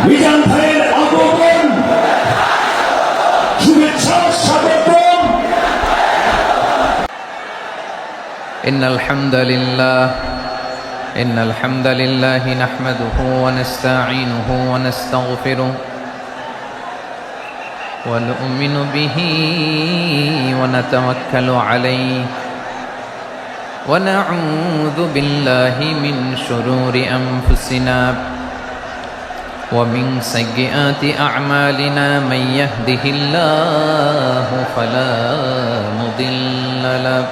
মিজান ভাইয়ের আগমন শুভেচ্ছা স্বাগতম। إن الحمد لله نحمده ونستعينه ونستغفره ونؤمن به ونتوكل عليه ونعوذ بالله من شرور أنفسنا ومن سيئات أعمالنا من يهده الله فلا مضل له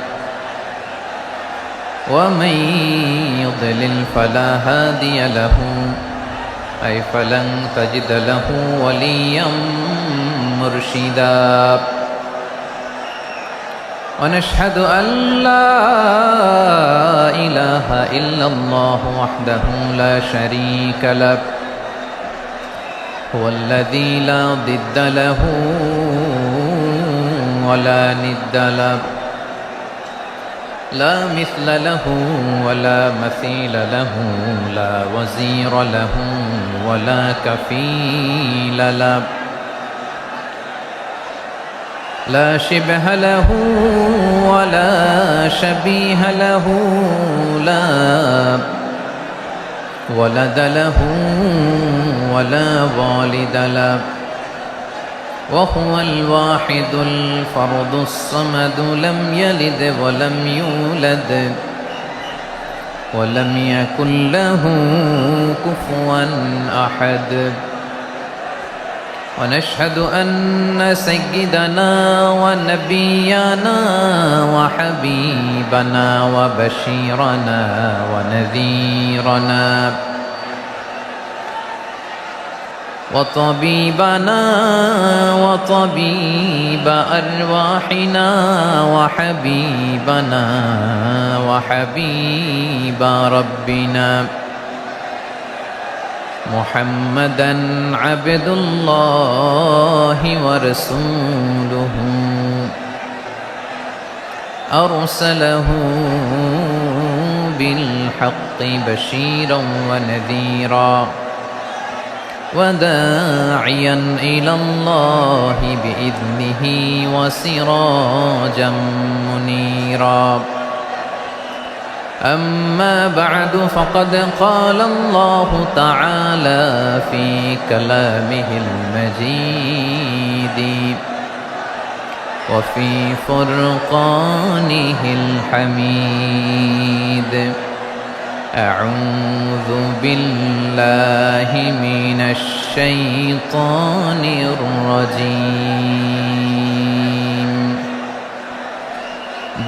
ومن يضلل فلا هادي له أي فلن تجد له وليا مرشدا ونشهد أن لا إله إلا الله وحده لا شريك له هو الذي لا ضد له ولا ند له لا مثل له ولا مثيل له لا وزير له ولا كفيل له لا شبه له ولا شبيه له لا ولد له ولا والد له وهو الواحد الفرد الصمد لم يلد ولم يولد ولم يكن له كفوا أحد ونشهد أن سيدنا ونبينا وحبيبنا وبشيرنا ونذيرنا وطبيبنا وطبيب أرواحنا وحبيبنا وحبيب ربنا محمدا عبد الله ورسوله أرسله بالحق بشيرا ونذيرا وداعيا إلى الله بإذنه وسراجا منيرا أما بعد فقد قال الله تعالى في كلامه المجيد وفي فرقانه الحميد أعوذ بالله من الشيطان الرجيم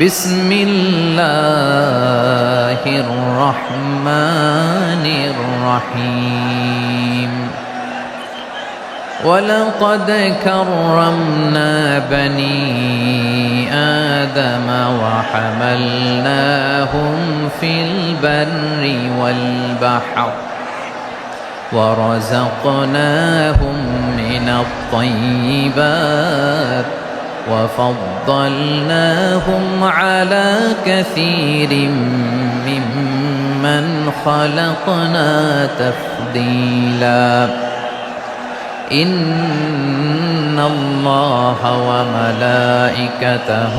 بسم الله الرحمن الرحيم ولقد كرمنا بني آدم وحملناهم في البر والبحر ورزقناهم من الطيبات وفضلناهم على كثير ممن خلقنا تفضيلا إن الله وملائكته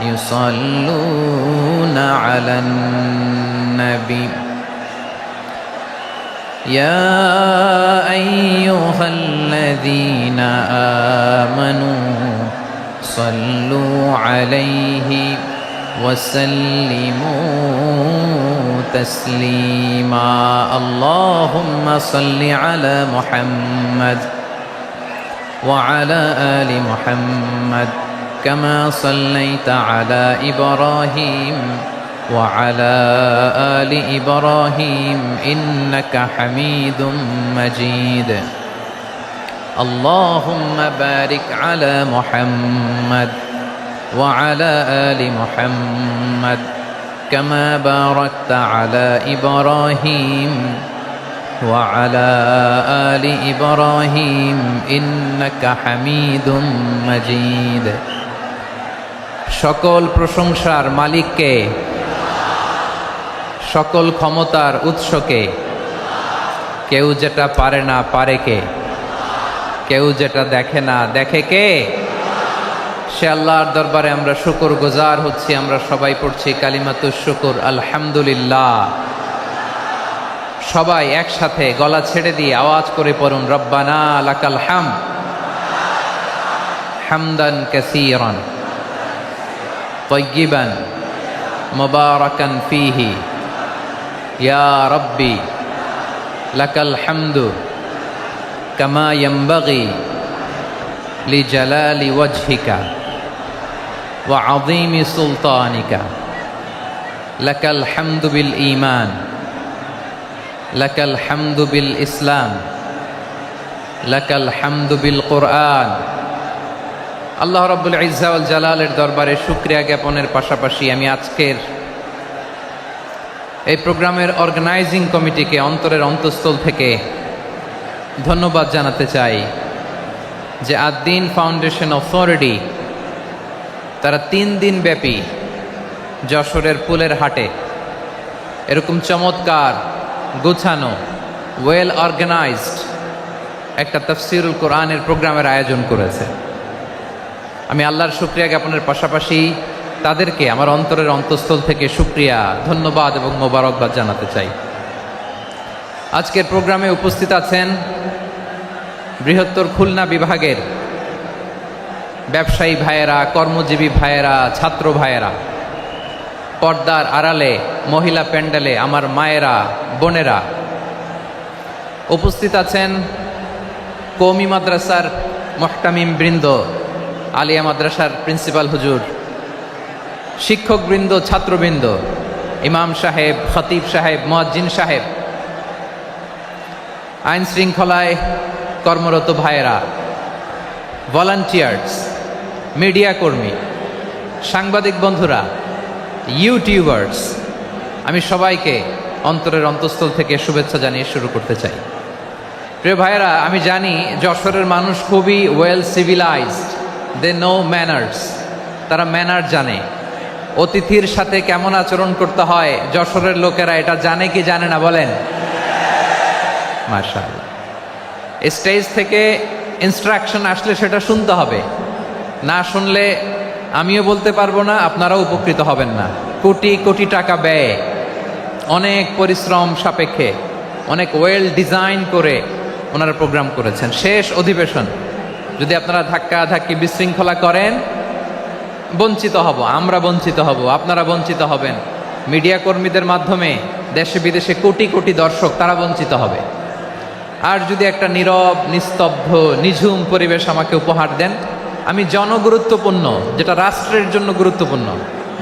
يصلون على النبي يا أيها الذين آمنوا صلوا عليه وسلموا تسليما اللهم صل على محمد وعلى آل محمد كما صليت على إبراهيم وعلى آل إبراهيم إنك حميد مجيد اللهم بارك على محمد وعلى آل محمد كما باركت على إبراهيم وعلى آل إبراهيم إنك حميد مجيد সকল প্রশংসার মালিককে, সকল ক্ষমতার উৎসকে, কেউ যেটা পারে না পারে কে? কেউ যেটা দেখে না দেখে কে? সে আল্লাহর দরবারে আমরা শুকর গুজার হচ্ছি। আমরা সবাই পড়ছি কালিমাতুশ শুকর, আলহামদুলিল্লাহ। সবাই একসাথে গলা ছেড়ে দিয়ে আওয়াজ করে পড়ুন, রব্বানা লাকাল হামদ হামদান কাসীরান তাইয়িবান মুবারাকান ফীহি ইয়া রাব্বি লাকাল হামদু কামা ইয়ানবাগি লিজালালি ওয়াজহিকা ওয়া আযীমি সুলতানিকা লাকাল হামদু বিল ঈমান লাকাল হামদু বিল ইসলাম লাকাল হামদু বিল কুরআন। আল্লাহ রাব্বুল ইজ্জা ওয়াল জালালের দরবারে শুকরিয়া জ্ঞাপনের পাশাপাশি আমি আজকের এই প্রোগ্রামের অর্গানাইজিং কমিটিকে অন্তরের অন্তঃস্থল থেকে ধন্যবাদ জানাতে চাই যে আদ-দ্বীন ফাউন্ডেশন অথরিটি তারা 3 দিন ব্যাপী যশোরের ফুলের হাটে এরকম চমৎকার গোছানো ওয়েল অর্গানাইজড একটা তাফসীরুল কোরআনের প্রোগ্রামের আয়োজন করেছে। আমি আল্লাহর শুকরিয়া জ্ঞাপনের পাশাপাশি তাদেরকে আমার অন্তরের অন্তঃস্থল থেকে শুকরিয়া, ধন্যবাদ এবং মোবারকবাদ জানাতে চাই। আজকের প্রোগ্রামে উপস্থিত আছেন বৃহত্তর খুলনা বিভাগের ব্যবসায়ী ভাইয়েরা, কর্মজীবী ভাইয়েরা, ছাত্র ভাইয়েরা, পর্দার আড়ালে মহিলা প্যান্ডেলে আমার মায়েরা, বোনেরা উপস্থিত আছেন। কওমি মাদ্রাসার মুহতামিম বৃন্দ, আলিয়া মাদ্রাসার প্রিন্সিপাল হুজুর, শিক্ষকবৃন্দ, ছাত্রবৃন্দ, ইমাম সাহেব, খতিব সাহেব, মুয়াজ্জিন সাহেব, আইন শৃঙ্খলায় কর্মরত ভাইয়েরা, ভলান্টিয়ার্স, মিডিয়া কর্মী, সাংবাদিক বন্ধুরা, ইউটিউবার্স, আমি সবাইকে অন্তরের অন্তঃস্থল থেকে শুভেচ্ছা জানিয়ে শুরু করতে চাই। প্রিয় ভাইয়েরা, আমি জানি যশোরের মানুষ খুবই well civilised, they know manners, তারা ম্যানার জানে। অতিথির সাথে কেমন আচরণ করতে হয় যশোরের লোকেরা এটা জানে কি জানে না বলেন? মাশাআল্লাহ। স্টেজ থেকে ইনস্ট্রাকশন আসলে সেটা শুনতে হবে, না শুনলে আমিও বলতে পারবো না, আপনারাও উপকৃত হবেন না। কোটি কোটি টাকা ব্যয়, অনেক পরিশ্রম সাপেক্ষে, অনেক ওয়েল ডিজাইন করে ওনারা প্রোগ্রাম করেছেন। শেষ অধিবেশন যদি আপনারা ধাক্কা ধাক্কি বিশৃঙ্খলা করেন, বঞ্চিত হব, আমরা বঞ্চিত হব, আপনারা বঞ্চিত হবেন। মিডিয়া কর্মীদের মাধ্যমে দেশে বিদেশে কোটি কোটি দর্শক তারা বঞ্চিত হবে। আর যদি একটা নীরব, নিস্তব্ধ, নিঝুম পরিবেশ আমাকে উপহার দেন, আমি জনগুরুত্বপূর্ণ, যেটা রাষ্ট্রের জন্য গুরুত্বপূর্ণ,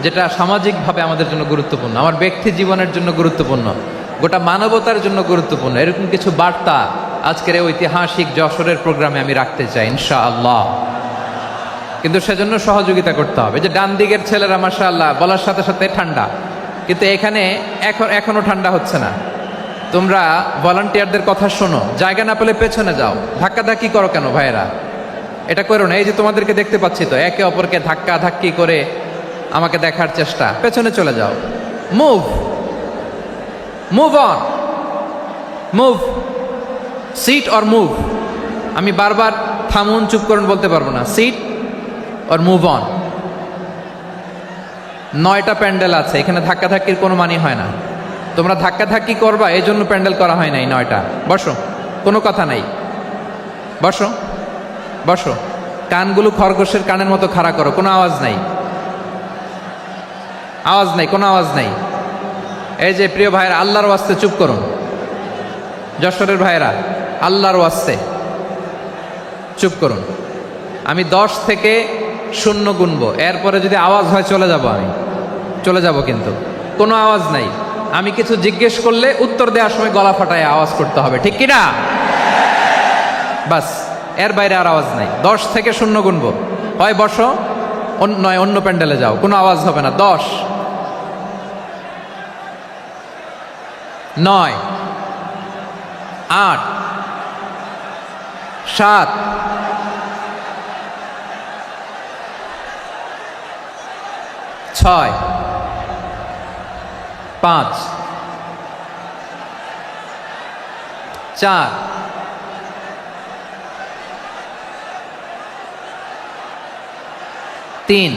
যেটা সামাজিকভাবে আমাদের জন্য গুরুত্বপূর্ণ, আমার ব্যক্তি জীবনের জন্য গুরুত্বপূর্ণ, গোটা মানবতার জন্য গুরুত্বপূর্ণ, এরকম কিছু বার্তা আজকের এই ঐতিহাসিক যশোরের প্রোগ্রামে আমি রাখতে চাই ইনশাআল্লাহ। কিন্তু সেজন্য সহযোগিতা করতে হবে। যে ডান দিকের ছেলেরা মাশাআল্লাহ বলার সাথে সাথে ঠান্ডা, কিন্তু এখানে এখনো ঠান্ডা হচ্ছে না। তোমরা ভলান্টিয়ারদের কথা শোনো, জায়গা না পেলে পেছনে যাও। ধাক্কাধাক্কি করো কেন ভাইয়েরা? এটা করো না। এই যে তোমাদেরকে দেখতে পাচ্ছি তো, একে অপরকে ধাক্কা ধাক্কি করে আমাকে দেখার চেষ্টা, পেছনে চলে যাও। Move move on, move, sit or move. আমি বারবার থামুন, চুপ করুন বলতে পারবো না। Sit or move on. 9টা প্যান্ডেল আছে, এখানে ধাক্কাধাক্কির কোনো মানি হয় না। তোমরা ধাক্কাধাক্কি করবা, এই জন্য প্যান্ডেল করা হয় নাই 9টা। বসো, কোনো কথা নাই, বসো বসো। কানগুলো খরগোশের কানের মতো খাড়া করো, কোনো আওয়াজ নাই, আওয়াজ নাই, কোনো আওয়াজ নাই। এই যে প্রিয় ভাইয়েরা, আল্লাহর ওয়াস্তে চুপ করুন। যশোরের ভাইয়েরা, আল্লাহর ওয়াস্তে চুপ করুন। আমি 10 থেকে 0 গুনবো, এরপরে যদি আওয়াজ হয় চলে যাব, আমি চলে যাব, কিন্তু কোনো আওয়াজ নাই। আমি কিছু জিজ্ঞেস করলে উত্তর দেওয়ার সময় গলা ফাটায় আওয়াজ করতে হবে, ঠিক কিনা? বাস, এর বাইরে আর আওয়াজ নাই। 10 থেকে 0 গুনবো, হয় বসো, নয় অন্য প্যান্ডেলে যাও, কোনো আওয়াজ হবে না। 10, 9, 8, 7, 6, 5, 4, 3,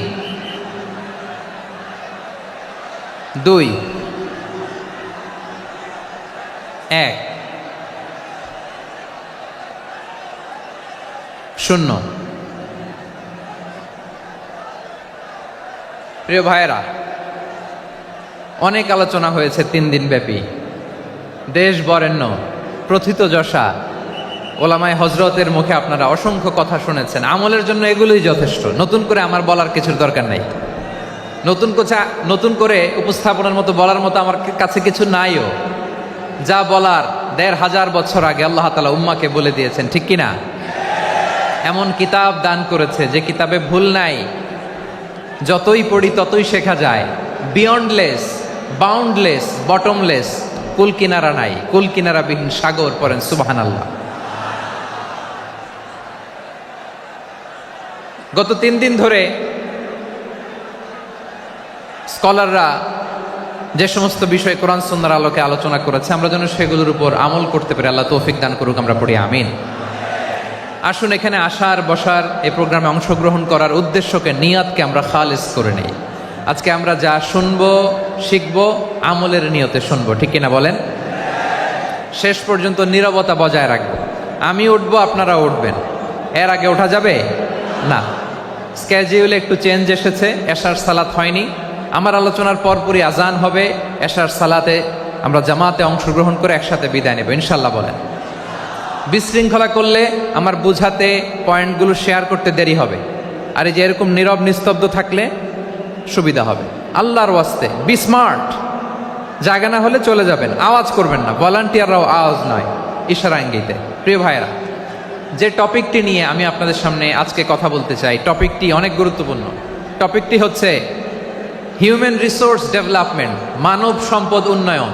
2, 1, 0। প্রিয় ভাইয়েরা, অনেক আলোচনা হয়েছে 3 দিন ব্যাপী। দেশ বরেণ্য প্রথিতযশা ওলামায়ে হজরতের মুখে আপনারা অসংখ্য কথা শুনেছেন। আমলের জন্য এগুলোই যথেষ্ট, নতুন করে আমার বলার কিছুর দরকার নাই। নতুন করে উপস্থাপনের মতো বলার মতো আমার কাছে কিছু নাইও। যা বলার 1500 বছর আগে আল্লাহ তাআলা উম্মাকে বলে দিয়েছেন, ঠিক কিনা? এমন কিতাব দান করেছে যে কিতাবে ভুল নাই, যতই পড়ি ততই শেখা যায়। বিয়ন্ডলেস, বাউন্ডলেস, বটমলেস, কুল কিনারা নাই, কুল কিনারা বিহীন সাগর। পড়েন সুবহানাল্লাহ। গত 3 দিন ধরে স্কলাররা যে সমস্ত বিষয় কোরআন সুন্নাহর আলোকে আলোচনা করেছে, আমরা যেন সেগুলোর উপর আমল করতে পারি। আল্লাহ তৌফিক দান করুক, আমরা পড়ি আমিন। আসুন এখানে আসার বসার এই প্রোগ্রামে অংশগ্রহণ করার উদ্দেশ্যকে, নিয়াতকে আমরা খালিস করে নেই। আজকে আমরা যা শুনবো শিখবো আমলের নিয়তে শুনবো, ঠিক কিনা বলেন? শেষ পর্যন্ত নীরবতা বজায় রাখবো। আমি উঠবো, আপনারা উঠবেন। এর আগে ওঠা যাবে না। স্কেডিউলে একটু চেঞ্জ এসেছে, এশার সালাত হয়নি। আমার আলোচনার পরপরই আজান হবে। এশার সালাতে আমরা জামাতে অংশগ্রহণ করে একসাথে বিদায় নেব ইনশাল্লাহ। বলেন। বিশৃঙ্খলা করলে আমার বুঝাতে, পয়েন্টগুলো শেয়ার করতে দেরি হবে। আর এই যে এরকম নীরব নিস্তব্ধ থাকলে সুবিধা হবে। আল্লাহর ওয়াস্তে বি স্মার্ট। জায়গা না হলে চলে যাবেন, আওয়াজ করবেন না। ভলান্টিয়াররাও আওয়াজ নয়, ইশারা ইঙ্গিতে। প্রিয় ভাইয়েরা, যে টপিকটি নিয়ে আমি আপনাদের সামনে আজকে কথা বলতে চাই, টপিকটি অনেক গুরুত্বপূর্ণ। টপিকটি হচ্ছে হিউম্যান রিসোর্স ডেভেলপমেন্ট, মানব সম্পদ উন্নয়ন।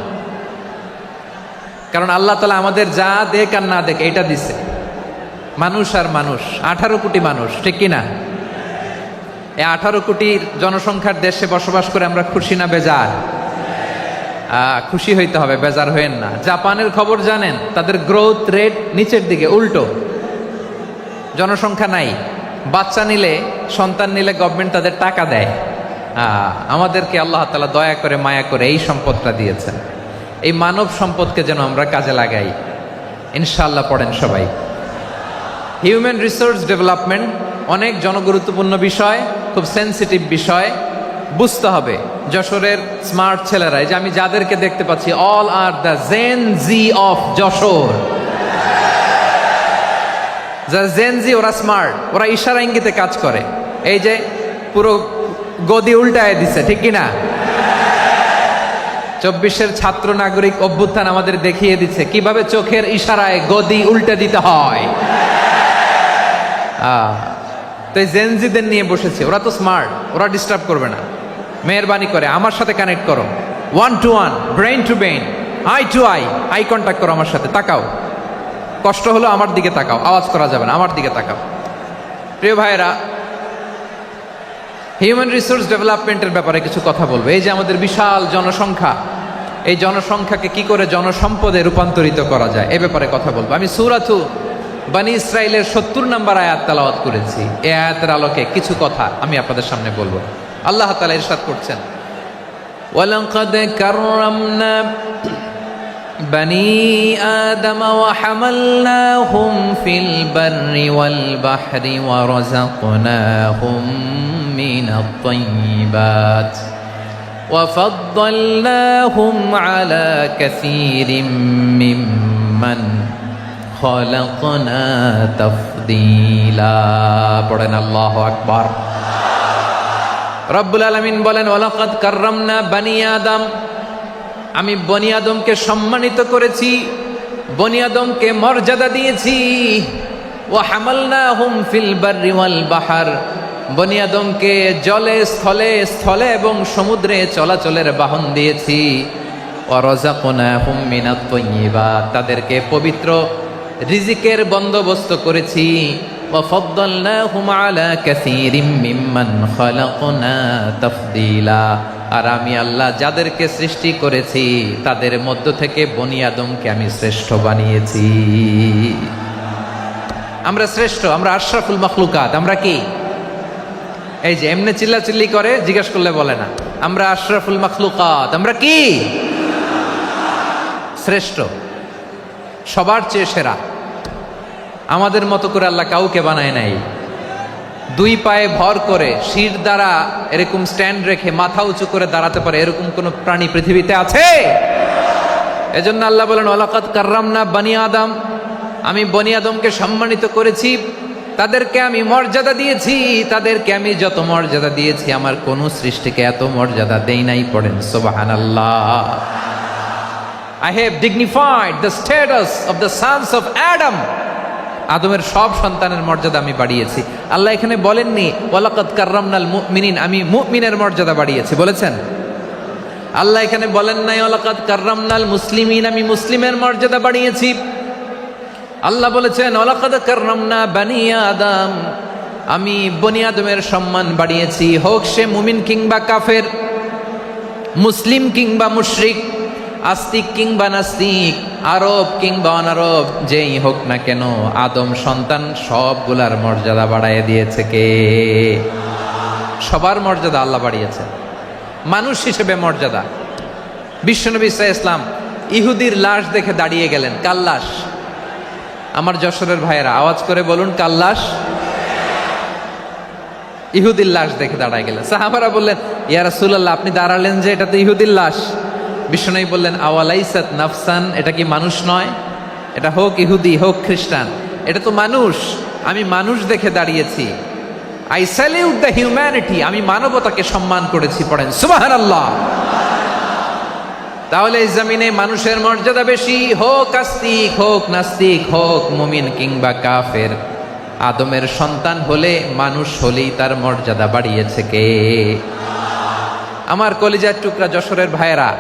কারণ আল্লাহ তাআলা আমাদের যা দেখ আর না দেখ এটা দিছে। মানুষ আর মানুষ, 18 কোটি মানুষ, ঠিক কিনা? এই 18 কোটির জনসংখ্যার দেশে বসবাস করে আমরা খুশি না বেজার? খুশি হইতে হবে, বেজার হইেন না। জাপানের খবর জানেন? তাদের গ্রোথ রেট নিচের দিকে, উল্টো। জনসংখ্যা নাই, বাচ্চা নিলে, সন্তান নিলে গভর্নমেন্ট তাদের টাকা দেয়। আমাদেরকে আল্লাহ তাআলা দয়া করে, মায়া করে এই সম্পদটা দিয়েছেন। এই মানব সম্পদকে যেন আমরা কাজে লাগাই ইনশাআল্লাহ। পড়েন সবাই। হিউম্যান রিসোর্স ডেভেলপমেন্ট অনেক জনগুরুত্বপূর্ণ বিষয়, খুব সেন্সিটিভ বিষয়। বুঝতে হবে যশোরের স্মার্ট ছেলেরা, এই যে আমি যাদেরকে দেখতে পাচ্ছি, all are the Gen Z of Jessore. যারা জেন জি, ওরা স্মার্ট, ওরা ইশারা ইঙ্গিতে কাজ করে। এই যে পুরো গদি উল্টায় দিছে, ঠিক কিনা? 24-এর ছাত্র নাগরিক অভ্যুত্থান আমাদের দেখিয়ে দিচ্ছে কিভাবে চোখের ইশারায় গদি উল্টে দিতে হয়। তো এই জেনজিদের নিয়ে বসেছে, ওরা তো স্মার্ট, ওরা ডিস্টার্ব করবে না। মেহরবানি করে আমার সাথে কানেক্ট করো, 1 to 1, brain to brain, eye to eye contact করো আমার সাথে। তাকাও, কষ্ট হলো আমার দিকে তাকাও, আওয়াজ করা যাবে না, আমার দিকে তাকাও। প্রিয় ভাইয়েরা, হিউম্যান রিসোর্স ডেভেলপমেন্টের ব্যাপারে কিছু কথা বলবো। এই যে আমাদের বিশাল জনসংখ্যা, এই জনসংখ্যাকে কি করে জনসম্পদে রূপান্তরিত করা যায় এ ব্যাপারে কথা বলবো। আমি সূরাতু বনী ইসরাইলের 70 নম্বর আয়াত তেলাওয়াত করেছি। এই আয়াতের আলোকে কিছু কথা আমি আপনাদের সামনে বলবো। আল্লাহ তাআলা ইরশাদ করছেন, ওয়ালাকাদ কাররামনা বনী আদম ওয়া হামালনাহুম ফিল বাররি ওয়াল বাহরি ওয়া রাযাকনাহুম মিনাত তাইয়্যিবাত ওয়া ফাদ্দালনাহুম আলা কাসীরিম মিম্মান খালাকনা তাফদীলা। পড়েন আল্লাহু আকবার। রব্বুল আলামিন বলেন, ওয়ালাকাদ কাররামনা বনী আদম, আমি বনী আদমকে সম্মানিত করেছি, বনী আদমকে মর্যাদা দিয়েছি। ওয়া হামালনাহুম ফিল বাররি ওয়াল বাহর, বনী আদমকে জলে স্থলে, স্থলে এবং সমুদ্রে চলাচলের বাহন দিয়েছি। ওয়া রাযাকনাহুম মিনাত তাইয়্যিবাত, তাদেরকে পবিত্র রিজিকের বন্দোবস্ত করেছি। ওয়া ফাদ্দালনাহুম আলা কাসীরিম মিম্মান খালাকনা তাফদীলা, আর আমি আল্লাহ যাদেরকে সৃষ্টি করেছি তাদের মধ্য থেকে বনি আদমকে আমি শ্রেষ্ঠ বানিয়েছি। আমরা শ্রেষ্ঠ, আমরা আশরাফুল মাখলুকাত। আমরা কি এই যে এমনি চিল্লাচিল্লি করে জিজ্ঞেস করলে বলে না, আমরা আশরাফুল মাখলুকাত। আমরা কি শ্রেষ্ঠ, সবার চেয়ে সেরা। আমাদের মতো করে আল্লাহ কাউকে বানায় নাই। দুই পায়ে ভর করে শির দ্বারা এরকম স্ট্যান্ড রেখে মাথা উঁচু করে দাঁড়াতে পারে এরকম কোন প্রাণী পৃথিবীতে আছে? এজন্য আল্লাহ বলেন ওয়ালাকাদ কাররামনা বানি আদম, আমি বনি আদমকে সম্মানিত করেছি, তাদেরকে আমি মর্যাদা দিয়েছি। তাদেরকে আমি যত মর্যাদা দিয়েছি আমার কোন সৃষ্টিকে এত মর্যাদা দেই নাই। পড়েন সুবহানাল্লাহ। I have dignified the status of the sons of Adam. আদমের সব সন্তানের মর্যাদা আমি বাড়িয়েছি। আল্লাহ এখানে বলেননি ওয়ালাকাদ কাররামনাল মুমিনিন, আমি মুমিনের মর্যাদা বাড়িয়েছি, বলেছেন? আল্লাহ এখানে বলেন নাই ওয়ালাকাদ কাররামনাল মুসলিমিন, আমি মুসলিমের মর্যাদা বাড়িয়েছি। আল্লাহ বলেছেন ওয়ালাকাদ কাররামনা বানি আদম, আমি বনি আদমের সম্মান বাড়িয়েছি। হোক সে মুমিন কিংবা কাফের, মুসলিম কিংবা মুশরিক, আস্তিক কিংবা নাস্তিক, আরব কিংবা অনারব, যেই হোক না কেন আদম সন্তান সবগুলার মর্যাদা বাড়ায় দিয়েছে কে? সবার মর্যাদা আল্লাহ বাড়িয়েছে। মানুষ হিসেবে মর্যাদা। বিশ্বনবী সাল্লাল্লাহু আলাইহি ওয়াসাল্লাম ইহুদির লাশ দেখে দাঁড়িয়ে গেলেন। কার লাশ? আমার যশোরের ভাইয়েরা আওয়াজ করে বলুন, কার লাশ? ইহুদির লাশ দেখে দাঁড়ায় গেলেন। সাহাবারা বললেন ইয়া রাসূলুল্লাহ, আপনি দাঁড়ালেন যে, এটা তো ইহুদির লাশ। বিশ্বনবী বললেন আওয়ালাইসাত নাফসান, এটা কি মানুষ নয়? এটা হোক ইহুদি হোক খ্রিস্টান, এটা তো মানুষ। আমি মানুষ দেখে দাঁড়িয়েছি। আই স্যালিউট দ্য হিউম্যানিটি, আমি মানবতাকে সম্মান করেছি। পড়েন সুবহানাল্লাহ। তাহলে এই জমিনে মানুষের মর্যাদা বেশি, হোক আস্তিক হোক নাস্তিক, হোক মুমিন কিংবা কাফের। আদমের সন্তান হলে, মানুষ হলেই তার মর্যাদা বাড়িয়েছে কে? আমার কলিজার টুকরা যশোরের ভাইয়েরা,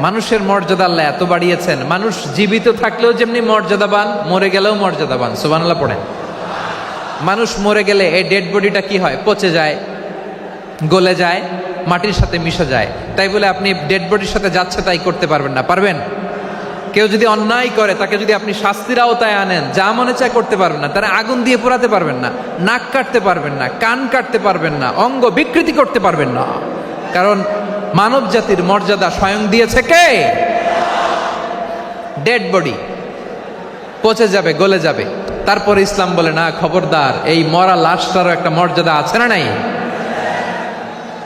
মানুষের মর্যাদা আল্লাহ এত বাড়িয়েছেন, মানুষ জীবিত থাকলেও যেমনি মর্যাদাবান, মরে গেলেও মর্যাদাবান। সুবহানাল্লাহ পড়েন। মানুষ মরে গেলে এই ডেড বডিটা কি হয়? পচে যায়, গলে যায়, মাটির সাথে মিশে যায়। তাই বলে আপনি ডেড বডির সাথে যাচ্ছে তাই করতে পারবেন না। পারবেন? কেউ যদি অন্যায় করে তাকে যদি আপনি শাস্তির আওতায় আনেন, যা মনে চায় করতে পারবেন না। তারা আগুন দিয়ে পোড়াতে পারবেন না, নাক কাটতে পারবেন না, কান কাটতে পারবেন না, অঙ্গ বিকৃতি করতে পারবেন না। কারণ মানব জাতির মর্যাদা স্বয়ং দিয়েছে কে? ডেড বডি পচে যাবে, গলে যাবে। তারপর ইসলাম বলে না, খবরদার, এই মরা লাশটারও একটা মর্যাদা আছে না নাই?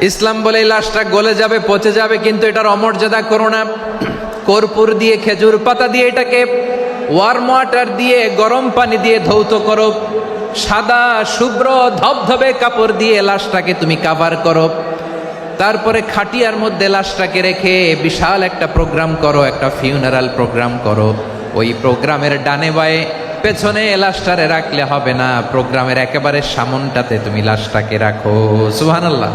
ইসলাম বলে এই লাশটা গলে যাবে, পচে যাবে, কিন্তু এটার অমর্যাদা করো না। কর্পূর দিয়ে, খেজুর পাতা দিয়ে এটাকে ওয়ার্ম ওয়াটার দিয়ে, গরম পানি দিয়ে ধৌত করো। সাদা শুভ্র ধবধবে কাপড় দিয়ে লাশটাকে তুমি কাভার করো। তারপরে খাটিয়ার মধ্যে লাশটাকে রেখে বিশাল একটা প্রোগ্রাম করো, একটা ফিউনারাল প্রোগ্রাম করো। ওই প্রোগ্রামের ডানে বায়ে পেছনে লাশটারে রাখলে হবে না, প্রোগ্রামের একেবারে সামনটাতে তুমি লাশটাকে রাখো। সুবহানাল্লাহ।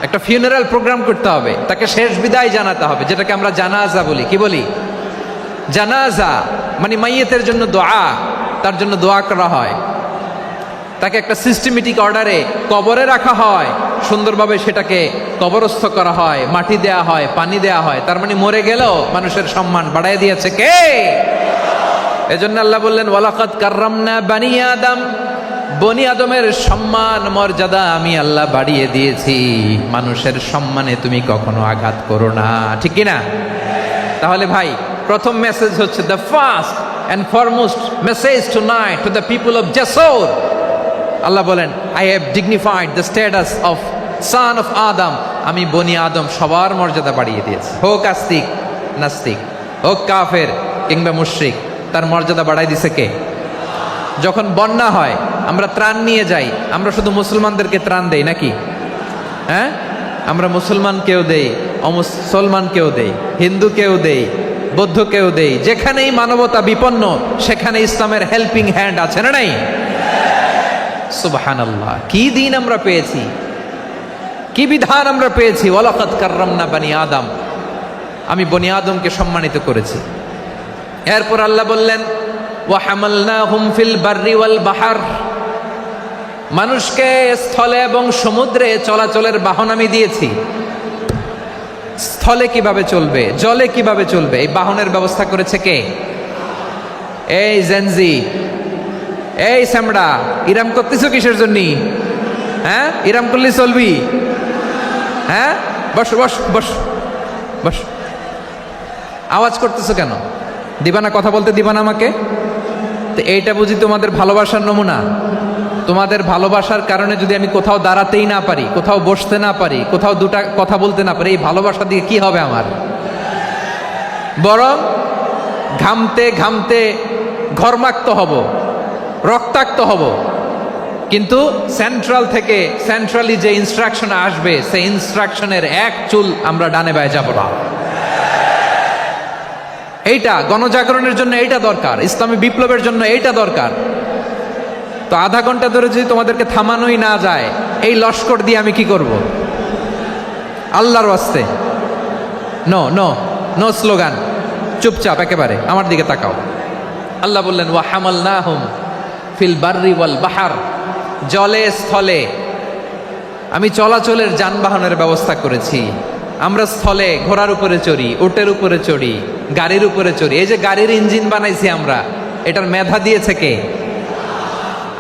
একটা ফিউনারাল প্রোগ্রাম করতে হবে, তাকে শেষ বিদায় জানাতে হবে, যেটাকে আমরা জানাজা বলি। কি বলি? জানাজা মানে মাইয়েতের জন্য দোয়া, তার জন্য দোয়া করা হয়। তাকে একটা সিস্টেমেটিক অর্ডারে কবরে রাখা হয়, সুন্দরভাবে সেটাকে কবরস্থ করা হয়, মাটি দেয়া হয়, পানি দেয়া হয়। তার মানে মরে গেলেও মানুষের সম্মান বাড়ায় দিয়েছে কে? এজন্য আল্লাহ বললেন ওয়ালাকাদ কাররামনা বানি আদম, বনি আদমের সম্মান মর্যাদা আমি আল্লাহ বাড়িয়ে দিয়েছি। মানুষের সম্মানে তুমি কখনো আঘাত করো না, ঠিক কি না? তাহলে ভাই, প্রথম মেসেজ হচ্ছে, the first and foremost message tonight to the people of Jashore. আল্লাহ বলেন I have dignified the status of son of Adam, আমি বনি আদম সবার মর্যাদা বাড়িয়ে দিয়েছি। হোক আস্তিক নাস্তিক, হোক কাফের কিংবা মুশরিক, তার মর্যাদা বাড়াই দিছে কে? যখন বন্যা হয় আমরা ত্রাণ নিয়ে যাই, আমরা শুধু মুসলমানদেরকে ত্রাণ দেই নাকি? হ্যাঁ, আমরা মুসলমানকেও দেই, অমুসলমানকেও দেই, হিন্দুকেও দেই, বৌদ্ধকেও দেই। যেখানেই মানবতা বিপন্ন সেখানে ইসলামের হেল্পিং হ্যান্ড আছে না নাই? সুবহানাল্লাহ। কি দিন আমরা পেয়েছি, কি বিধান আমরা পেয়েছি। ওয়ালাকাদ কাররামনা বানি আদম, আমি বনি আদমকে সম্মানিত করেছি। এরপর আল্লাহ বললেন ওয়া হামালনাহুম ফিল বাররি ওয়াল বাহর, মানুষকে স্থলে এবং সমুদ্রে চলাচলের বাহন আমি দিয়েছি। স্থলে কিভাবে চলবে, জলে কিভাবে চলবে, এই বাহনের ব্যবস্থা করেছে কে? এই জেনজি, এই স্যামড়া, ইরাম করতেছো কিসের জন্য? হ্যাঁ, ইরাম করলে চলবি? হ্যাঁ, বস বস বস বস। আওয়াজ করতেছো কেন? দিবা না, কথা বলতে দিবা না আমাকে? তো এইটা বুঝি তোমাদের ভালোবাসার নমুনা? তোমাদের ভালোবাসার কারণে যদি আমি কোথাও দাঁড়াতেই না পারি, কোথাও বসতে না পারি, কোথাও দুটা কথা বলতে না পারি, এই ভালোবাসা দিয়ে কি হবে আমার? বরং ঘামতে ঘামতে ঘর্মাক্ত হব, রক্তাক্ত হব। কিন্তু সেন্ট্রাল থেকে, সেন্ট্রালি যে ইনস্ট্রাকশন আসবে, সেই ইনস্ট্রাকশনের এক চুল আমরা ডানে বায়ে যাব না। এইটা গণজাগরণের জন্য এইটা দরকার, ইসলামী বিপ্লবের জন্য এইটা দরকার। তো আধা ঘন্টা ধরে যদি তোমাদেরকে থামানোই না যায়, এই লস্কর দিয়ে আমি কি করব? আল্লাহর ওয়াস্তে নো নো নো স্লোগান, চুপচাপ একেবারে আমার দিকে তাকাও। আল্লাহ বললেন ওয়া হামালনাহুম ফিল বাররি ওয়াল বাহার, জলে স্থলে আমি চলাচলের যানবাহনের ব্যবস্থা করেছি। আমরা স্থলে ঘোড়ার উপরে চড়ি, উটের উপরে চড়ি, গাড়ির উপরে চড়ি। এই যে গাড়ির ইঞ্জিন বানাইছি আমরা, এটার মেধা দিয়েছে কে?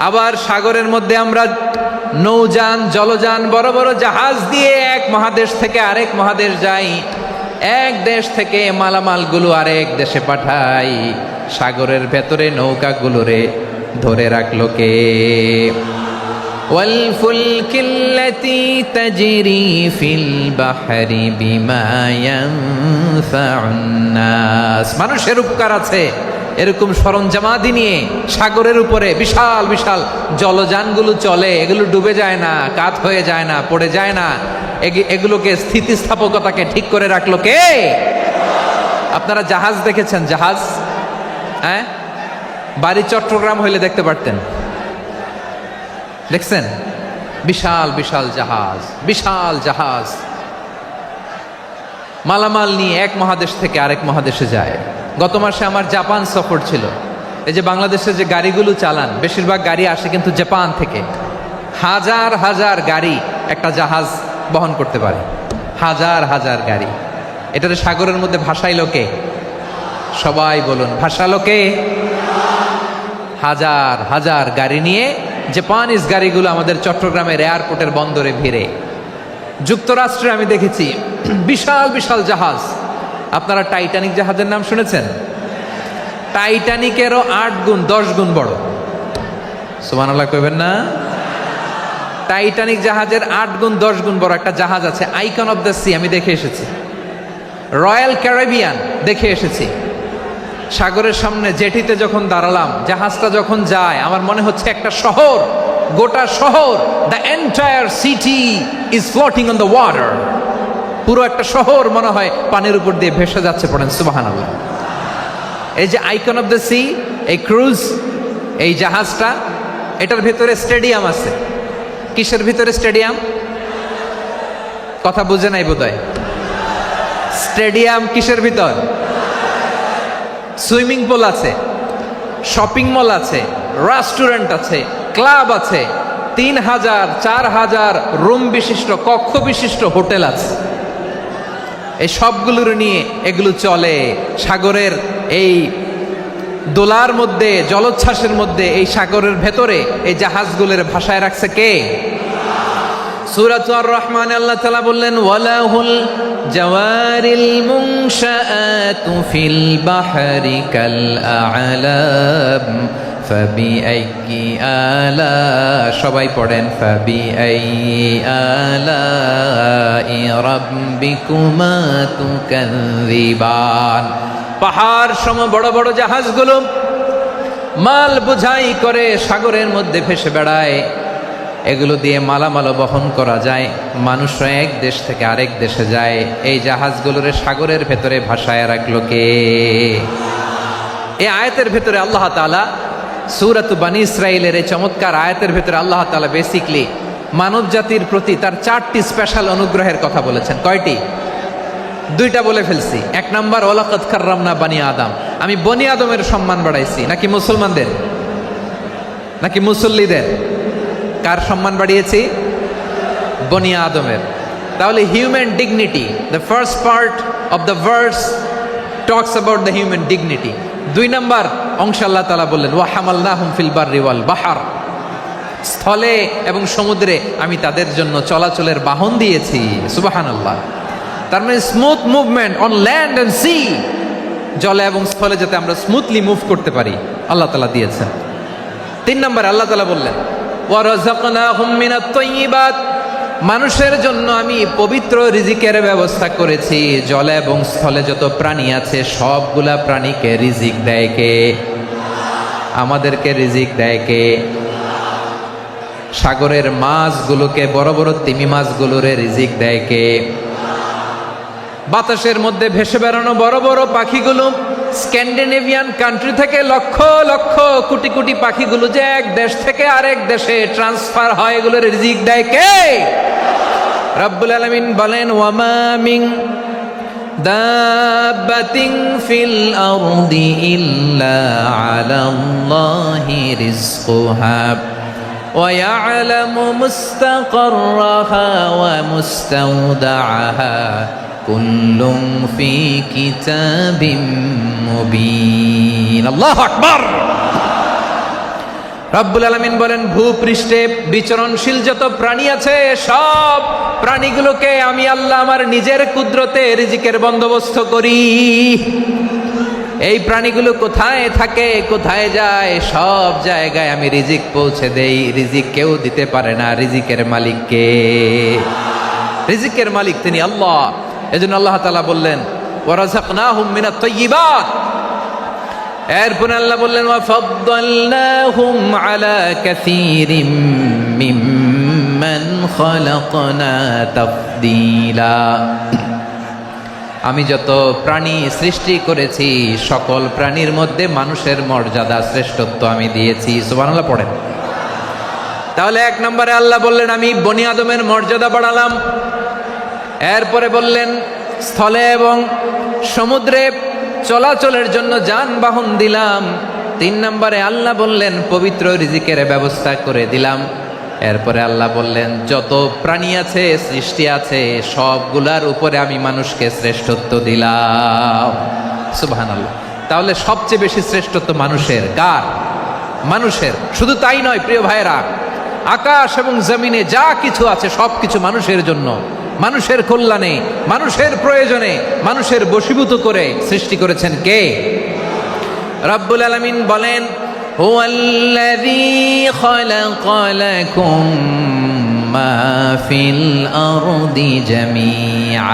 আবার সাগরের মধ্যে আমরা নৌযান, জলযান, বড় বড় জাহাজ দিয়ে এক মহাদেশ থেকে আরেক মহাদেশ যাই, এক দেশ থেকে মালামালগুলো আরেক দেশে পাঠাই। সাগরের ভেতরে নৌকাগুলোরে ধরে রাখলো কে? والفلك التي تجري في البحر بما ينفع الناس, মানুষের উপকার আছে এরকম সরঞ্জামাদি নিয়ে সাগরের উপরে বিশাল বিশাল জলযানগুলো চলে। এগুলো ডুবে যায় না, কাত হয়ে যায় না, পড়ে যায় না। এগুলোকে স্থিতিস্থাপকতাকে ঠিক করে রাখলো কে? আপনারা জাহাজ দেখেছেন? জাহাজ, হ্যাঁ, বাড়ি চট্টগ্রাম হইলে দেখতে পারতেন। দেখছেন? বিশাল বিশাল জাহাজ, বিশাল জাহাজ মালামাল নিয়ে এক মহাদেশ থেকে আরেক মহাদেশে যায়। গত মাসে আমার জাপান সফর ছিল। এই যে বাংলাদেশে যে গাড়িগুলো চালান, বেশিরভাগ গাড়ি আসে কিন্তু জাপান থেকে। হাজার হাজার গাড়ি একটা জাহাজ বহন করতে পারে, হাজার হাজার গাড়ি। এটাতে সাগরের মধ্যে ভাসাইলো কে? সবাই বলুন, ভাসালো কে? হাজার হাজার গাড়ি নিয়ে জাপানিজ গাড়িগুলো আমাদের চট্টগ্রামের এয়ারপোর্টের বন্দরে ভিড়ে। যুক্তরাষ্ট্রে আমি দেখেছি বিশাল বিশাল জাহাজ। আপনারা টাইটানিক জাহাজের নাম শুনেছেন? টাইটানিকেরও 8 গুণ 10 গুণ বড়। সুবহানাল্লাহ কইবেন না? টাইটানিক জাহাজের 8 গুণ 10 গুণ বড় একটা জাহাজ আছে, আইকন অফ দ্য সি, আমি দেখে এসেছি। রয়্যাল ক্যারিবিয়ান দেখে এসেছি। সাগরের সামনে জেটিতে যখন দাঁড়ালাম, জাহাজটা যখন যায়, আমার মনে হচ্ছে একটা শহর, গোটা শহর, the entire city is floating on the water. পুরো একটা শহর মনে হয় পানির উপর দিয়ে ভেসে যাচ্ছে। পড়েন সুবহানাল্লাহ। এই যে আইকন অফ দ্য সি, এই ক্রুজ, এই জাহাজটা, এটার ভিতরে স্টেডিয়াম আছে। কিসের ভিতরে স্টেডিয়াম? কথা বুঝে নাই বোধহয়। স্টেডিয়াম কিসের ভিতর? সুইমিং পুল আছে, শপিং মল আছে, রেস্টুরেন্ট আছে, ক্লাব আছে, 3000 4000 রুম বিশিষ্ট, কক্ষ বিশিষ্ট হোটেল আছে। এই সবগুলোর নিয়ে এগুলো চলে সাগরের এই দোলার মধ্যে, জলোচ্ছ্বাসের মধ্যে। এই সাগরের ভেতরে এই জাহাজগুলোর ভাষায় রাখছে কে? সূরা আর রহমানে আল্লাহ তাআলা বললেন ওয়ালাহুল জাওয়ারিল মুনশাআতু ফিল বাহরি কাল আ'লাম ফাবিআইয়ি আলা, সবাই পড়েন ফাবিআইয়ি আলাই রাব্বিকুমা তুকাযযিবান। পাহাড় সম বড় বড় জাহাজগুলো মাল বোঝাই করে সাগরের মধ্যে ভেসে বেড়ায়। এগুলো দিয়ে মালামাল বহন করা যায়, মানুষরা এক দেশ থেকে আরেক দেশে যায়। এই জাহাজগুলোর সাগরের ভেতরে ভাসায় রাখলো কে? এই আয়াতের ভেতরে আল্লাহ তাআলা সূরাত বানী ইসরাঈলের এই চমৎকার আয়াতের ভেতরে আল্লাহ তাআলা বেসিকলি মানব জাতির প্রতি তার 4টি স্পেশাল অনুগ্রহের কথা বলেছেন। কয়টি? 2টা বলে ফেলছি। 1 নাম্বার ওয়ালাকাদ কাররামনা বানি আদম, আমি বনি আদমের সম্মান বাড়াইছি। নাকি মুসলমানদের? নাকি মুসল্লিদের? কার সম্মান বাড়িয়েছি? বনি আদমের। তাহলে human dignity, the first part of the verse talks about the human dignity. 2 নম্বর অংশ আল্লাহ তাআলা বললেন ওয়া হামালনাহুম ফিল বাররি ওয়াল বাহর, স্থলে এবং সমুদ্রে আমি তাদের জন্য চলাচলের বাহন দিয়েছি। সুবহানাল্লাহ। তার মানে smooth movement on land and sea, জলে এবং স্থলে যাতে আমরা স্মুথলি মুভ করতে পারি আল্লাহ তাআলা দিয়েছেন। 3 নম্বরে আল্লাহ তাআলা বললেন ওয়া রাযাকনাহুম মিনাত তাইয়্যিবাত, মানুষের জন্য আমি পবিত্র রিজিকের ব্যবস্থা করেছি। জলে এবং স্থলে যত প্রাণী আছে সবগুলা প্রাণীকে রিজিক দেয় কে? আমাদেরকে রিজিক দেয় কে? সাগরের মাছগুলোকে, বড় বড় তিমি মাছগুলোরে রিজিক দেয় কে? বাতাসের মধ্যে ভেসে বেড়ানো বড় বড় পাখিগুলো, স্ক্যান্ডিনেভিয়ান কান্ট্রি থেকে লক্ষ লক্ষ কোটি কোটি পাখিগুলো যে এক দেশ থেকে আরেক দেশে ট্রান্সফার হয়, এগুলোর রিজিক দেয় কে? রব্বুল আলামিন বলেন ওয়ামা মিন দাব্বাতিন ফিল আরদি ইল্লা আলাল্লাহি রিজকুহা ওয়া ইয়ালামু মুস্তাকাররাহা ওয়া মুস্তাওদাআহা কুল্লুম ফি কিতাবিম মুবিন। আল্লাহু আকবার। রব্বুল আলামিন বলেন ভূপৃষ্ঠে বিচরণশীল যত প্রাণী আছে সব প্রাণীগুলোকে আমি আল্লাহ আমার নিজের কুদরতে রিজিকের বন্দোবস্ত করি। এই প্রাণীগুলো কোথায় থাকে, কোথায় যায়, সব জায়গায় আমি রিজিক পৌঁছে দেই। রিজিক কেউ দিতে পারে না, রিজিকের মালিক কে? রিজিকের মালিক তিনি আল্লাহ। এজন্য আল্লাহ তাআলা বললেন ওয়া রাযাকনাহুম মিনাত তাইয়্যিবাত। এরপর আল্লাহ বললেন ওয়া ফাদ্দালনাহুম আলা কাসীরিম মিম্মান খালাকনা তাফদীলা। আমি যত প্রাণী সৃষ্টি করেছি সকল প্রাণীর মধ্যে মানুষের মর্যাদা শ্রেষ্ঠত্ব আমি দিয়েছি। সুবহানাল্লাহ পড়েন। তাহলে 1 নম্বরে আল্লাহ বললেন আমি বনি আদমের মর্যাদা বাড়ালাম। এরপরে বললেন স্থলে এবং সমুদ্রে চলাচলের জন্য যানবাহন দিলাম। 3 নম্বরে আল্লাহ বললেন পবিত্র রিজিকের ব্যবস্থা করে দিলাম। এরপরে আল্লাহ বললেন যত প্রাণী আছে, সৃষ্টি আছে, সবগুলার উপরে আমি মানুষকে শ্রেষ্ঠত্ব দিলাম। সুবহানাল্লাহ। তাহলে সবচেয়ে বেশি শ্রেষ্ঠত্ব মানুষের। কার? মানুষের। শুধু তাই নয় প্রিয় ভাইরা, আকাশ এবং জমিনে যা কিছু আছে সব কিছু মানুষের জন্য, মানুষের কল্যাণে, মানুষের প্রয়োজনে, মানুষের বশীভূত করে সৃষ্টি করেছেন কে? রব্বুল আলামিন বলেন হুয়াল্লাযী খালাকা লাকুম মা ফিল আরদি জামিআ।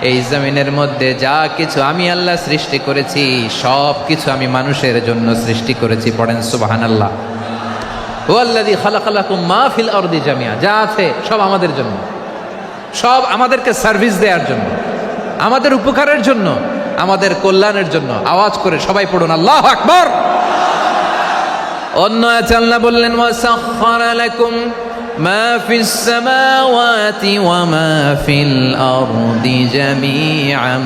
এই জমিনের মধ্যে যা কিছু আমি আল্লাহ সৃষ্টি করেছি সব কিছু আমি মানুষের জন্য সৃষ্টি করেছি। পড়েন সুবহানাল্লাহ। হুয়াল্লাযী খালাকা লাকুম মা ফিল আরদি জামিআ, যা আছে সব আমাদের জন্য, সব আমাদেরকে সার্ভিস দেওয়ার জন্য, আমাদের উপকারের জন্য, আমাদের কল্যাণের জন্য। আওয়াজ করে সবাই পড়ুন আল্লাহু আকবার। অন্য আয়াতে আল্লাহ বললেন ওয়াসাখখারা লাকুম মা ফিস সামাওয়াতি ওয়া মা ফিল আরদি জামিআম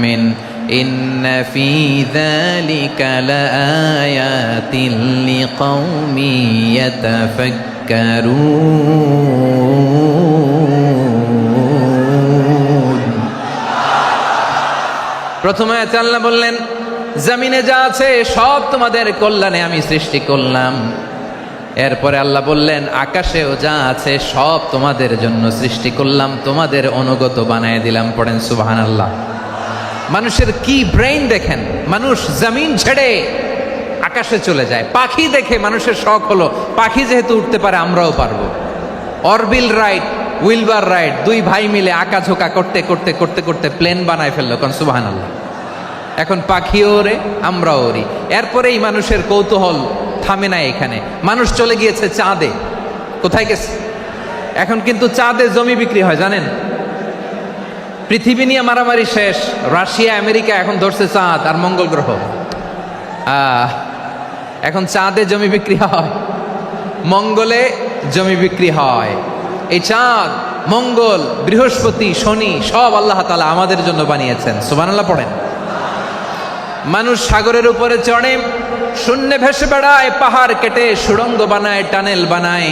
মিন ইন্না ফি যালিকা লাআয়াতিন লিকাউমি ইয়াতাফাক্কারুন। প্রথমে আয়াতে আল্লাহ বললেন জমিনে যা আছে সব তোমাদের কল্যাণে আমি সৃষ্টি করলাম। এরপরে আল্লাহ বললেন আকাশেও যা আছে সব তোমাদের জন্য সৃষ্টি করলাম, তোমাদের অনুগত বানায় দিলাম। পড়েন সুবহানাল্লাহ। মানুষের কি ব্রেইন দেখেন, মানুষ জমিন ছেড়ে আকাশে চলে যায়। পাখি দেখে মানুষের শখ হলো পাখি যেহেতু উঠতে পারে আমরাও পারবো। অরবিল রাইট, উইলবার রাইট, 2 ভাই মিলে আঁকাঝোঁকা করতে করতে করতে করতে প্লেন বানায় ফেললো। কোন সুবহানাল্লাহ। এখন পাখিও ওরে, আমরাও ওরি। এরপরেই মানুষের কৌতূহল থামে না এখানে। মানুষ চলে গিয়েছে চাঁদে। কোথায় গেছে? এখন কিন্তু চাঁদে জমি বিক্রি হয় জানেন। পৃথিবী নিয়ে মারামারি শেষ। রাশিয়া আমেরিকা এখন ধরছে চাঁদ আর মঙ্গল গ্রহ। এখন চাঁদে জমি বিক্রি হয়, মঙ্গলে জমি বিক্রি হয়। এই চাঁদ, মঙ্গল, বৃহস্পতি, শনি সব আল্লাহ তাআলা আমাদের জন্য বানিয়েছেন। সুবহানাল্লাহ পড়েন। মানুষ সাগরের উপরে চড়ে, শূন্যে ভেসে বেড়ায়, পাহাড় কেটে সুড়ঙ্গ বানায়, টানেল বানায়।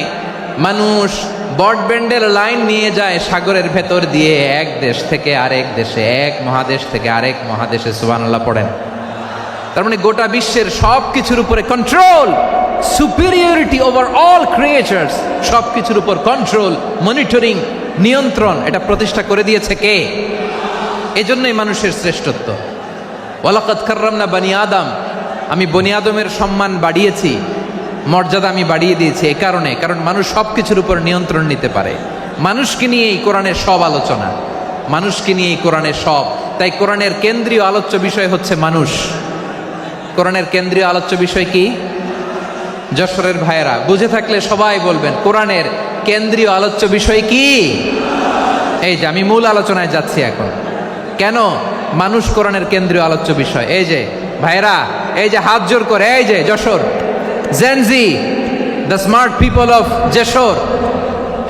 মানুষ ব্রডব্যান্ডের লাইন নিয়ে যায় সাগরের ভেতর দিয়ে এক দেশ থেকে আরেক দেশে, এক মহাদেশ থেকে আরেক মহাদেশে। সুবহানাল্লাহ পড়েন। তার মানে গোটা বিশ্বের সব কিছুর উপরে control, superiority over all creatures, সব কিছুর উপর কন্ট্রোল, মনিটরিং, নিয়ন্ত্রণ, এটা প্রতিষ্ঠা করে দিয়েছে কে? এজন্যই মানুষের শ্রেষ্ঠত্ব। ওয়ালাকাদ কাররামনা বানি আদম, আমি বনি আদমের সম্মান বাড়িয়েছি, মর্যাদা আমি বাড়িয়ে দিয়েছি এই কারণে, কারণ মানুষ সব কিছুর উপর নিয়ন্ত্রণ নিতে পারে। মানুষকে নিয়েই কোরআনের সব আলোচনা, মানুষকে নিয়েই কোরআনের সব। তাই কোরআনের কেন্দ্রীয় আলোচ্য বিষয় হচ্ছে মানুষ। কোরআনের কেন্দ্রীয় আলোচ্য বিষয় কি? যশোরের ভাইয়েরা বুঝে থাকলে সবাই বলবেন কোরআনের কেন্দ্রীয় আলোচ্য বিষয় কি? এই যে আমি মূল আলোচনায় যাচ্ছি এখন। কেন মানুষ কোরআনের কেন্দ্রীয় আলোচ্য বিষয়? এই যে ভাইয়েরা, এই যে হাত জোর করে, এই যে Jessore Gen Z, the smart people of Jessore,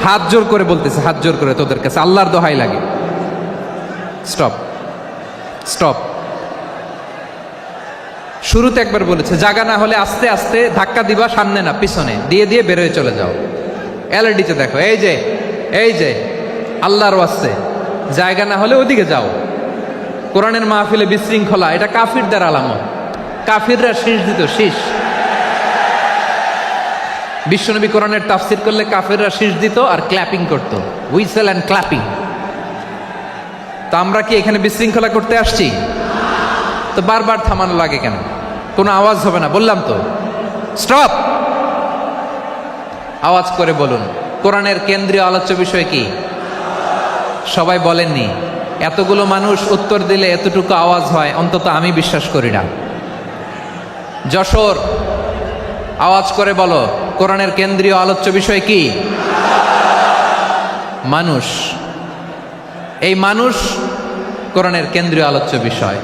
হাত জোর করে বলতেছে, হাত জোর করে তোদের কাছে আল্লাহর দোহাই লাগে, স্টপ স্টপ। শুরুতে একবার বলেছে জায়গা না হলে আস্তে আস্তে ধাক্কা দিবা, সামনে না পিছনে, দিয়ে দিয়ে বেরোয় চলে যাও। এলইডিতে দেখো, এই যে আল্লাহর ওয়াস্তে জায়গা না হলে ওদিকে যাও। কোরআনের মাহফিলে বিশৃঙ্খলা, এটা কাফিরদের আলামত। কাফিররা শীষ দিত, শীষ। বিশ্বনবী কোরআনের তাফসির করলে কাফিররা শীষ দিত আর ক্ল্যাপিং করত, হুইসেল অ্যান্ড ক্ল্যাপিং। তো আমরা কি এখানে বিশৃঙ্খলা করতে আসছি? তো বারবার থামানো লাগে কেন? কোনো আওয়াজ হবে না, বললাম তো, স্টপ। আওয়াজ করে বলুন কোরআনের কেন্দ্রীয় আলোচ্য বিষয় কি? সবাই বলেননি। এতগুলো মানুষ উত্তর দিলে এতটুকু আওয়াজ হয়, অন্তত আমি বিশ্বাস করি না। যশোর, আওয়াজ করে বলো কোরআনের কেন্দ্রীয় আলোচ্য বিষয় কি? মানুষ। এই মানুষ কোরআনের কেন্দ্রীয় আলোচ্য বিষয়।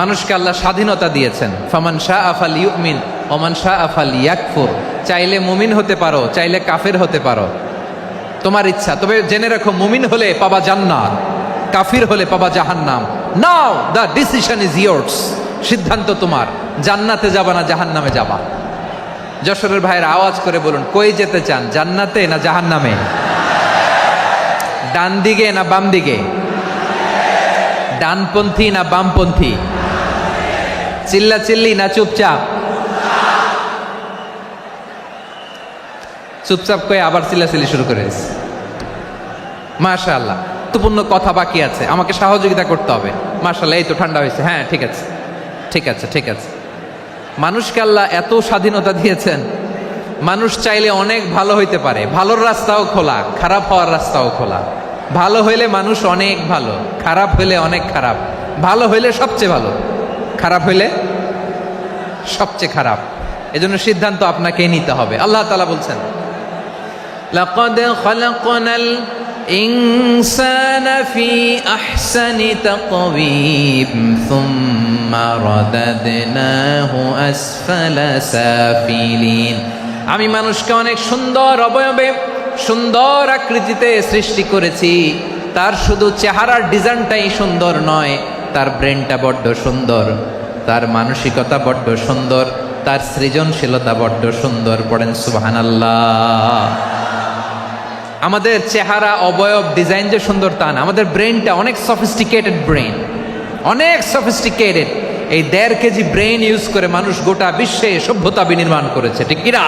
মানুষকে আল্লাহ স্বাধীনতা দিয়েছেন। ফামান শাআ ফালইউমিন ওয়া মান শাআ ফালইয়াকফুর। চাইলে মুমিন হতে পারো, চাইলে কাফের হতে পারো, তোমার ইচ্ছা। তবে জেনে রাখো, মুমিন হলে পাবা জান্নাত, কাফির হলে পাবা জাহান্নাম। নাও দ্য ডিসিশন ইজ ইয়ার্স। সিদ্ধান্ত তোমার, জান্নাতে যাবা না জাহান্নামে যাবা। যশোরের ভাইয়ের আওয়াজ করে বলুন কই যেতে চান, জান্নাতে না জাহান্নামে? ডান দিকে না বাম দিকে? ডানপন্থী না বামপন্থী? চিল্লা চিল্লি না চুপচাপ? চুপচাপ কয়ে আবার চিল্লাচিল্লি শুরু করেছে। মাশাআল্লাহ, গুরুত্বপূর্ণ কথা বাকি আছে, আমাকে সহযোগিতা করতে হবে। মাশাআল্লাহ, এই তো ঠান্ডা হয়েছে। হ্যাঁ ঠিক আছে, ঠিক আছে, ঠিক আছে। মানুষকে আল্লাহ এত স্বাধীনতা দিয়েছেন, মানুষ চাইলে অনেক ভালো হইতে পারে। ভালোর রাস্তাও খোলা, খারাপ হওয়ার রাস্তাও খোলা। ভালো হইলে মানুষ অনেক ভালো, খারাপ হইলে অনেক খারাপ। ভালো হইলে সবচেয়ে ভালো, খারাপ হইলে সবচেয়ে খারাপ। এজন্য সিদ্ধান্ত আপনাকেই নিতে হবে। আল্লাহ তাআলা বলছেন লাকাদ খালাকনাল ইনসানা ফি আহসানি তাকওয়িম সুম্মা রাদাদনাহু আসফালা সাফিলিন। আমি মানুষকে অনেক সুন্দর অবয়বে, সুন্দর আকৃতিতে সৃষ্টি করেছি। তার শুধু চেহারার ডিজাইনটাই সুন্দর নয়, তার ব্রেনটা বড্ড সুন্দর, তার মানসিকতা বড্ড সুন্দর, তার সৃজনশীলতা বড্ড সুন্দর। পড়েন সুবহানাল্লাহ। আমাদের চেহারা, অবয়ব, ডিজাইন যে সুন্দর তা না, আমাদের ব্রেনটা অনেক সফিস্টিকেটেড ব্রেন, অনেক সফিস্টিকেটেড। এই 1.5 কেজি ব্রেন ইউজ করে মানুষ গোটা বিশ্বে সভ্যতা বিনির্মাণ করেছে, ঠিক কিনা?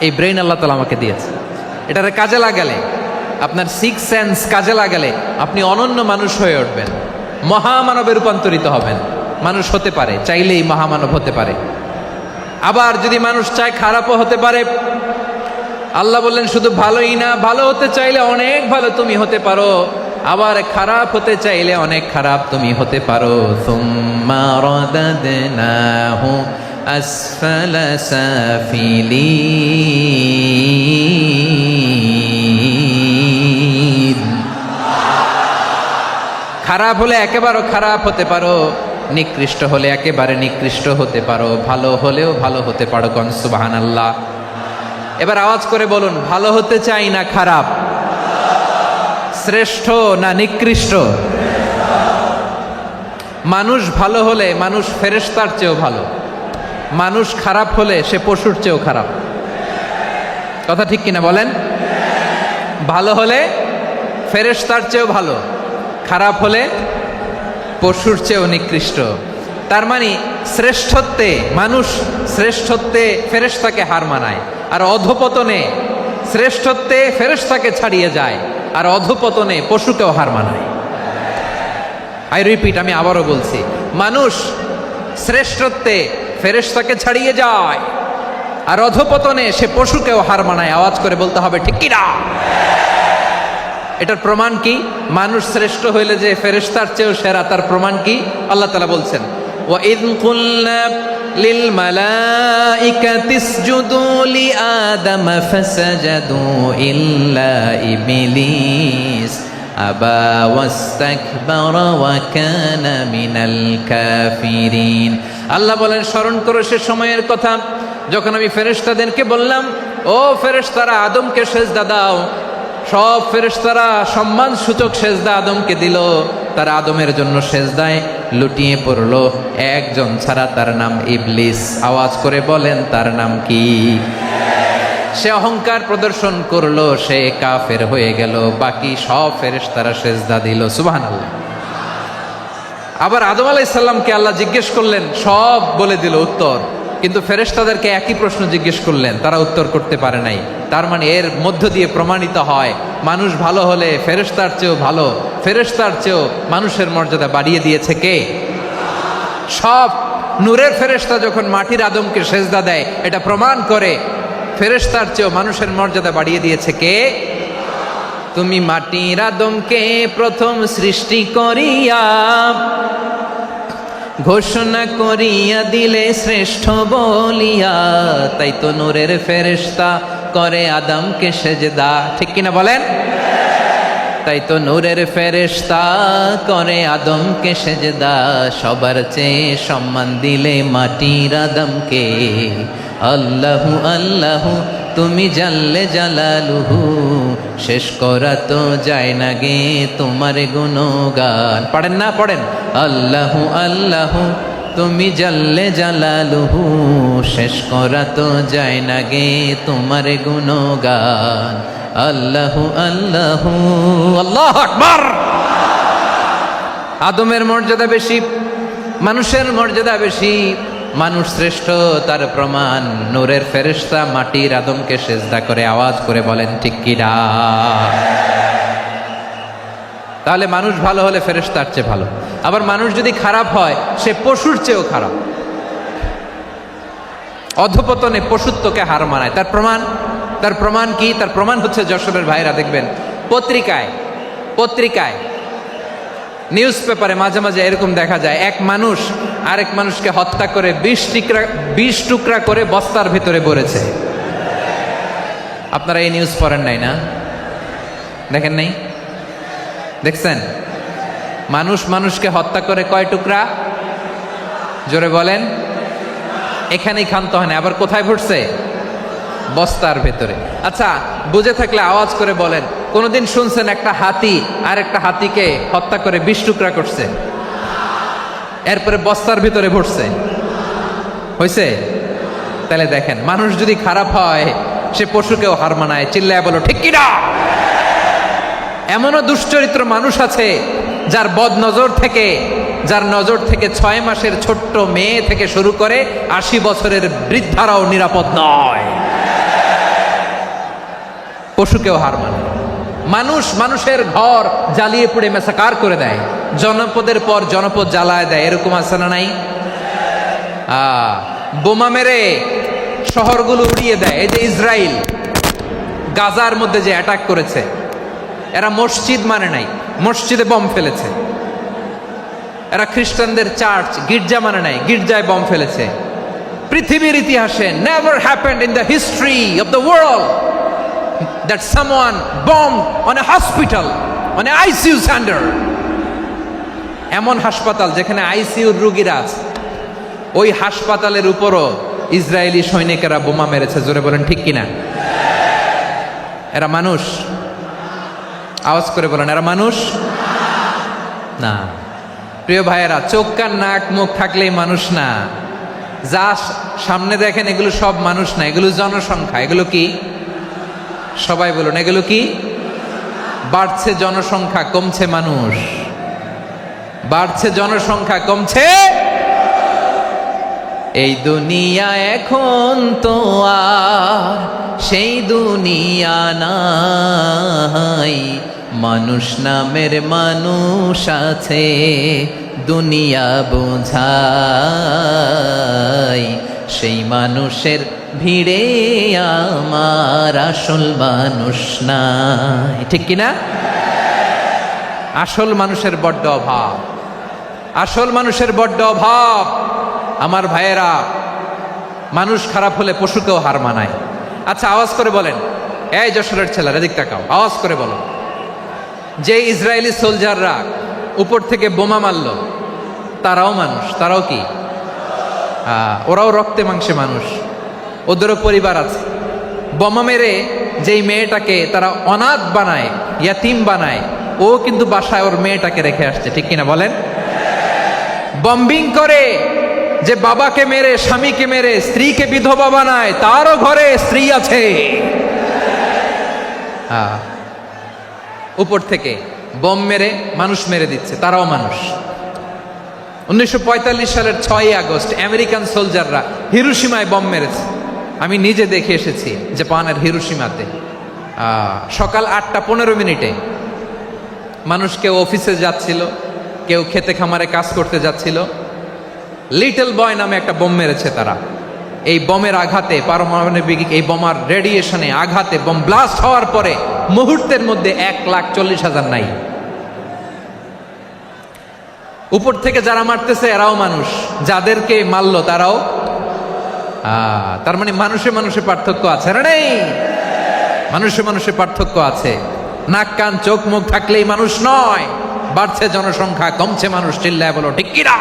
এই ব্রেন আল্লাহ তাআলা আমাকে দিয়েছে। এটারে কাজে লাগালে, আপনার 6 সেন্স কাজে লাগালে আপনি অনন্য মানুষ হয়ে উঠবেন, মহামানবে রূপান্তরিত হবেন। মানুষ হতে পারে, চাইলেই মহামানব হতে পারে। আবার যদি মানুষ চায় খারাপও হতে পারে। আল্লাহ বললেন শুধু ভালোই না, ভালো হতে চাইলে অনেক ভালো তুমি হতে পারো, আবার খারাপ হতে চাইলে অনেক খারাপ তুমি হতে পারো। সুম্মা রাদাদনাহু আসফালা সাফিলিন। খারাপ হলে একেবারে খারাপ হতে পারো, নিকৃষ্ট হলে একেবারে নিকৃষ্ট হতে পারো, ভালো হলেও ভালো হতে পারো। কোন সুবহানাল্লাহ। এবার আওয়াজ করে বলুন ভালো হতে চাই না খারাপ, শ্রেষ্ঠ না নিকৃষ্ট? মানুষ ভালো হলে মানুষ ফেরেশতার চেয়েও ভালো, মানুষ খারাপ হলে সে পশুর চেয়েও খারাপ। কথা ঠিক কিনা বলেন? ভালো হলে ফেরেশতার চেয়েও ভালো, খারাপ হলে পশুর চেয়েও নিকৃষ্ট। তার মানে শ্রেষ্ঠত্বে মানুষ, শ্রেষ্ঠত্বে ফেরেশতাকে হার মানায়, আর অধপতনে শ্রেষ্ঠত্বে ফেরেশতাকে ছাড়িয়ে যায়, আর অধপতনে পশুকেও হার মানায়। আই রিপিট, আমি আবারও বলছি, মানুষ শ্রেষ্ঠত্বে ফেরেশতাকে ছাড়িয়ে যায়, আর অধপতনে সে পশুকেও হার মানায়। আওয়াজ করে বলতে হবে ঠিক কি না? এটার প্রমাণ কি? মানুষ শ্রেষ্ঠ হইলে যে ফেরেশতার চেয়েও সেরা, তার প্রমাণ কি? আল্লাহ তাআলা বলছেন, ওয়া ইয কুলনা লিল মালাইকাতি ইসজুদু লিআদম ফাসাজাদু ইল্লা ইবলিস আবা ওয়াস্তাকবারা ওয়া কানা মিনাল কাফিরিন। আল্লাহ বলেন, স্মরণ করো সে সময়ের কথা যখন আমি ফেরেশতাদেরকে বললাম, ও ফেরেশতারা আদমকে সেজদা দাও। সব ফেরেশতারা সম্মান সূচক সেজদা আদমকে দিল, তারা আদমের জন্য সেজদায় লুটিয়ে পড়ল, একজন ছাড়া, তার নাম ইবলিস। আওয়াজ করে বলেন তার নাম কি? সে অহংকার প্রদর্শন করলো, সে কাফের হয়ে গেল, বাকি সব ফেরেশতারা সেজদা দিল। সুবহানাল্লাহ। আবার আদম আলাইহিস সালামকে আল্লাহ জিজ্ঞেস করলেন, সব বলে দিল উত্তর, কিন্তু ফেরেশতাদেরকে একই প্রশ্ন জিজ্ঞেস করলেন, তারা উত্তর করতে পারে নাই। তার মানে এর মধ্য দিয়ে প্রমাণিত হয়, মানুষ ভালো হলে ফেরেশতার চেয়েও ভালো, ফেরেশতার চেয়েও মানুষের মর্যাদা বাড়িয়ে দিয়েছে কে? সব নূরের ফেরেশতা যখন মাটির আদমকে সেজদা দেয়, এটা প্রমাণ করে ফেরেশতার চেয়েও মানুষের মর্যাদা বাড়িয়ে দিয়েছে কে? তুমি মাটির আদমকে প্রথম সৃষ্টি করিয়া ঘোষণা করিয়া দিলে শ্রেষ্ঠ বলিয়া, তাই তো নূরের ফেরেশতা করে আদমকে সেজদা। ঠিক কিনা বলেন? তাই তো নূরের ফেরেশতা করে আদমকে সেজদা, সবার চেয়ে সম্মান দিলে মাটির আদমকে। আল্লাহু আল্লাহু তুমি জাল্লে জালালুহু, শেষ করা তো যায় না গে তোমার গুণগান। পড়েন না? পড়েন। আল্লাহু আল্লাহু তুমি জাল্লে জালালুহু, শেষ করা তো যায় না গে তোমার গুণগান। আল্লাহু আল্লাহু, আল্লাহু আকবার। আদমের মর্যাদা বেশি, মানুষের মর্যাদা বেশি, মানুষ শ্রেষ্ঠ, তার প্রমাণ নূরের ফেরেশতা মাটির আদমকে সেজদা করে। আওয়াজ করে বলেন ঠিক কি না? তাহলে মানুষ ভালো হলে ফেরেশতার চেয়ে ভালো, আবার মানুষ যদি খারাপ হয় সে পশুর চেয়েও খারাপ। অধপতনে পশুত্বকে হার মানায়। তার প্রমাণ, তার প্রমাণ কি? তার প্রমাণ হচ্ছে, যশোরের ভাইরা দেখবেন পত্রিকায় নিউজ পেপারে মাঝে মাঝে এরকম দেখা যায়, এক মানুষ আরেক মানুষকে হত্যা করে 20 টুকরা করে বস্তার ভিতরে ভরেছে। আপনারা এই নিউজ পড়েন নাই না? দেখেন নাই? দেখছেন? মানুষ মানুষকে হত্যা করে কয় টুকরা? জোরে বলেন। এখানেই ক্ষান্ত হয় না, আবার কোথায় ভরছে? বস্তার ভেতরে। আচ্ছা, বুঝে থাকলে আওয়াজ করে বলেন, কোনদিন শুনছেন একটা হাতি আর একটা হাতিকে হত্যা করে 20 টুকরা করছে, এরপরে বস্তার ভিতরে ভরছে? হয়েছে? তাহলে দেখেন, মানুষ যদি খারাপ হয় সে পশুকেও হার মানায়। চিল্লায় বলো ঠিক কি না? এমনও দুশ্চরিত্র মানুষ আছে যার নজর থেকে 6 মাসের ছোট্ট মেয়ে থেকে শুরু করে 80 বছরের বৃদ্ধারাও নিরাপদ নয়। পশুকেও হার মানে। মানুষ মানুষের ঘর জ্বালিয়ে পুড়ে মেসাকার করে দেয়, জনপদের পর জনপদ জ্বালায় দেয়, এরকম আছে না নাই? বোমা মেরে শহরগুলো উড়িয়ে দেয়। এই যে ইসরায়েল গাজার মধ্যে যে অ্যাটাক করেছে, এরা মসজিদ মানে নাই, মসজিদে বম ফেলেছে। এরা খ্রিস্টানদের চার্চ, গির্জা মানে নাই, গির্জায় বম ফেলেছে। পৃথিবীর ইতিহাসে never happened in the history of the world that someone bombed on a hospital, on a ICU center. এমন হাসপাতাল যেখানে আইসিইউর রোগীরা আছে, ওই হাসপাতালের উপরও ইসরায়েলি সৈনিকেরা বোমা মেরেছে। জোরে বলেন ঠিক কিনা? এরা মানুষ? আওয়াজ করে বলেন, এরা মানুষ না। প্রিয় ভাইয়েরা, চোখ কান নাক মুখ থাকলেই মানুষ না। যা সামনে দেখেন এগুলো সব মানুষ না, এগুলো জনসংখ্যা। এগুলো কি? সবাই বলুন, এগুলো কি? বাড়ছে জনসংখ্যা, কমছে মানুষ। বাড়ছে জনসংখ্যা, কমছে। এই দুনিয়া এখন তো আর সেই দুনিয়া নাই, মানুষ নামের মানুষ আছে দুনিয়া বোঝায়, সেই মানুষের ভিড়ে আমার আসল মানুষ নাই। ঠিক কিনা? আসল মানুষের বড্ড অভাব, আসল মানুষের বড্ড অভাব। আমার ভাইয়েরা, মানুষ খারাপ হলে পশুকেও হার মানায়। আচ্ছা, আওয়াজ করে বলেন, এই যশোরের ছেলেরা এদিক তাকাও, আওয়াজ করে বলো, যে ইসরায়েলি সোলজাররা উপর থেকে বোমা মারল, তারাও মানুষ? তারাও কি? ওরাও রক্তে মাংসে মানুষ, ওদেরও পরিবার আছে। বোমা মেরে যেই মেয়েটাকে তারা অনাথ বানায়, ইয়াতিম বানায়, ও কিন্তু বাসায় ওর মেয়েটাকে রেখে আসছে। ঠিক কিনা বলেন? বম্বিং করে যে বাবাকে মেরে, স্বামীকে মেরে স্ত্রীকে বিধবা বানায়, তারও ঘরে স্ত্রী আছে। উপর থেকে বোম মেরে মানুষ মেরে দিচ্ছে, তারাও মানুষ। 1945 সালের 6 আগস্ট আমেরিকান সোলজাররা হিরোশিমায় বোম মেরেছে। আমি নিজে দেখে এসেছি জাপানের হিরোশিমাতে। সকাল 8:15 মানুষ কেউ অফিসে যাচ্ছিল, কেউ খেতে খামারে কাজ করতে যাচ্ছিল। লিটল বয় নামে একটা বোম মেরেছে তারা। এই বোমের আঘাতে, পারমাণবিক এই বোমার রেডিয়েশনে আঘাতে বোম ব্লাস্ট হওয়ার পরে মুহূর্তের মধ্যে 1,40,000 নাই। উপর থেকে যারা মারতেছে এরাও মানুষ, যাদেরকে মারলো তারাও। তার মানে মানুষে মানুষে পার্থক্য আছে না? নেই? মানুষে মানুষে পার্থক্য আছে। নাক কান চোখ মুখ থাকলেই মানুষ নয়। বাড়ছে জনসংখ্যা, কমছে মানুষ। চিল্লায় বলো ঠিক কিনা?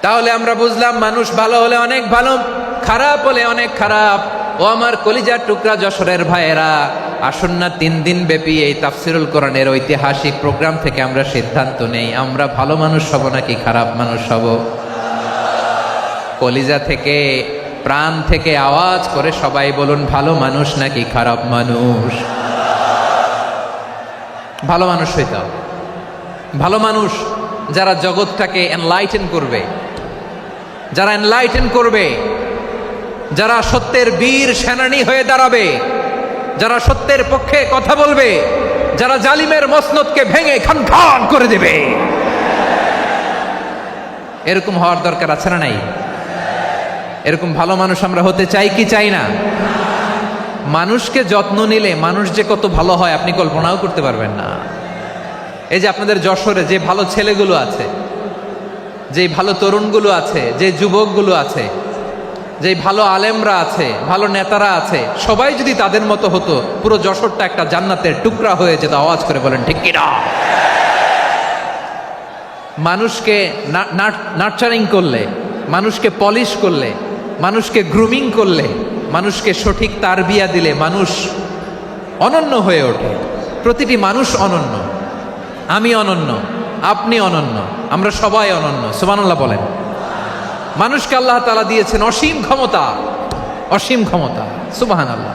তাহলে আমরা বুঝলাম, মানুষ ভালো হলে অনেক ভালো, খারাপ হলে অনেক খারাপ। ও আমার কলিজার টুকরা যশোরের ভাইয়েরা, আসুন না 3 দিন ব্যাপী এই তাফসিরুল কোরআনের ঐতিহাসিক প্রোগ্রাম থেকে আমরা সিদ্ধান্ত নেই, আমরা ভালো মানুষ হব নাকি খারাপ মানুষ হব। কলিজা থেকে, প্রাণ থেকে আওয়াজ করে সবাই বলুন, ভালো মানুষ নাকি খারাপ মানুষ? ভালো মানুষ হইতে হবে। ভালো মানুষ যারা জগৎটাকে এনলাইটেন করবে, যারা এনলাইটেন করবে, যারা সত্যের বীর সেনানী হয়ে দাঁড়াবে, যারা সত্যের পক্ষে কথা বলবে, যারা জালিমের মসনদকে ভেঙে খান খান করে দেবে। এরকম হওয়ার দরকার আছে না নাই? এরকম ভালো মানুষ আমরা হতে চাই কি চাই না? মানুষকে যত্ন নিলে মানুষ যে কত ভালো হয় আপনি কল্পনাও করতে পারবেন না। এই যে আপনাদের যশোরে যে ভালো ছেলেগুলো আছে, যে ভালো তরুণগুলো আছে, যে যুবকগুলো আছে, যে ভালো আলেমরা আছে, ভালো নেতারা আছে, সবাই যদি তাদের মতো হতো, পুরো যশোরটা একটা জান্নাতের টুকরা হয়ে যেত। আওয়াজ করে বলেন ঠিক কিনা? মানুষকে নার্চারিং করলে, মানুষকে পলিশ করলে, মানুষকে গ্রুমিং করলে, মানুষকে সঠিক তারবিয়া দিলে মানুষ অনন্য হয়ে ওঠে। প্রতিটি মানুষ অনন্য। আমি অনন্য, আপনি অনন্য, আমরা সবাই অনন্য। সুবহানাল্লাহ বলেন। মানুষকে আল্লাহ তাআলা দিয়েছেন অসীম ক্ষমতা, অসীম ক্ষমতা। সুবহানাল্লাহ।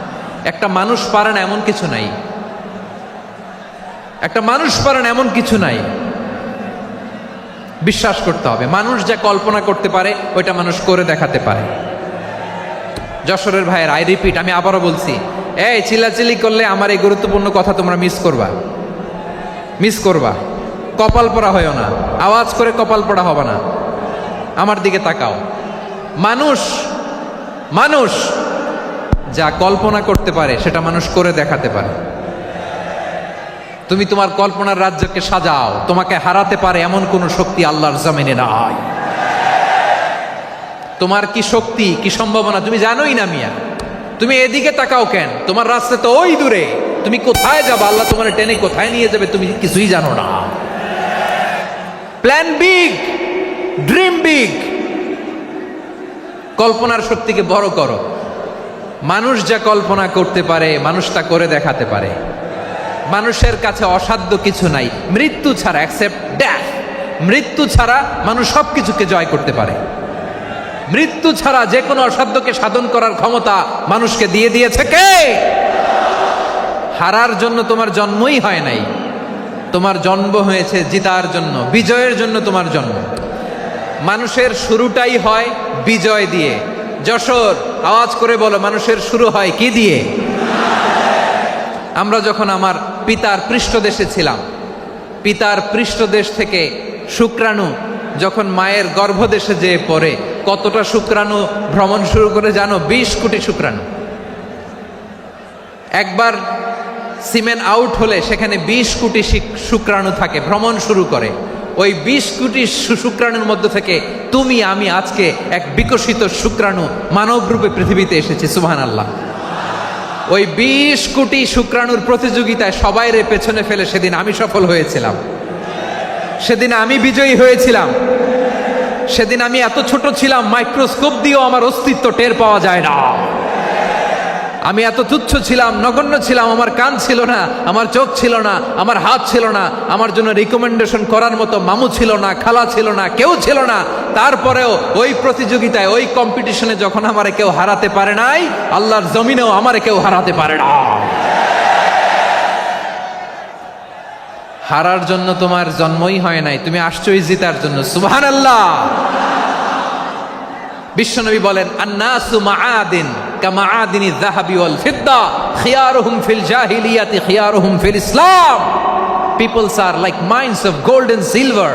একটা মানুষ পারে না এমন কিছু নাই, একটা মানুষ পারে না এমন কিছু নাই। বিশ্বাস করতে হবে, মানুষ যা কল্পনা করতে পারে ওইটা মানুষ করে দেখাতে পারে। যশোরের ভাইয়ের, আই রিপিট, আমি আবারও বলছি, এই চিল্লাচিল্লি করলে আমার এই গুরুত্বপূর্ণ কথা তোমরা মিস করবা, মিস করবা। কপাল পড়া হয়েও না, আওয়াজ করে কপাল পড়া হবে না। আমার দিকে তাকাও। মানুষ, মানুষ যা কল্পনা করতে পারে সেটা মানুষ করে দেখাতে পারে। তুমি তোমার কল্পনার রাজ্যকে সাজাও, তোমাকে হারাতে পারে এমন কোন শক্তি আল্লাহর জমিনে নাই। তোমার কি শক্তি, কি সম্ভাবনা তুমি জানোই না মিয়া। তুমি এদিকে তাকাও কেন? তোমার রাস্তা তো ওই দূরে। তুমি কোথায় যাবে, আল্লাহ তোমার টেনে কোথায় নিয়ে যাবে তুমি কিছুই জানো না। Plan big, dream big. কল্পনার শক্তিকে বড় করো। মানুষ যা কল্পনা করতে পারে মানুষ তা করে দেখাতে পারে। মানুষের কাছে অসাধ্য কিছু নাই মৃত্যু ছাড়া, অ্যাকসেপ্ট ডেথ। মৃত্যু ছাড়া মানুষ সবকিছুকে জয় করতে পারে। মৃত্যু ছাড়া যে কোনো অসাধ্যকে সাধন করার ক্ষমতা মানুষকে দিয়ে দিয়েছে কে? হারার জন্য তোমার জন্মই হয় নাই, তোমার জন্ম হয়েছে জিতার জন্য, বিজয়ের জন্য তোমার জন্ম। মানুষের শুরুটাই হয় বিজয় দিয়ে। যশোর, আওয়াজ করে বলো, মানুষের শুরু হয় কি দিয়ে? আমরা যখন আমার পিতার পৃষ্ঠদেশে ছিলাম, পিতার পৃষ্ঠদেশ থেকে শুক্রাণু যখন মায়ের গর্ভদেশে যেয়ে পড়ে, কতটা শুক্রাণু ভ্রমণ শুরু করে জানো? 20 কোটি শুক্রাণু। একবার সিমেন আউট হলে সেখানে 20 কোটি শুক্রাণু থাকে, ভ্রমণ শুরু করে। ওই 20 কোটি শুক্রাণুর মধ্যে থেকে তুমি আমি আজকে এক বিকশিত শুক্রাণু মানব রূপে পৃথিবীতে এসেছি। সুবহানাল্লাহ। ওই 20 কোটি শুক্রাণুর প্রতিযোগিতায় সবাই রে পেছনে ফেলে সেদিন আমি সফল হয়েছিলাম, সেদিন আমি বিজয়ী হয়েছিলাম। সেদিন আমি এত ছোট ছিলাম, মাইক্রোস্কোপ দিয়েও আমার অস্তিত্ব টের পাওয়া যায় না। আমি এত তুচ্ছ ছিলাম, নগণ্য ছিলাম, আমার কান ছিল না, আমার চোখ ছিল না, আমার হাত ছিল না, আমার জন্য রিকমেন্ডেশন করার মতো মামু ছিল না, খালা ছিল না, কেউ ছিল না। তারপরেও ওই প্রতিযোগিতায়, ওই কম্পিটিশনে যখন আমারে কেউ হারাতে পারে নাই, আল্লাহর জমিনেও আমারে কেউ হারাতে পারে না। হারার জন্য তোমার জন্মই হয় নাই, তুমি আসছোই জিতার জন্য। সুবহানাল্লাহ। বিশ্বনবী বলেন, আন্নাসু মাআদিন কামাআদিনি যাহাবি ওয়াল ফিদ্দা খিয়ারুহুম ফিল জাহিলিয়াতি খিয়ারুহুম ফিল ইসলাম। Peoples are like mines of gold and silver.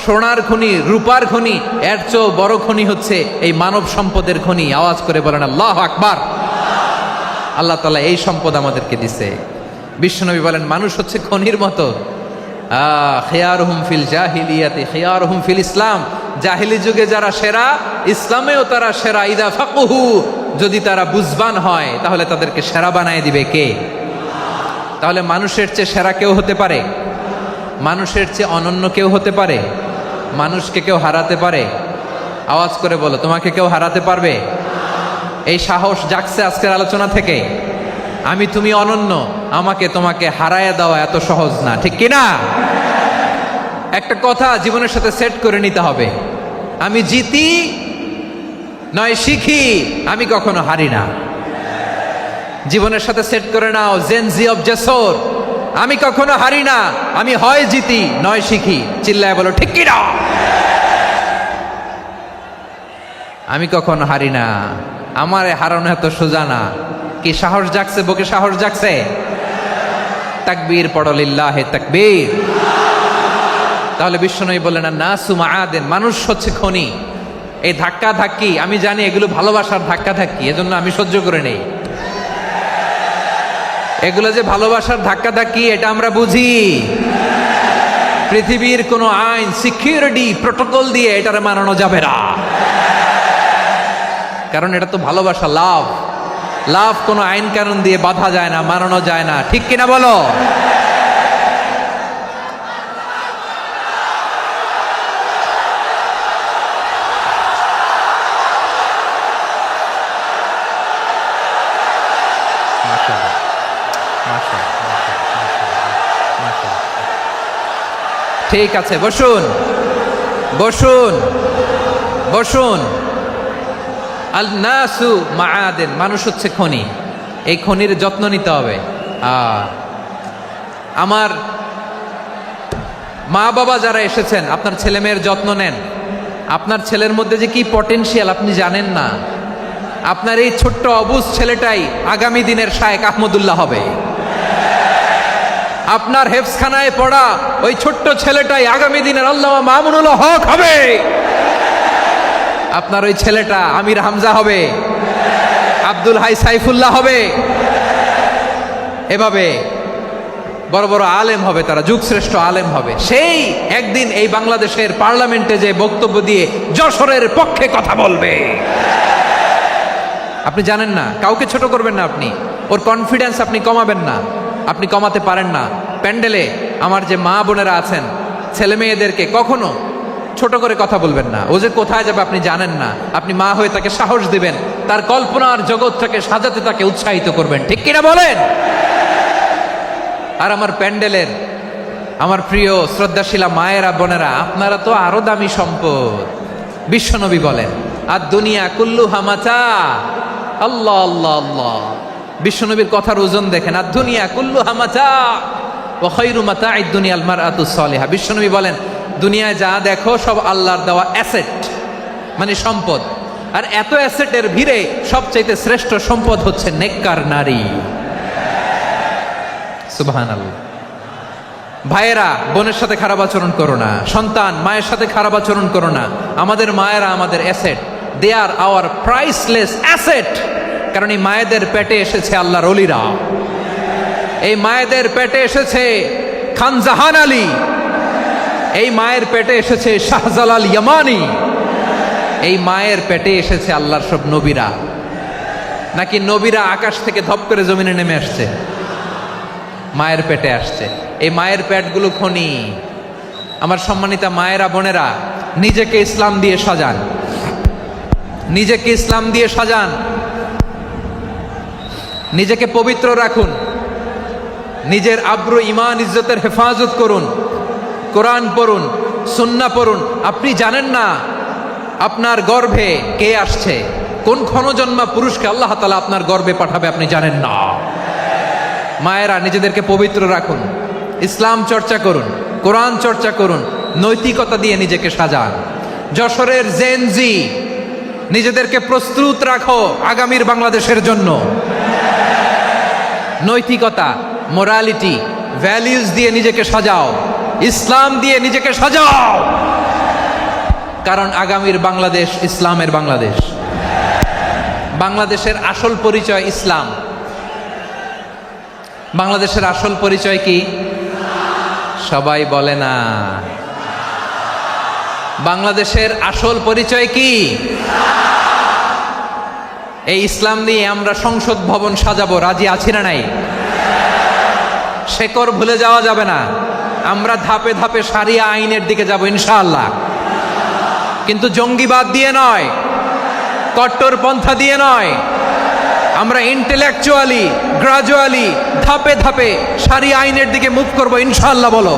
সোনার খনি, রূপার খনি, এর চেয়েও বড় খনি হচ্ছে এই মানব সম্পদের খনি। আওয়াজ করে বলেন আল্লাহু আকবার। আল্লাহ তাআলা এই সম্পদ আমাদেরকে দিছে। বিশ্বনবী বলেন, মানুষ হচ্ছে খনির মতো। খিয়ারুহুম ফিল জাহিলিয়াতি খিয়ারুহুম ফিল ইসলাম। জাহিলি যুগে যারা সেরা, ইসলামেও তারা সেরা। ইদা ফাকুহু, যদি তারা বুঝবান হয় তাহলে তাদেরকে সেরা বানায় দিবে কে? তাহলে মানুষের চেয়ে সেরা কেউ হতে পারে? মানুষের চেয়ে অনন্য কেউ হতে পারে? মানুষকে কেউ হারাতে পারে? আওয়াজ করে বলো, তোমাকে কেউ হারাতে পারবে? এই সাহস জাগছে আজকের আলোচনা থেকে। আমি তুমি অনন্য, আমাকে তোমাকে হারায় দেওয়া এত সহজ না, ঠিক কিনা? একটা কথা জীবনের সাথে সেট করে নিতে হবে, আমি জিতি নয় শিখি, আমি কখনো হারি না। জীবনের সাথে সেট করে নাও, জেনজি অফ যশোর, আমি কখনো হারি না, আমি হয় জিতি নয় শিখি। চিল্লায় বলো ঠিক কিনা? আমি কখনো হারি না, আমার হারানো এত সোজা না। কি সাহস জাগছে? বুকে সাহস জাগছে? তাকবীর পড়ো, লিল্লাহে তাকবীর। তাহলে বিশ্বনবী বললেন, নাসু মাআদিন, মানুষ হচ্ছে খনি। এই ধাক্কা ধাক্কি, আমি জানি এগুলো ভালোবাসার ধাক্কা ধাক্কি, এজন্য আমি সহ্য করে নেই। এগুলো যে ভালোবাসার ধাক্কা ধাক্কি, এটা আমরা বুঝি। পৃথিবীর কোনো আইন, সিকিউরিটি প্রটোকল দিয়ে এটারে মানানো যাবে না, কারণ এটা তো ভালোবাসা, লাভ। লাভ কোনো আইন কানুন দিয়ে বাধা যায় না, মানানো যায় না, ঠিক কিনা বলো? ঠিক আছে, বসুন বসুন বসুন। আল নাসু মাআদিন, মানুষ হচ্ছে খনি। এই খনির যত্ন নিতে হবে। আমার মা বাবা যারা এসেছেন, আপনার ছেলে মেয়ের যত্ন নেন। আপনার ছেলের মধ্যে যে কি পটেনশিয়াল আপনি জানেন না। আপনার এই ছোট্ট অবুজ ছেলেটাই আগামী দিনের শায়েখ আহমদুল্লাহ হবে। আপনার হেফসখানায় পড়া ওই ছোট্ট ছেলেটাই আগামী দিনের আল্লামা মামুনুল হক হবে। আপনার ওই ছেলেটা আমির হামজা হবে, আব্দুল হাই সাইফুল্লাহ হবে। এভাবে বড় বড় আলেম হবে, তারা যুগশ্রেষ্ঠ আলেম হবে। সেই একদিন এই বাংলাদেশের পার্লামেন্টে যে বক্তব্য দিয়ে যশোরের পক্ষে কথা বলবে। আপনি জানেন না, কাউকে ছোট করবেন না আপনি, ওর কনফিডেন্স আপনি কমাবেন না, আপনি কমাতে পারেন না। প্যান্ডেলে আমার যে মা বোনেরা আছেন, ছেলে মেয়েদেরকে কখনো ছোট করে কথা বলবেন না। ও যে কোথায় যাবে আপনি জানেন না, আপনি মা হয়ে তাকে সাহস দিবেন, তার কল্পনার জগৎটাকে সাজাতে তাকে উৎসাহিত করবেন, ঠিক কিনা বলেন? আর আমার প্যান্ডেলের আমার প্রিয় শ্রদ্ধাশীলা মায়েরা বোনেরা, আপনারা তো আরো দামি সম্পদ। বিশ্বনবী বলেন, আর দুনিয়া কুল্লুহা মাতা। আল্লাহ আল্লাহ আল্লাহ, বিশ্বনবীর কথার ওজন দেখেন, আর দুনিয়া কুল্লুহা মাতা ওয়া খায়রু মাতা'আদ দুনিয়াল মারআতুস সালিহা। বিশ্বনবী বলেন, দুনিয়ায় যা দেখো সব আল্লাহর দেওয়া অ্যাসেট, মানে সম্পদ। আর এত অ্যাসেটের ভিড়ে সবচাইতে শ্রেষ্ঠ সম্পদ হচ্ছে নেককার নারী। সুবহানাল্লাহ। ভাইয়েরা, বোনের সাথে খারাপ আচরণ করো না। সন্তান, মায়ের সাথে খারাপ আচরণ করো না। আমাদের মায়েরা আমাদের asset, they are our priceless asset. কারণ এই মায়েদের পেটে এসেছে আল্লাহর ওলিরা, এই মায়েদের পেটে এসেছে খান জাহান আলী, এই মায়ের পেটে এসেছে শাহজালাল ইয়ামানি, এই মায়ের পেটে এসেছে আল্লাহর সব নবীরা। নাকি নবীরা আকাশ থেকে ধপ করে জমিনে নেমে আসছে? মায়ের পেটে আসছে। এই মায়ের পেটগুলো খনি। আমার সম্মানিতা মায়েরা, বোনেরা, নিজেকে ইসলাম দিয়ে সাজান, নিজেকে ইসলাম দিয়ে সাজান, নিজেকে পবিত্র রাখুন, নিজের আব্রু ইমান ইজ্জতের হেফাজত করুন, কোরআন পড়ুন, সুন্নাহ পড়ুন। আপনি জানেন না আপনার গর্ভে কে আসছে, কোন ক্ষণজন্মা পুরুষকে আল্লাহ তাআলা আপনার গর্ভে পাঠাবে আপনি জানেন না। মায়েরা, নিজেদেরকে পবিত্র রাখুন, ইসলাম চর্চা করুন, কোরআন চর্চা করুন, নৈতিকতা দিয়ে নিজেকে সাজান। যশোরের জেনজি, নিজেদেরকে প্রস্তুত রাখো আগামীর বাংলাদেশের জন্য। নৈতিকতা, মোরালিটি, ভ্যালিউজ দিয়ে নিজেকে সাজাও, ইসলাম দিয়ে নিজেকে সাজাও। কারণ আগামীর বাংলাদেশ ইসলামের বাংলাদেশ। বাংলাদেশের আসল পরিচয় ইসলাম। বাংলাদেশের আসল পরিচয় কি? সবাই বলে না। বাংলাদেশের আসল পরিচয় কি? এই ইসলাম দিয়ে আমরা সংসদ ভবন সাজাবো, রাজি আছি না নাই? শেকড় ভুলে যাওয়া যাবে না। আমরা ধাপে ধাপে শারিয়া আইনের দিকে যাব ইনশাআল্লাহ, কিন্তু জঙ্গিবাদ দিয়ে নয়, কট্টরপন্থা দিয়ে নয়। আমরা ইন্টেলেকচুয়ালি, গ্রাজুয়ালি, ধাপে ধাপে শারিয়া আইনের দিকে মুভ করব ইনশাআল্লাহ। বলো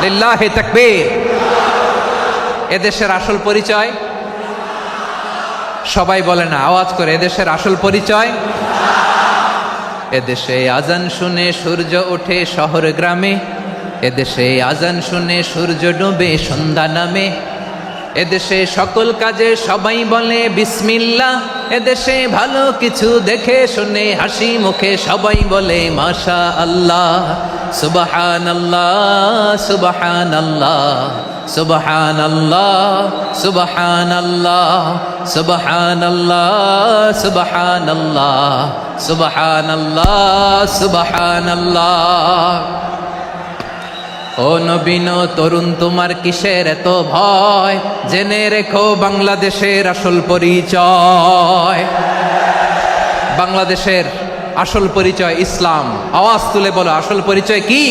লিল্লাহি তাকবীর। এদেশের আসল পরিচয় সবাই বলে না, আওয়াজ করে, এদেশের আসল পরিচয়। এদেশে আজান শুনে সূর্য ওঠে শহর গ্রামে, এদেশে আজান শুনে সূর্য ডুবে সন্ধ্যা নামে, এদেশে সকল কাজে সবাই বলে বিসমিল্লাহ, এদেশে ভালো কিছু দেখে শুনে হাসি মুখে সবাই বলে মাশা আল্লাহ। সুবহানাল্লাহ, সুবহানাল্লাহ, সুবহানাল্লাহ, সুবহানাল্লাহ, সুবহানাল্লাহ, সুবহানাল্লাহ, সুবহানাল্লাহ, সুবহানাল্লাহ। ও নবীন তরুণ, তোমার কিসের এত ভয়? জেনে রেখো বাংলাদেশের আসল পরিচয়। বাংলাদেশের আসল পরিচয় ইসলাম। আওয়াজ তুলে বলো, আসল পরিচয় কি?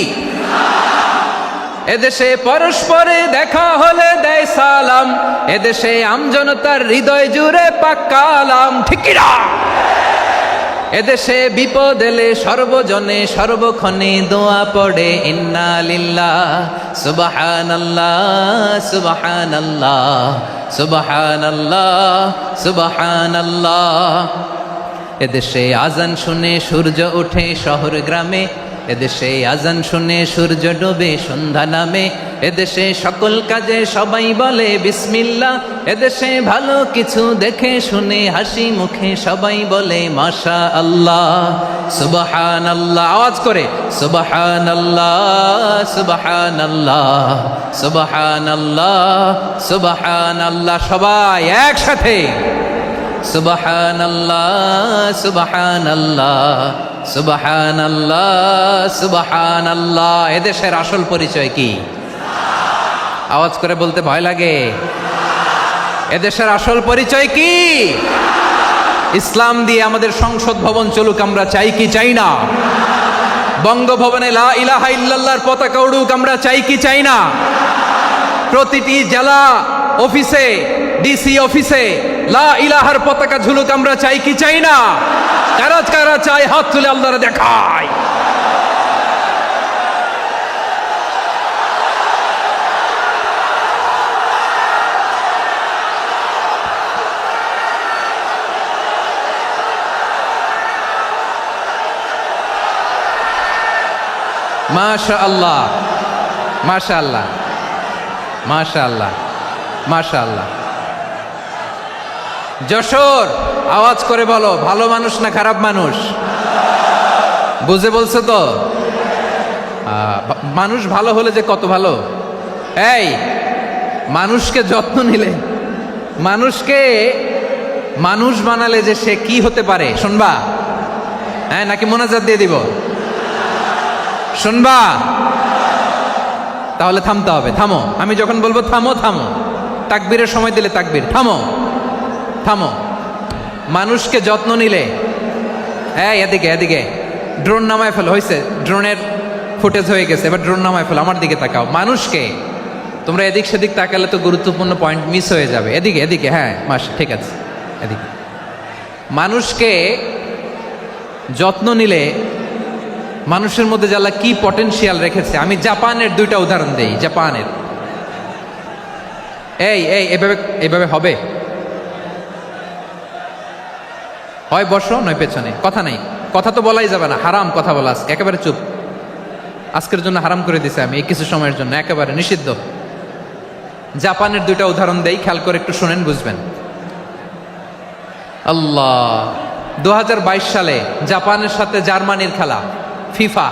এদেশে পরস্পরে দেখা হলে দেয় সালাম, এদেশে আমজনতার হৃদয় জুড়ে পাক্কালাম। ঠিক কি না? এদেশে বিপদ এলে সর্বজনে সর্বক্ষণে দোয়া পড়ে ইন্না লিল্লাহ, সুবহানাল্লাহ, সুবহানাল্লাহ, সুবহানাল্লাহ, সুবহানাল্লাহ। এদেশে আজান শুনে সূর্য ওঠে শহর গ্রামে, এদেশে আজান শুনে সূর্য ডোবে সন্ধ্যা নামে, এদেশে সকল কাজে সবাই বলে বিসমিল্লাহ, এদেশে ভালো কিছু দেখে শুনে হাসি মুখে সবাই বলে মাশা আল্লাহ। সুবহানাল্লাহ, আওয়াজ করে সুবহানাল্লাহ, সুবহানাল্লাহ, সুবহানাল্লাহ, সুবহানাল্লাহ। সবাই একসাথে সুবহানাল্লাহ, সুবহানাল্লাহ, সুবহানাল্লাহ, সুবহানাল্লাহ। এদেশের আসল পরিচয় কি? আওয়াজ করে বলতে ভয় লাগে। এদেশের আসল পরিচয় কি? ইসলাম দিয়ে আমাদের সংসদ ভবন চলুক, আমরা চাই কি চাই না? বঙ্গভবনে লা ইলাহা ইল্লাল্লাহর পতাকা উড়ুক, আমরা চাই কি চাই না? প্রতিটি জেলা অফিসে, ডিসি অফিসে লা ইলাহার পতাকা ঝুলুক, আমরা চাই কি চাই না? কারা কারা চাই হাত তুলে আল্লাহরে দেখায়। মাশা আল্লাহ, মাশা আল্লাহ, মাশা আল্লাহ, মাশা আল্লাহ। যশোর, আওয়াজ করে বলো, ভালো মানুষ না খারাপ মানুষ? বুঝে বলছো তো? মানুষ ভালো হলে যে কত ভালো। এই মানুষকে যত্ন নিলে, মানুষকে মানুষ বানালে যে সে কি হতে পারে শুনবা? হ্যাঁ, নাকি মোনাজাত দিয়ে দিব? শুনবা? তাহলে থামতে হবে। থামো, আমি যখন বলবো থামো থামো, তাকবীরের সময় দিলে তাকবীর, থামো থামো। মানুষকে যত্ন নিলে, এই এদিকে এদিকে, ড্রোন নামায় ফেলো। হয়েছে, ড্রোনের ফুটেজ হয়ে গেছে, এবার ড্রোন নামায় ফেলো। আমার দিকে তাকাও। মানুষকে, তোমরা এদিক সেদিক তাকালে তো গুরুত্বপূর্ণ পয়েন্ট মিস হয়ে যাবে। এদিকে এদিকে, হ্যাঁ মাস, ঠিক আছে, এদিকে। মানুষকে যত্ন নিলে মানুষের মধ্যে যারা কি পটেনশিয়াল রেখেছে। আমি জাপানের দুইটা উদাহরণ দেই। জাপানের, এই এই এভাবে এভাবে হবে, হয় বসো নয় পেছনে, কথা নাই, কথা তো বলাই যাবে না, হারাম কথা বলা। আজকে একেবারে চুপ, আজকের জন্য হারাম করে দিছে আমি, এই কিছু সময়ের জন্য একেবারে নিষিদ্ধ। জাপানের দুইটা উদাহরণ দেই, খেয়াল করে একটু শোনেন, বুঝবেন। আল্লাহ, 2022 সালে জাপানের সাথে জার্মানির খেলা, ফিফা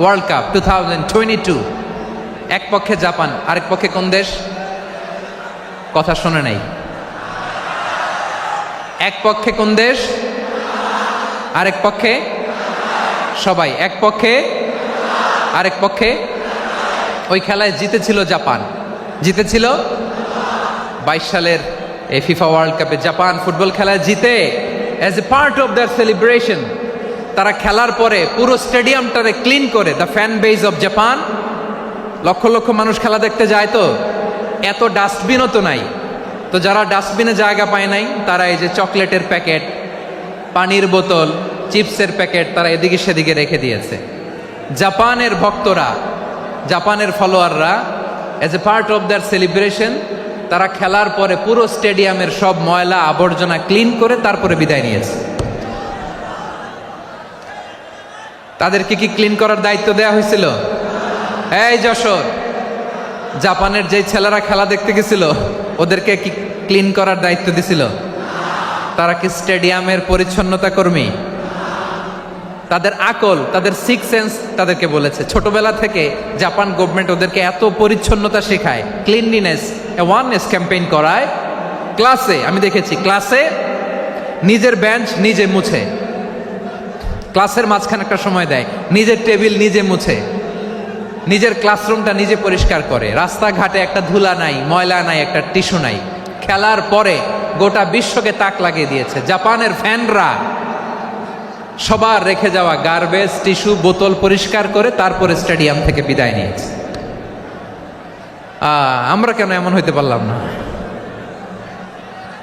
ওয়ার্ল্ড কাপ 2022। এক পক্ষে জাপান, আরেক পক্ষে কোন দেশ? কথা শোনে নাই। এক পক্ষে কোন দেশ? আরেক পক্ষে সবাই। এক পক্ষে, আরেক পক্ষে। ওই খেলায় জিতেছিল জাপান, জিতেছিল 22 সালের এই ফিফা ওয়ার্ল্ড কাপে। জাপান ফুটবল খেলায় জিতে, as a part of their celebration তারা খেলার পরে পুরো স্টেডিয়ামটারে ক্লিন করে। The fan base of Japan, লক্ষ লক্ষ মানুষ খেলা দেখতে যায়, তো এত ডাস্টবিনও তো নাই। তো যারা ডাস্টবিনে জায়গা পায় নাই, তারা এই যে চকলেটের প্যাকেট, পানির বোতল, চিপসের প্যাকেট তারা এদিকে সেদিকে রেখে দিয়েছে। জাপানের ভক্তরা, জাপানের ফলোয়াররা, as a part of their celebration তারা খেলার পরে পুরো স্টেডিয়ামের সব ময়লা আবর্জনা ক্লিন করে তারপরে বিদায় নিয়েছে। তাদেরকে কি ক্লিন করার দায়িত্ব দেওয়া হয়েছিল? এই যশোর, জাপানের যে ছেলেরা খেলা দেখতে গেছিল ওদেরকে কি ক্লিন করার দায়িত্ব দিছিল? তারা কি স্টেডিয়ামের পরিচ্ছন্নতা কর্মী? তাদের আকল, তাদের সিক্স সেন্স তাদেরকে বলেছে। ছোটবেলা থেকে জাপান গভর্নমেন্ট ওদেরকে এত পরিচ্ছন্নতা শেখায়, ক্লিনলিনেস অ্যাওয়ারনেস ক্যাম্পেইন করায়। ক্লাসে আমি দেখেছি, ক্লাসে নিজের বেঞ্চ নিজে মুছে, ক্লাসের মাঝখানে একটা সময় দেয়, নিজের টেবিল নিজে মুছে, নিজের ক্লাসরুমটা নিজে পরিষ্কার করে। রাস্তাঘাটে একটা ধুলা নাই, ময়লা নাই, একটা টিস্যু নাই। খেলার পরে গোটা বিশ্বকে তাক লাগিয়ে দিয়েছে। জাপানের ফ্যানরা সবার রেখে যাওয়া গার্বেজ, টিস্যু, বোতল পরিষ্কার করে তারপরে স্টেডিয়াম থেকে বিদায় নিয়েছে। আমরা কেন এমন হইতে পারলাম না?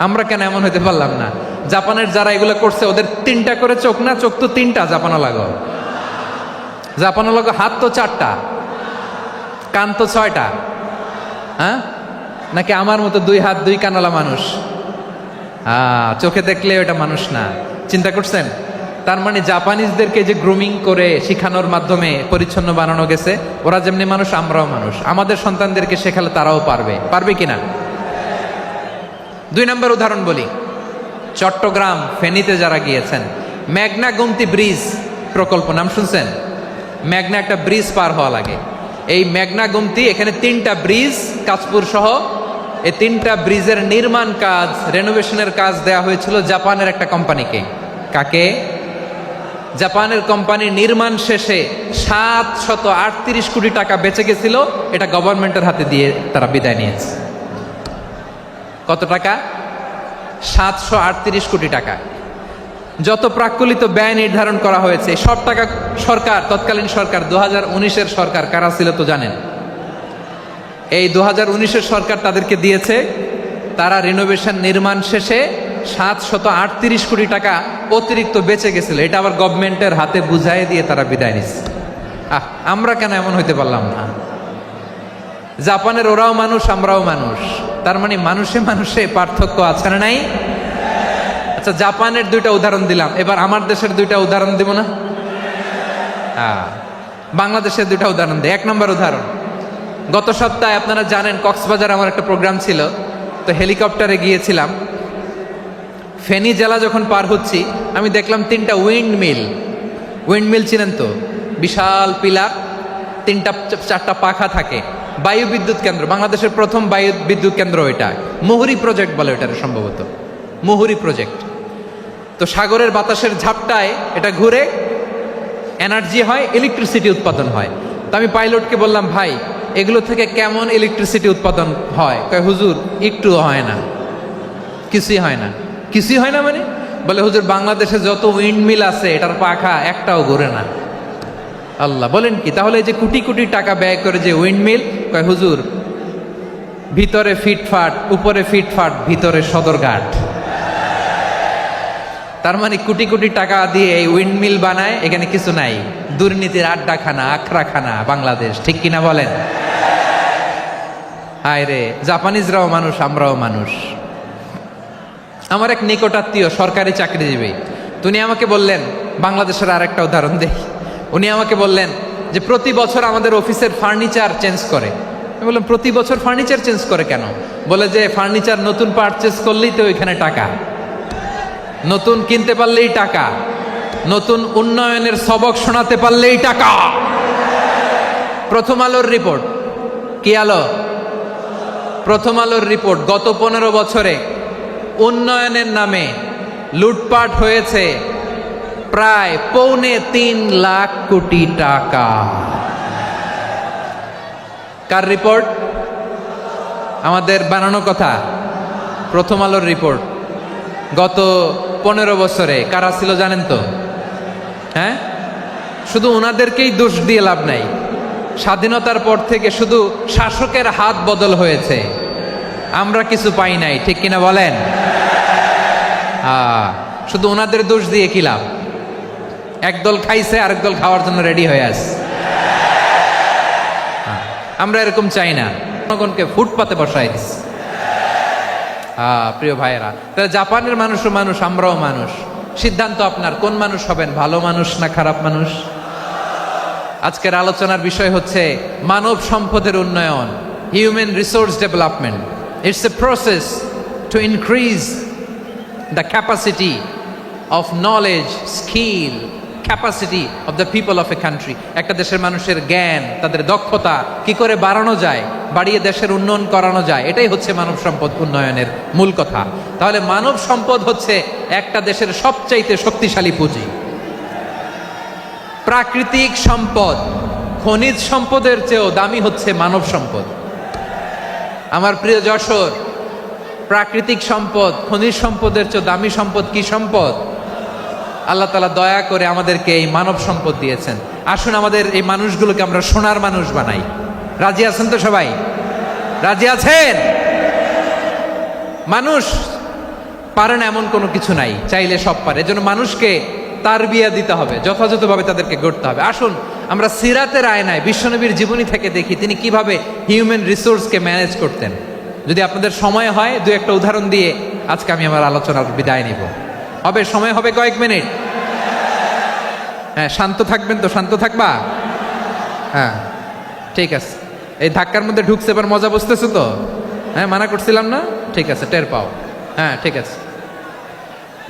আমরা কেন এমন হইতে পারলাম না? জাপানের যারা এগুলো করছে ওদের 3টা করে চোখ না? চোখ তো 3টা জাপানো লাগো, জাপানো লাগো। হাত তো 4টা, কান তো 6টা। হ্যাঁ, নাকি আমার মতো 2 হাত 2 কানওয়ালা মানুষ? চোখে দেখলে ওটা মানুষ না। চিন্তা করছেন? তার মানে জাপানিজদেরকে যে গ্রুমিং করে শিখানোর মাধ্যমে পরিচ্ছন্ন বানানো গেছে, ওরা যেমনি মানুষ আমরাও মানুষ। আমাদের সন্তানদেরকে শেখালে তারাও পারবে, পারবে কিনা? 2 নম্বর উদাহরণ বলি। চট্টগ্রাম ফেনীতে যারা গিয়েছেন, মেঘনা গোমতী ব্রিজ প্রকল্প নাম শুনছেন? মেঘনা একটা ব্রিজ পার হওয়া লাগে। এই মেঘনা গোমতী, এখানে 3টা ব্রিজ, কাঁচপুর সহ এই 3টা ব্রিজের নির্মাণ কাজ, রেনোভেশনের কাজ দেয়া হয়েছিল জাপানের একটা কোম্পানিকে। কাকে? জাপানের কোম্পানি। নির্মাণ শেষে 738 কোটি টাকা বেঁচে গেছিল, এটা গভর্নমেন্টের হাতে দিয়ে তারা বিদায় নিয়েছে। কত টাকা? 738 কোটি টাকা। যত প্রাক্কলিত ব্যয় নির্ধারণ করা হয়েছে সব টাকা সরকার, তৎকালীন সরকার 2019-এর সরকার, কারা ছিল তো জানেন? এই 2019-এর সরকার তাদেরকে দিয়েছে। তারা রিনোভেশন নির্মাণ শেষে 738 কোটি টাকা অতিরিক্ত বেঁচে গেছিল, এটা আবার গভর্নমেন্টের হাতে বুঝাই দিয়ে তারা বিদায় নিচ্ছে। আমরা কেন এমন হইতে পারলাম না? জাপানের ওরাও মানুষ, আমরাও মানুষ। তার মানে মানুষে মানুষে পার্থক্য আছে না নাই? আচ্ছা, জাপানের 2টা উদাহরণ দিলাম, এবার আমার দেশের 2টা উদাহরণ দিব না? বাংলাদেশের দুটা উদাহরণ দেয়। 1 নম্বর উদাহরণ, গত সপ্তাহে আপনারা জানেন কক্সবাজার আমার একটা প্রোগ্রাম ছিল, তো হেলিকপ্টারে গিয়েছিলাম। ফেনী জেলা যখন পার হচ্ছি আমি দেখলাম 3টা উইন্ডমিল চিনেন তো, বিশাল পিলার, 3টা-4টা পাখা থাকে, বায়ু বিদ্যুৎ কেন্দ্র, বাংলাদেশের প্রথম বায়ু বিদ্যুৎ কেন্দ্র এটা, মুহুরী প্রজেক্ট বলে এটা সম্ভবত, মুহুরী প্রজেক্ট। তো সাগরের বাতাসের ঝাপটায় এটা ঘুরে এনার্জি হয়, ইলেকট্রিসিটি উৎপাদন হয়। তো আমি পাইলটকে বললাম, ভাই এগুলো থেকে কেমন ইলেকট্রিসিটি উৎপাদন হয়? কয় হুজুর একটুও হয় না, কিছুই হয় না। কিছুই হয় না মানে? বলে হুজুর বাংলাদেশে যত উইন্ডমিল আছে এটার পাখা একটাও ঘুরে না। আল্লাহ, বলেন কি? তাহলে এই যে কোটি কোটি টাকা ব্যয় করে যে উইন্ডমিল, কয় হুজুর ভিতরে ফিটফাট, উপরে ফিটফাট, ভিতরে সদরঘাট। তার মানে কোটি কোটি টাকা দিয়ে এই উইন্ডমিল বানায়, এখানে কিছু নাই। দুর্নীতির আড্ডাখানা, আখড়াখানা বাংলাদেশ, ঠিক কিনা বলেন? হায় রে, জাপানিজরাও মানুষ, আমরাও মানুষ। আমার এক নিকটাত্মীয় সরকারি চাকরিজীবী, উনি আমাকে বললেন, বাংলাদেশের আরেকটা উদাহরণ দেখি। উনি আমাকে বললেন যে প্রতি বছর আমাদের অফিসের ফার্নিচার চেঞ্জ করে। আমি বললাম প্রতি বছর ফার্নিচার চেঞ্জ করে কেন? বলে যে ফার্নিচার নতুন পারচেজ করলেই তো ওইখানে টাকা, নতুন কিনতে পারলেই টাকা, নতুন উন্নয়নের সবক শোনাতে পারলেই টাকা। প্রথম আলোর রিপোর্ট, কি আলো? প্রথম আলোর রিপোর্ট, গত 15 বছরে উন্নয়নের নামে লুটপাট হয়েছে প্রায় 3.25 লাখ কোটি টাকা। কার রিপোর্ট? আমাদের বানানো কথা, প্রথম আলোর রিপোর্ট। গত 15 বছরে কারা ছিল জানেন তো? হ্যাঁ, শুধু ওনাদেরকেই দোষ দিয়ে লাভ নাই। স্বাধীনতার পর থেকে শুধু শাসকের হাত বদল হয়েছে, আমরা কিছু পাই নাই, ঠিক কিনা বলেন? শুধু ওনাদের দোষ দিয়ে কি লাভ? একদল খাইছে, আরেক দল খাওয়ার জন্য রেডি হয়ে আছে। আমরা এরকম চাই না, জনগণকে ফুটপাতে বসাই দিচ্ছে। প্রিয় ভাইয়েরা, তাহলে জাপানের মানুষও মানুষ, আমরাও মানুষ। সিদ্ধান্ত আপনার, কোন মানুষ হবেন, ভালো মানুষ না খারাপ মানুষ? আজকের আলোচনার বিষয় হচ্ছে মানব সম্পদের উন্নয়ন, human resource development. It's a process to increase the capacity of knowledge, skill, capacity of the people of a country. একটা দেশের মানুষের জ্ঞান, তাদের দক্ষতা কি করে বাড়ানো যায়, বাড়িয়ে দেশের উন্নয়ন করানো যায়, এটাই হচ্ছে মানব সম্পদ উন্নয়নের মূল কথা। তাহলে মানব সম্পদ হচ্ছে একটা দেশের সবচাইতে শক্তিশালী পুঁজি। প্রাকৃতিক সম্পদ, খনিজ সম্পদের চেয়েও দামি হচ্ছে মানব সম্পদ। আমার প্রিয় যশোর, প্রাকৃতিক সম্পদ, খনিজ সম্পদের চেয়েও দামি সম্পদ কি সম্পদ? আল্লাহ তাআলা দয়া করে আমাদেরকে এই মানব সম্পদ দিয়েছেন। আসুন আমাদের এই মানুষগুলোকে আমরা সোনার মানুষ বানাই। রাজি আছেন তো সবাই? রাজি আছেন? মানুষ পারে না এমন কোনো কিছু নাই, চাইলে সব পারে। এজন্য মানুষকে তারবিয়া দিতে হবে, যথাযথভাবে তাদেরকে গড়তে হবে। আসুন আমরা সিরাতের আয়নায় বিশ্বনবীর জীবনী থেকে দেখি তিনি কিভাবে হিউম্যান রিসোর্সকে ম্যানেজ করতেন। যদি আপনাদের সময় হয়, দু একটা উদাহরণ দিয়ে আজকে আমি আমার আলোচনার বিদায় নিব। হবে? সময় হবে কয়েক মিনিট? হ্যাঁ, শান্ত থাকবেন তো? শান্ত থাকবা? হ্যাঁ, ঠিক আছে। এই ধাক্কার মধ্যে ঢুকছে, এবার মজা বুঝতেছো তো? হ্যাঁ, মানা করছিলাম না? ঠিক আছে, টের পাও। হ্যাঁ, ঠিক আছে।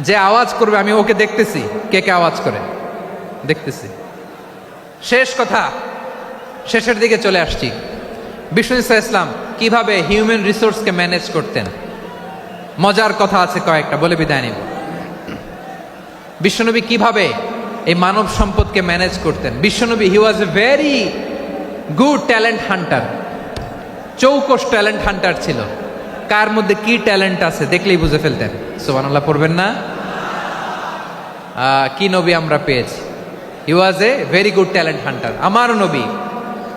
যে আওয়াজ করবে আমি ওকে দেখতেছি, কে কে আওয়াজ করে দেখতেছি। শেষ কথা, শেষের দিকে চলে আসছি। বিষ্ণু ইসলাম কিভাবে হিউম্যান রিসোর্সকে ম্যানেজ করতেন, মজার কথা আছে কয়েকটা, বলে বিদায় নিব। বিশ্বনবী কিভাবে এই মানব সম্পদকে ম্যানেজ করতেন। বিশ্বনবী, he was a very good talent hunter, চৌকস ট্যালেন্ট হান্টার ছিল। কার মধ্যে কি ট্যালেন্ট আছে দেখলেই বুঝে ফেলতেন। সুবহানাল্লাহ পড়বেন না? কি নবী আমরা পেয়েছি! He was a very good talent hunter. আমার নবী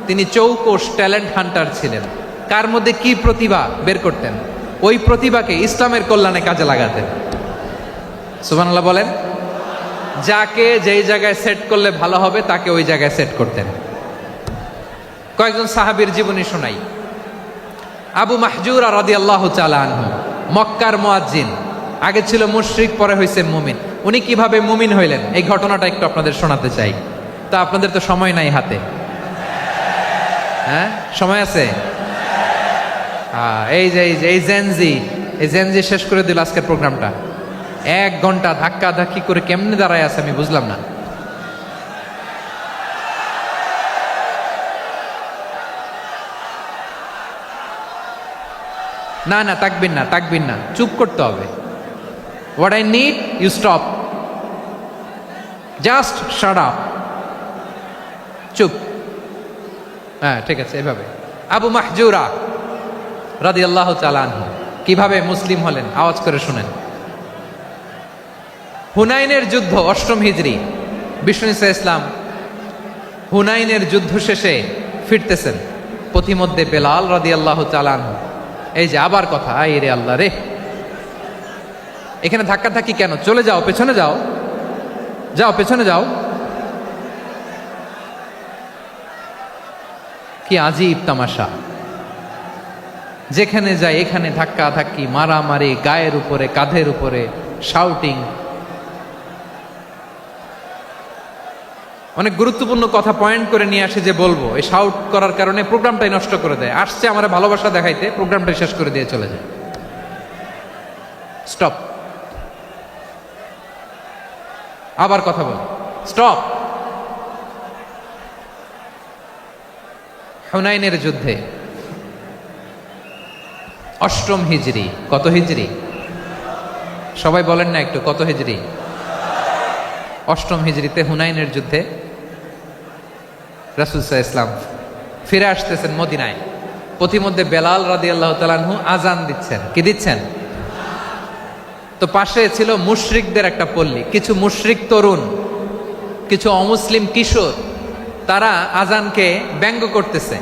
তিনি চৌকস ট্যালেন্ট হান্টার ছিলেন। কার মধ্যে কি প্রতিভা বের করতেন, ওই প্রতিভাকে ইসলামের কল্যাণে কাজে লাগাতেন। সুবহানাল্লাহ বলেন। যাকে যেই জায়গায় সেট করলে ভালো হবে তাকে ওই জায়গায় সেট করতেন। কয়েকজন সাহাবীর জীবনী শোনাই। আবু মাহজুরা রাদিয়াল্লাহু তাআলা আনহু, মক্কার মুয়াজ্জিন, আগে ছিল মুশরিক, পরে হইছেন মুমিন। উনি কিভাবে মুমিন হইলেন এই ঘটনাটা একটু আপনাদের শোনাতে চাই। তা আপনাদের তো সময় নাই হাতে। হ্যাঁ, সময় আছে। এই জেনজি শেষ করে দিল আজকের প্রোগ্রামটা। 1 ঘন্টা ধাক্কা ধাক্কি করে কেমনে দাঁড়ায় আছে আমি বুঝলাম না। না না, তাকবির না, চুপ করতে হবে। What I need you stop, just shut up, চুপ। হ্যাঁ ঠিক আছে, এভাবে। আবু মাহজুরা রাদিয়াল্লাহু তাআলা আনহু কিভাবে মুসলিম হলেন আওয়াজ করে শুনেন। হুনাইনের যুদ্ধ 8ম হিজরি, বিষ্ণু ঈসা ইসলাম হুনাইনের যুদ্ধ শেষে ফিরতেছেন, পথিমধ্যে বেলাল রাদিয়াল্লাহু তাআলা আনহু। এই যে আবার কথা, আই রে আল্লাহ রে, এখানে ধাক্কা ধাক্কি কেন? চলে যাও, পেছনে যাও, পেছনে যাও। কি আজীব তামাশা, যেখানে যায় এখানে ধাক্কা ধাক্কি, মারামারি, গায়ের উপরে কাঁধের উপরে শাউটিং। অনেক গুরুত্বপূর্ণ কথা পয়েন্ট করে নিয়ে আসে যে বলবো, এই শাউট করার কারণে প্রোগ্রামটাই নষ্ট করে দেয়। আসছে আমার ভালোবাসা দেখাইতে, প্রোগ্রামটাই শেষ করে দিয়ে চলে যায়। স্টপ, আবার কথা বল, স্টপ। হুনাইনের যুদ্ধে 8ম হিজরি, কত হিজরি সবাই বলেন না একটু, কত হিজরি? 8ম হিজরিতে হুনাইনের যুদ্ধে রাসূল সাল্লাল্লাহু আলাইহি ওয়াসাল্লাম ফিরে আসতেছেন মদিনায়। পথিমধ্যে বেলাল রাদিয়াল্লাহু তাআলা আনহু আজান দিচ্ছেন। কি দিচ্ছেন? তো পাশে ছিল মুশরিকদের একটা পল্লী, কিছু মুশরিক তরুণ, কিছু অমুসলিম কিশোর, তারা আজানকে ব্যঙ্গ করতেছে।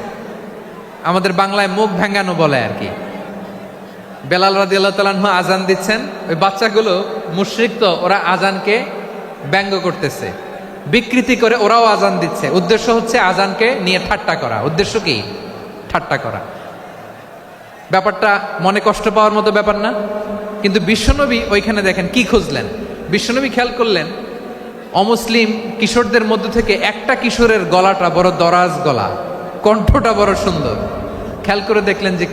আমাদের বাংলায় মুখ ভেঙ্গানো বলে আর কি। বেলাল রাদিয়াল্লাহু তাআলা আনহু আজান দিচ্ছেন, ওই বাচ্চাগুলো মুশরিক, তো ওরা আজানকে ব্যঙ্গ করতেছে, বিকৃতি করে ওরাও আজান দিচ্ছে। উদ্দেশ্য হচ্ছে আজানকে নিয়ে ঠাট্টা করা। উদ্দেশ্য কি? ঠাট্টা করা। ব্যাপারটা মনে কষ্ট পাওয়ার মতো ব্যাপার না? কিন্তু বিশ্বনবী ওইখানে দেখেন কি খুঁজলেন। বিশ্বনবী খেয়াল করলেন অমুসলিম কিশোরদের মধ্য থেকে একটা কিশোরের গলাটা বড় দরাজ গলা, কণ্ঠটা বড় সুন্দর। খেয়াল করে দেখলেন যে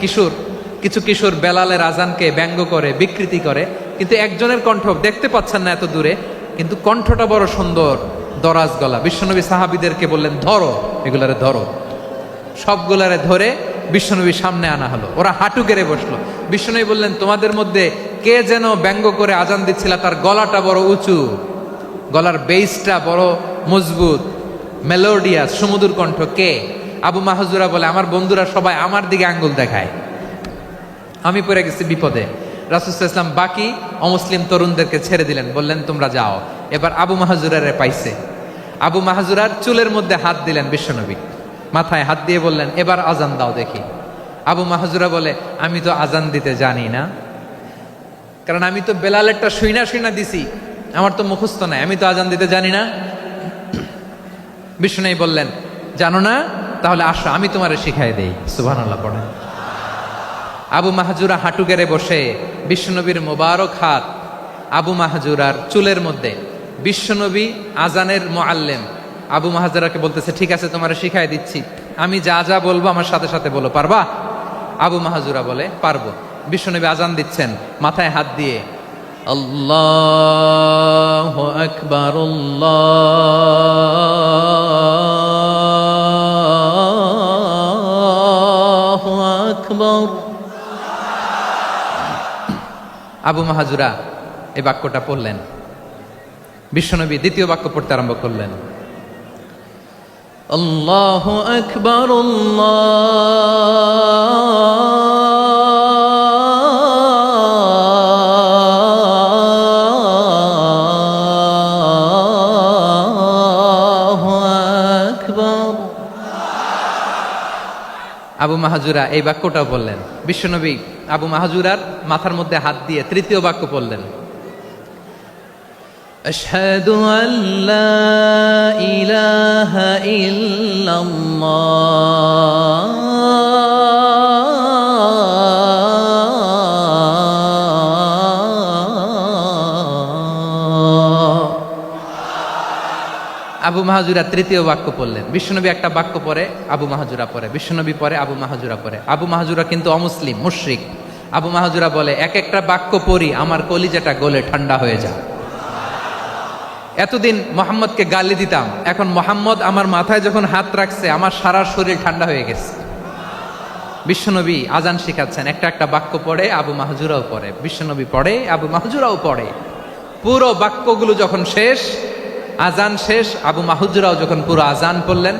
কিছু কিশোর বেলালের আজানকে ব্যঙ্গ করে, বিকৃতি করে, কিন্তু একজনের কণ্ঠ দেখতে পাচ্ছেন না এত দূরে, কিন্তু কণ্ঠটা বড় সুন্দর, দরাজ গলা। বিশ্বনবী সাহাবীদেরকে বললেন, ধরো এগুলারে, ধরো। সবগুলারে ধরে বিশ্বনবীর সামনে আনা হলো। ওরা হাঁটু গেড়ে বসলো। বিশ্বনবী বললেন, তোমাদের মধ্যে কে যেন ব্যঙ্গ করে আজান দিচ্ছিল, তার গলাটা বড় উঁচু, গলার বেসটা বড় মজবুত, মেলোডিয়াস, সুমধুর কণ্ঠ। কে? আবু মাহজুরা বলে, আমার বন্ধুরা সবাই আমার দিকে আঙ্গুল দেখায়, আমি পড়ে গেছি বিপদে। রাসূল সাল্লাল্লাহু আলাইহি ওয়াসাল্লাম বাকি অমুসলিম তরুণদেরকে ছেড়ে দিলেন, বললেন তোমরা যাও। এবার আবু মাহজুরারে পাইছে। আবু মাহজুরার চুলের মধ্যে হাত দিলেন বিশ্বনবী, মাথায় হাত দিয়ে বললেন, এবার আজান দাও দেখি। আবু মাহজুরা বলে, আমি তো আজান দিতে জানি না, কারণ আমি তো বেলালেরটা শুইনা দিছি, আমার তো মুখস্থ নাই, আমি তো আজান দিতে জানি না। বিশ্বনবী বললেন, জানো না? তাহলে আসো, আমি তোমারে শিখাই দেই। সুবহানাল্লাহ পড়েন। আবু মাহজুরা হাঁটু গেড়ে বসে, বিশ্বনবীর মোবারক হাত আবু মাহজুরার চুলের মধ্যে। বিশ্বনবী আজানের মুআল্লিম আবু মাহজুরাকে বলতেছে, ঠিক আছে তোমারে শিখাই দিচ্ছি, আমি যা যা বলবো আমার সাথে সাথে বলো, পারবা? আবু মাহজুরা বলে, পারবো। বিশ্বনবী আজান দিচ্ছেন মাথায় হাত দিয়ে, আল্লাহু আকবার, আল্লাহু আকবার। আবু মাহজুরা এই বাক্যটা পড়লেন। বিশ্বনবী দ্বিতীয় বাক্য পড়তে আরম্ভ করলেন, আল্লাহু আকবার, আল্লাহু আকবার। আবু মাহজুরা এই বাক্যটাও বললেন। বিশ্বনবী আবু মাহজুরার মাথার মধ্যে হাত দিয়ে তৃতীয় বাক্য পড়লেন, আশহাদু আল্লা ইলাহা ইল্লাল্লাহ। আবু মাহাজুরা তৃতীয় বাক্য পড়লেন। বিশ্বনবী একটা বাক্য পরে আবু মাহাজুরা পরে, বিশ্বনবী পরে আবু মাহাজুরা পরে। আবু মাহাজুরা কিন্তু অমুসলিম, মুশরিক। আবু মাহাজুরা বলে, এক একটা বাক্য পড়ি আমার কলিজাটা গলে ঠান্ডা হয়ে যায়। এতদিন মোহাম্মদকে গালি দিতাম, এখন মোহাম্মদ আমার মাথায় যখন হাত রাখছে আমার সারা শরীর ঠান্ডা হয়ে গেছে। বিশ্বনবী আজান শিখাচ্ছেন, একটা একটা বাক্য পড়ে আবু মাহাজুরাও পড়ে, বিশ্বনবী পড়ে আবু মাহাজুরাও পড়ে। পুরো বাক্যগুলো যখন শেষ, আজান শেষ, আবু মাহাজুরাও যখন পুরো আজান পড়লেন,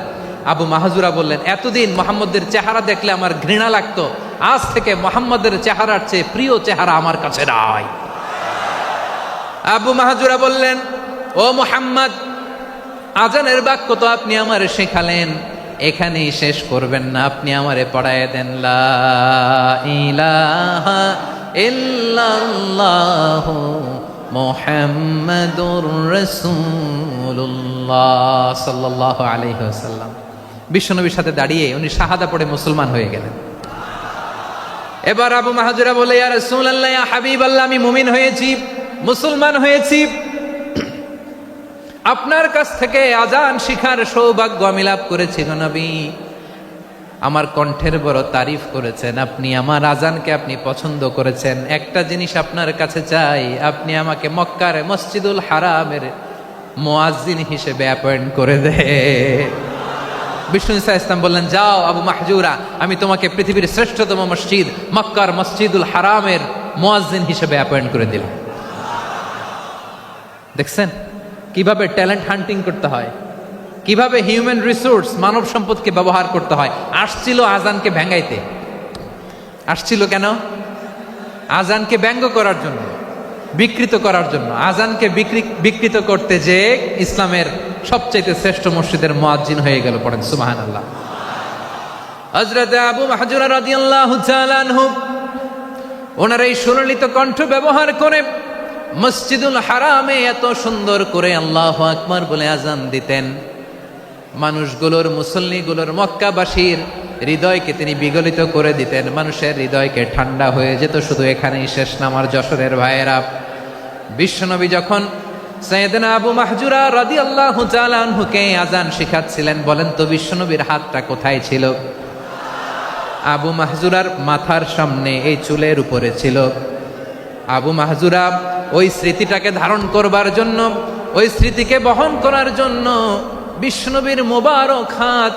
আবু মাহাজুরা বললেন, এতদিন মোহাম্মদের চেহারা দেখলে আমার ঘৃণা লাগতো, আজ থেকে মোহাম্মদের চেহারার চেয়ে প্রিয় চেহারা আমার কাছে নাই। আবু মাহাজুরা বললেন, ও মুহাম্মদ, আজানের বাক্য তো আপনি আমারে শেখালেন, এখানেই শেষ করবেন না, আপনি আমারে পড়ায় দেন লা ইলাহা ইল্লাল্লাহু মুহাম্মাদুর রাসূলুল্লাহ সাল্লাল্লাহু আলাইহি ওয়াসাল্লাম। বিশ্বনবীর সাথে দাঁড়িয়ে উনি শাহাদা পড়ে মুসলমান হয়ে গেলেন। এবার আবু মাহাজুরা বলে, ইয়া রাসূলুল্লাহ, ইয়া হাবিবাল্লাহ, আমি মুমিন হয়েছি, মুসলমান হয়েছি, আপনার কাছ থেকে আজান শিখার সৌভাগ্য আমি লাভ করেছি গো নবী। আমার কণ্ঠের বড় তারিফ করেছেন, আপনি আমার আজানকে আপনি পছন্দ করেছেন। একটা জিনিস আপনার কাছে চাই, আপনি আমাকে মক্কার মসজিদুল হারামের মুয়াজ্জিন হিসেবে অ্যাপয়েন্ট করে দে। বিষ্ণু ইসা ইসলাম বললেন, যাও আবু মাহজুরা, আমি তোমাকে পৃথিবীর শ্রেষ্ঠতম মসজিদ মক্কার মসজিদুল হারামের মুয়াজ্জিন হিসেবে অ্যাপয়েন্ট করে দিলাম। দেখছেন কিভাবে ট্যালেন্ট হান্টিং করতে হয়, কিভাবে হিউম্যান রিসোর্স মানব সম্পদকে ব্যবহার করতে হয়। আসছিল আজানকে ভেঙ্গাইতে, আসছিল কেন? আজানকে ব্যঙ্গ করার জন্য, বিকৃত করার জন্য। আজানকে বিকৃত করতে যে ইসলামের সবচেয়ে শ্রেষ্ঠ মসজিদের মুয়াজ্জিন হয়ে গেল। পড়েন সুবহানাল্লাহ। হযরত আবু মাহজুরা রাদিয়াল্লাহু তাআলা আনহু ওনার এই সুললিত কণ্ঠ ব্যবহার করে মসজিদুল হারামে এত সুন্দর করে আল্লাহু আকবার বলে আজান দিতেন, মানুষগুলোর, মুসল্লিগুলোর, মক্কাবাসীর হৃদয়কে তিনি বিগলিত করে দিতেন, মানুষের হৃদয়কে ঠান্ডা হয়ে যেত। শুধু এখানেই শেষ না আমার যশোরের ভাইয়েরা, বিশ্বনবী যখন সাইয়েদনা আবু মাহজুরা রাদিয়াল্লাহু তাআলা আনহুকে আজান শিখাচ্ছিলেন, বলেন তো বিশ্বনবীর হাতটা কোথায় ছিল? আবু মাহজুরার মাথার সামনে, এই চুলের উপরে ছিল। আবু মাহজুরা ওই স্মৃতিটাকে ধারণ করবার জন্য, ওই স্মৃতিকে বহন করার জন্য বিশ্বনবীর মোবারক হাত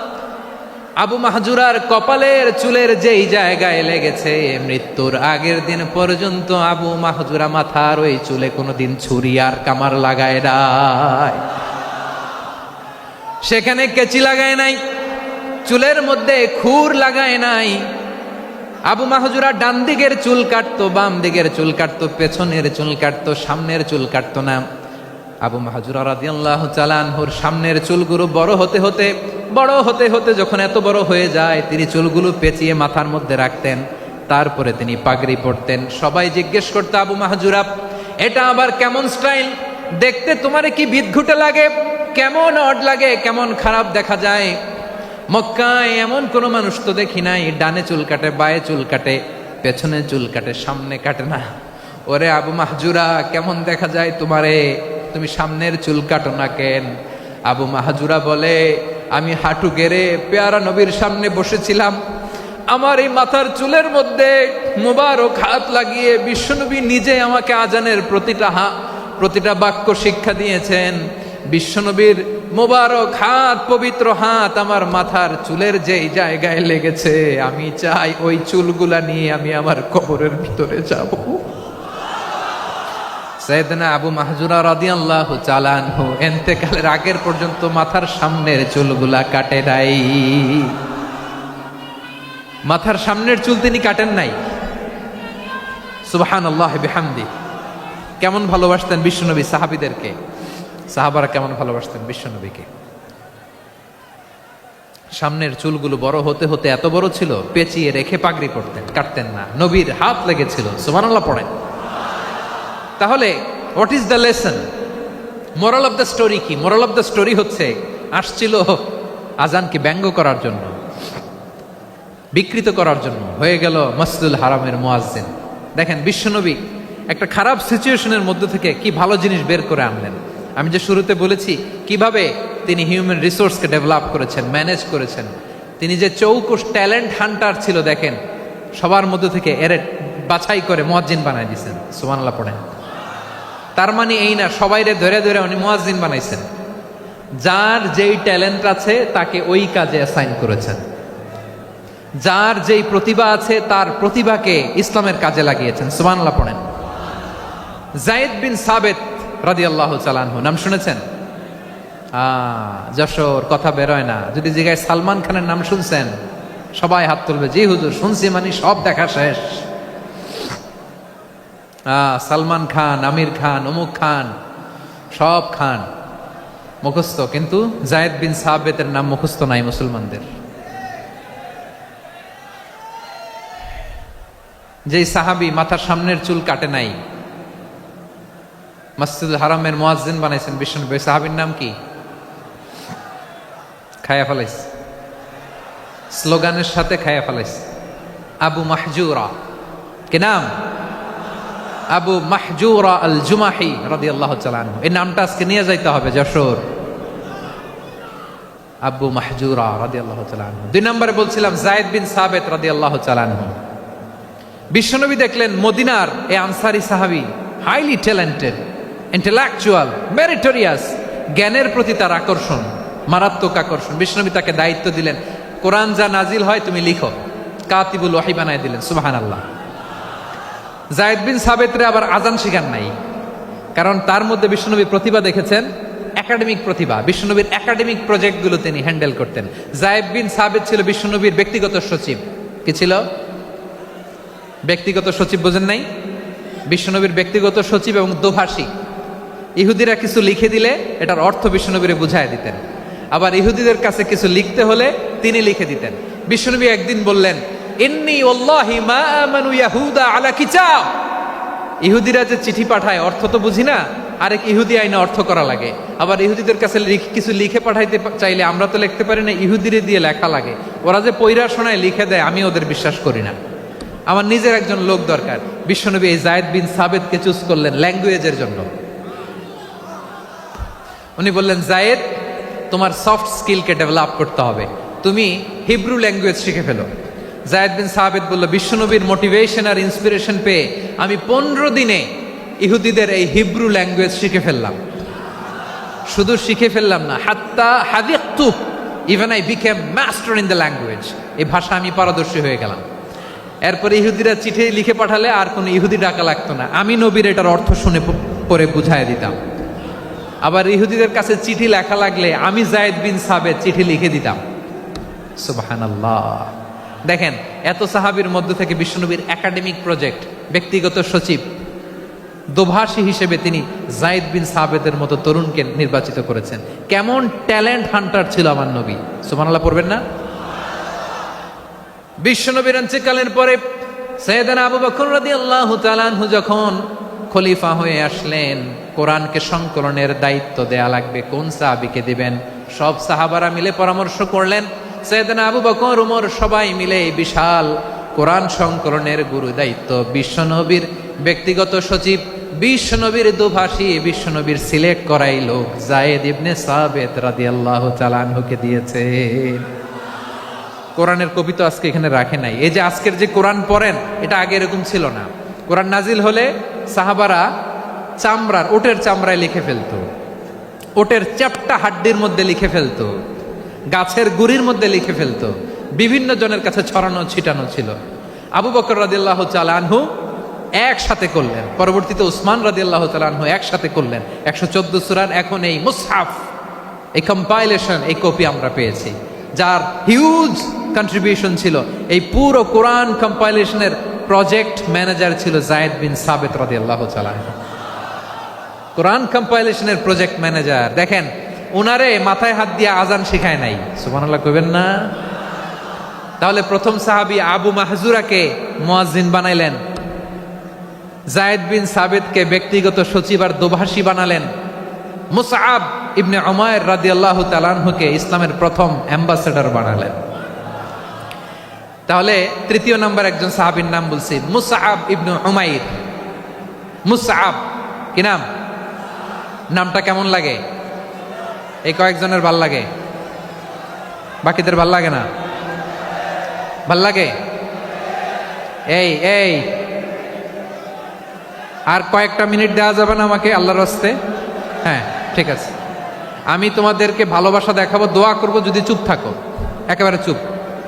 আবু মাহজুরার কপালের চুলের যেই জায়গায় লেগেছে, মৃত্যুর আগের দিন পর্যন্ত আবু মাহজুরা মাথার ওই চুলে কোনোদিন ছুরি আর কামার লাগায় নাই, সেখানে কেচি লাগায় নাই, চুলের মধ্যে খুর লাগায় নাই। আবু মাহজুরা ডান দিকের চুল কাটতো, বাম দিকের চুল কাটতো, পেছনের চুল কাটতো, সামনের চুল কাটতো না। আবু মাহজুরা রাদিয়াল্লাহু তাআলা আনহুর সামনের চুলগুলো বড় হতে হতে যখন এত বড় হয়ে যায়, তিনি চুলগুলো পেঁচিয়ে মাথার মধ্যে রাখতেন, তারপরে তিনি পাগড়ি পরতেন। সবাই জিজ্ঞেস করতো, আবু মাহজুরা, এটা আবার কেমন স্টাইল? দেখতে তোমারে কি বিদঘুটে লাগে? কেমন অড লাগে? কেমন খারাপ দেখা যায়? মক্কায় এমন কোনো মানুষ তো দেখি নাই, ডানে চুল কাটে, বায়ে চুল কাটে, পেছনে চুল কাটে, সামনে কাটে না। ওরে আবু মাহজুরা, কেমন দেখা যায় তোমারে? তুমি সামনের চুল কাটো না কেন? আবু মাহজুরা বলে, আমি হাঁটু গেড়ে পেয়ারা নবীর সামনে বসেছিলাম, আমার এই মাথার চুলের মধ্যে মোবারক হাত লাগিয়ে বিশ্বনবী নিজে আমাকে আজানের প্রতিটা বাক্য শিক্ষা দিয়েছেন। বিশ্বনবীর মোবারক হাত, পবিত্র হাত আমার মাথার চুলের যেই জায়গায় লেগেছে, আমি চাই ওই চুলগুলা নিয়ে আমি আমার কবরের ভিতরে যাব। সাইয়েদনা আবু মাহজুরা রাদিয়াল্লাহু তাআলা আনহু ইন্তেকালের আগের পর্যন্ত মাথার সামনের চুলগুলা কাটে নাই। মাথার সামনের চুল তিনি কাটেন নাই। সুবহানাল্লাহ বিহামদি। কেমন ভালোবাসতেন বিশ্বনবী সাহাবীদেরকে, সাহাবারা কেমন ভালোবাসতেন বিশ্বনবীকে। সামনের চুলগুলো বড় হতে হতে এত বড় ছিল, পেঁচিয়ে রেখে পাগড়ি পরতেন, কাটতেন না। নবীর হাত লেগেছিল। সুবহানাল্লাহ পড়েন। তাহলে what is the lesson? Moral of the story কি? মোরাল অফ দ্য স্টোরি হচ্ছে, আসছিল আজানকে ব্যঙ্গ করার জন্য, বিকৃত করার জন্য, হয়ে গেল মসজিদুল হারামের মুয়াজ্জিন। দেখেন বিশ্বনবী একটা খারাপ সিচুয়েশনের মধ্যে থেকে কি ভালো জিনিস বের করে আনলেন। আমি যে শুরুতে বলেছি কিভাবে তিনি হিউম্যান রিসোর্সকে ডেভেলপ করেছেন, ম্যানেজ করেছেন। তিনি যে চৌকুশ ট্যালেন্ট হান্টার ছিল, দেখেন সবার মধ্যে থেকে এর বাছাই করে মুয়াজ্জিন বানাই দিয়েছেন। সুবহানাল্লাহ পড়েন। তার মানে এই না সবাইরে ধরে ধরে উনি মুয়াজ্জিন বানাইছেন। যার যেই ট্যালেন্ট আছে তাকে ওই কাজে অ্যাসাইন করেছেন। যার যেই প্রতিভা আছে তার প্রতিভাকে ইসলামের কাজে লাগিয়েছেন। সুবহানাল্লাহ পড়েন। যায়েদ বিন সাবেত রাদিয়াল্লাহু তাআলা আনহু নাম শুনেছেন? যশোর কথা বেরোয় না। যদি জিগায় সালমান খানের নাম শুনছেন, সবাই হাত তুলবে, জি হুজুর শুনছি, মানে সব দেখা শেষ। সালমান খান, আমির খান, অমুক খান, সব খান মুখস্থ, কিন্তু যায়েদ বিন সাবেতের নাম মুখস্থ নাই মুসলমানদের। যেই সাহাবী মাথার সামনের চুল কাটে নাই, মসজিদুল হারামের মুয়াজ্জিন বানাইছেন বিশ্বনবী, সাহাবীর নাম কি? খায়া ফেলাইছে, স্লোগানের সাথে খায়া ফেলাইছে। আবু মাহজুরা, কি নাম? আবু মাহজুরা আল জুমাহি রাদিয়াল্লাহু তাআলা আনহু। এই নামটা আজকে নিয়ে যাইতে হবে যশোর। আবু মাহজুরা রাদিয়াল্লাহু তাআলা আনহু। 2 নম্বরে বলছিলাম যায়েদ বিন সাবেত রাদিয়াল্লাহু তাআলা আনহু। বিশ্বনবী দেখলেন মদিনার এই আনসারী সাহাবী হাইলি ট্যালেন্টেড, ইন্টেলেকচুয়াল, মেরিটোরিয়াস, জ্ঞানের প্রতি তার আকর্ষণ, মারাত্মক আকর্ষণ। বিশ্বনবী তাকে দায়িত্ব দিলেন, কোরআন যা নাজিল হয় তুমি লিখো, কাতিবুল ওয়াহি বানায় দিলেন। সুবহানাল্লাহ। যায়েদ বিন সাবেতরে আবার আজান শিখান নাই, কারণ তার মধ্যে বিশ্বনবী প্রতিভা দেখেছেন, একাডেমিক প্রতিভা। বিশ্বনবীর একাডেমিক প্রজেক্টগুলো তিনি হ্যান্ডেল করতেন। যায়েদ বিন সাবেত ছিল বিশ্বনবীর ব্যক্তিগত সচিব। কি ছিল? ব্যক্তিগত সচিব। বোঝেন নাই? বিশ্বনবীর ব্যক্তিগত সচিব এবং দোভাষী। ইহুদিরা কিছু লিখে দিলে এটার অর্থ বিশ্বনবীরে বুঝায় দিতেন, আবার ইহুদিদের কাছে কিছু লিখতে হলে তিনি লিখে দিতেন। বিশ্বনবী একদিন বললেন, ইন্নী ওয়াল্লাহি মা আমানু ইয়াহুদা আলা কিতাব। ইহুদিরা যে চিঠি পাঠায় অর্থ তো বুঝি না, আরেক ইহুদি আইনে অর্থ করা লাগে। আবার ইহুদিদের কাছে কিছু লিখে পাঠাইতে চাইলে আমরা তো লিখতে পারি না, ইহুদিরে দিয়ে লেখা লাগে। ওরা যে পয়রা শোনায় লিখে দেয়, আমি ওদের বিশ্বাস করি না। আমার নিজের একজন লোক দরকার। বিশ্বনবী এই যায়েদ বিন সাবেতকে চুজ করলেন ল্যাঙ্গুয়েজের জন্য। উনি বললেন, যায়েদ তোমার সফট স্কিলকে ডেভেলপ করতে হবে, তুমি হিব্রু ল্যাঙ্গুয়েজ শিখে ফেলো। যায়েদ বিন সাবেত বলল, বিশ্বনবীর মোটিভেশন আর ইন্সপিরেশন পেয়ে আমি 15 দিনে ইহুদিদের এই হিব্রু ল্যাঙ্গুয়েজ শিখে ফেললাম। শুধু শিখে ফেললাম না, হাত্তা হাদিকতু, even I became master in the language. এই ভাষা আমি পারদর্শী হয়ে গেলাম। এরপরে ইহুদিরা চিঠি লিখে পাঠালে আর কোনো ইহুদি ডাকা লাগতো না, আমি নবীর এটার অর্থ শুনে পরে বুঝাই দিতাম। আবার ইহুদিদের কাছে চিঠি লেখা লাগলে আমি যায়েদ বিন সাবেত চিঠি লিখে দিতাম। সুবহানাল্লাহ। দেখেন, এত সাহাবীর মধ্য থেকে বিশ্বনবীর একাডেমিক প্রজেক্ট, ব্যক্তিগত সচিব, দোভাষী হিসেবে তিনি যায়েদ বিন সাবেতের মতো তরুণকে নির্বাচিত করেছেন। কেমন ট্যালেন্ট হান্টার ছিল আমার নবী। সুবহানাল্লাহ পড়বেন না? বিশ্বনবীর ইন্তেকালের পরে সাইয়েদনা আবু বকর রাদিয়াল্লাহু তাআলা আনহু যখন খলিফা হয়ে আসলেন, কোরআনকে সংকলনের দায়িত্ব দেয়া লাগবে, কোন সাহাবীকে দিবেন? সব সাহাবারা মিলে পরামর্শ করলেন। সাইয়েদনা আবু বকর, ওমর সবাই মিলে বিশাল কোরআন সংকলনের গুরু দায়িত্ব বিশ্বনবীর ব্যক্তিগত সচিব, বিশ্বনবীর দোভাষী, বিশ্বনবীর সিলেক্ট করাই লোক যায়েদ ইবনে সাবেত রাদিয়াল্লাহু তাআলা আনহুকে দিয়েছে। কোরআনের কপি তো আজকে এখানে রাখে নাই। এই যে আজকের যে কোরআন পড়েন, এটা আগে এরকম ছিল না। কোরআন নাজিল হলে সাহাবারা চামড়ার, ওটের চামড়ায় লিখে ফেলতো, ওটের চ্যাপ্টা হাড্ডির মধ্যে লিখে ফেলতো, গাছের গুড়ির মধ্যে লিখে ফেলতো। বিভিন্ন জনের কাছে ছড়ানো ছিটানো ছিল। আবু বকর রাদিয়াল্লাহু তাআলা আনহু একসাথে করলেন, পরবর্তীতে উসমান রাদিয়াল্লাহু তাআলা আনহু একসাথে করলেন। 114 সূরার এখন এই মুসহাফ, এই কম্পাইলেশন, এই কপি আমরা পেয়েছি, যার হিউজ কন্ট্রিবিউশন ছিল। এই পুরো কোরআন কম্পাইলেশনের প্রজেক্ট ম্যানেজার ছিল যায়েদ বিন সাবেত রাদিয়াল্লাহু তাআলা। কোরআন কম্পাইলেশনের প্রজেক্ট ম্যানেজার। দেখেন, ওনারে মাথায় হাত দিয়ে আজান শিখায় নাই। সুবহানাল্লাহ কইবেন না? তাহলে প্রথম সাহাবী আবু মাহজুরাকে মুয়াজ্জিন বানাইলেন, যায়েদ বিন সাবেতকে ব্যক্তিগত সচিব আর দোভাষী বানালেন, মুসআব ইবনে উমাইর রাদিয়াল্লাহু তাআলা আনহুকে ইসলামের প্রথম অ্যাম্বাসেডর বানালেন। তাহলে তৃতীয় নাম্বার একজন সাহাবীর নাম বলছি, মুসআব ইবনে উমাইর। মুসআব কি নাম? নামটা কেমন লাগে? এই কয়েকজনের ভাল লাগে, বাকিদের ভাল লাগে না? ভাল লাগে? এই এই আর কয়েকটা মিনিট দেওয়া যাবে না আমাকে আল্লাহর রাস্তে? হ্যাঁ ঠিক আছে, আমি তোমাদেরকে ভালোবাসা দেখাবো, দোয়া করব যদি চুপ থাকো, একেবারে চুপ,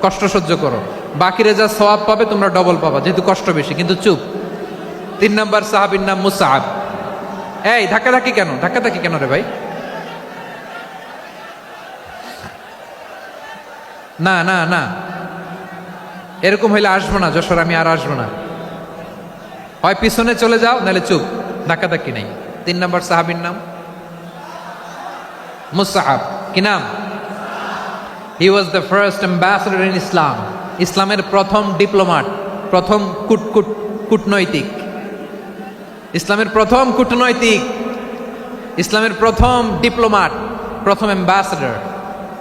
কষ্ট সহ্য করো, বাকিরা যা সওয়াব পাবে তোমরা ডবল পাবা, যেহেতু কষ্ট বেশি, কিন্তু চুপ। 3 নম্বর সাহাবীর নাম মুসআব। এই ধাক্কাধাক্কি কেন, ধাক্কাধাক্কি কেন রে ভাই? না না না, এরকম হইলে আসবো না যশোর, আমি আর আসবো না। হয় পিছনে চলে যাও, নাহলে চুপ, ধাক্কাধাক্কি নেই। 3 নম্বর সাহাবীর নাম মুসআব। কি নাম? He was the first ambassador in Islam. ইসলামের প্রথম ডিপ্লোমাট, প্রথম কূটনৈতিক, ইসলামের প্রথম কূটনৈতিক, ইসলামের প্রথম ডিপ্লোমাট, প্রথম অ্যাম্বাসেডর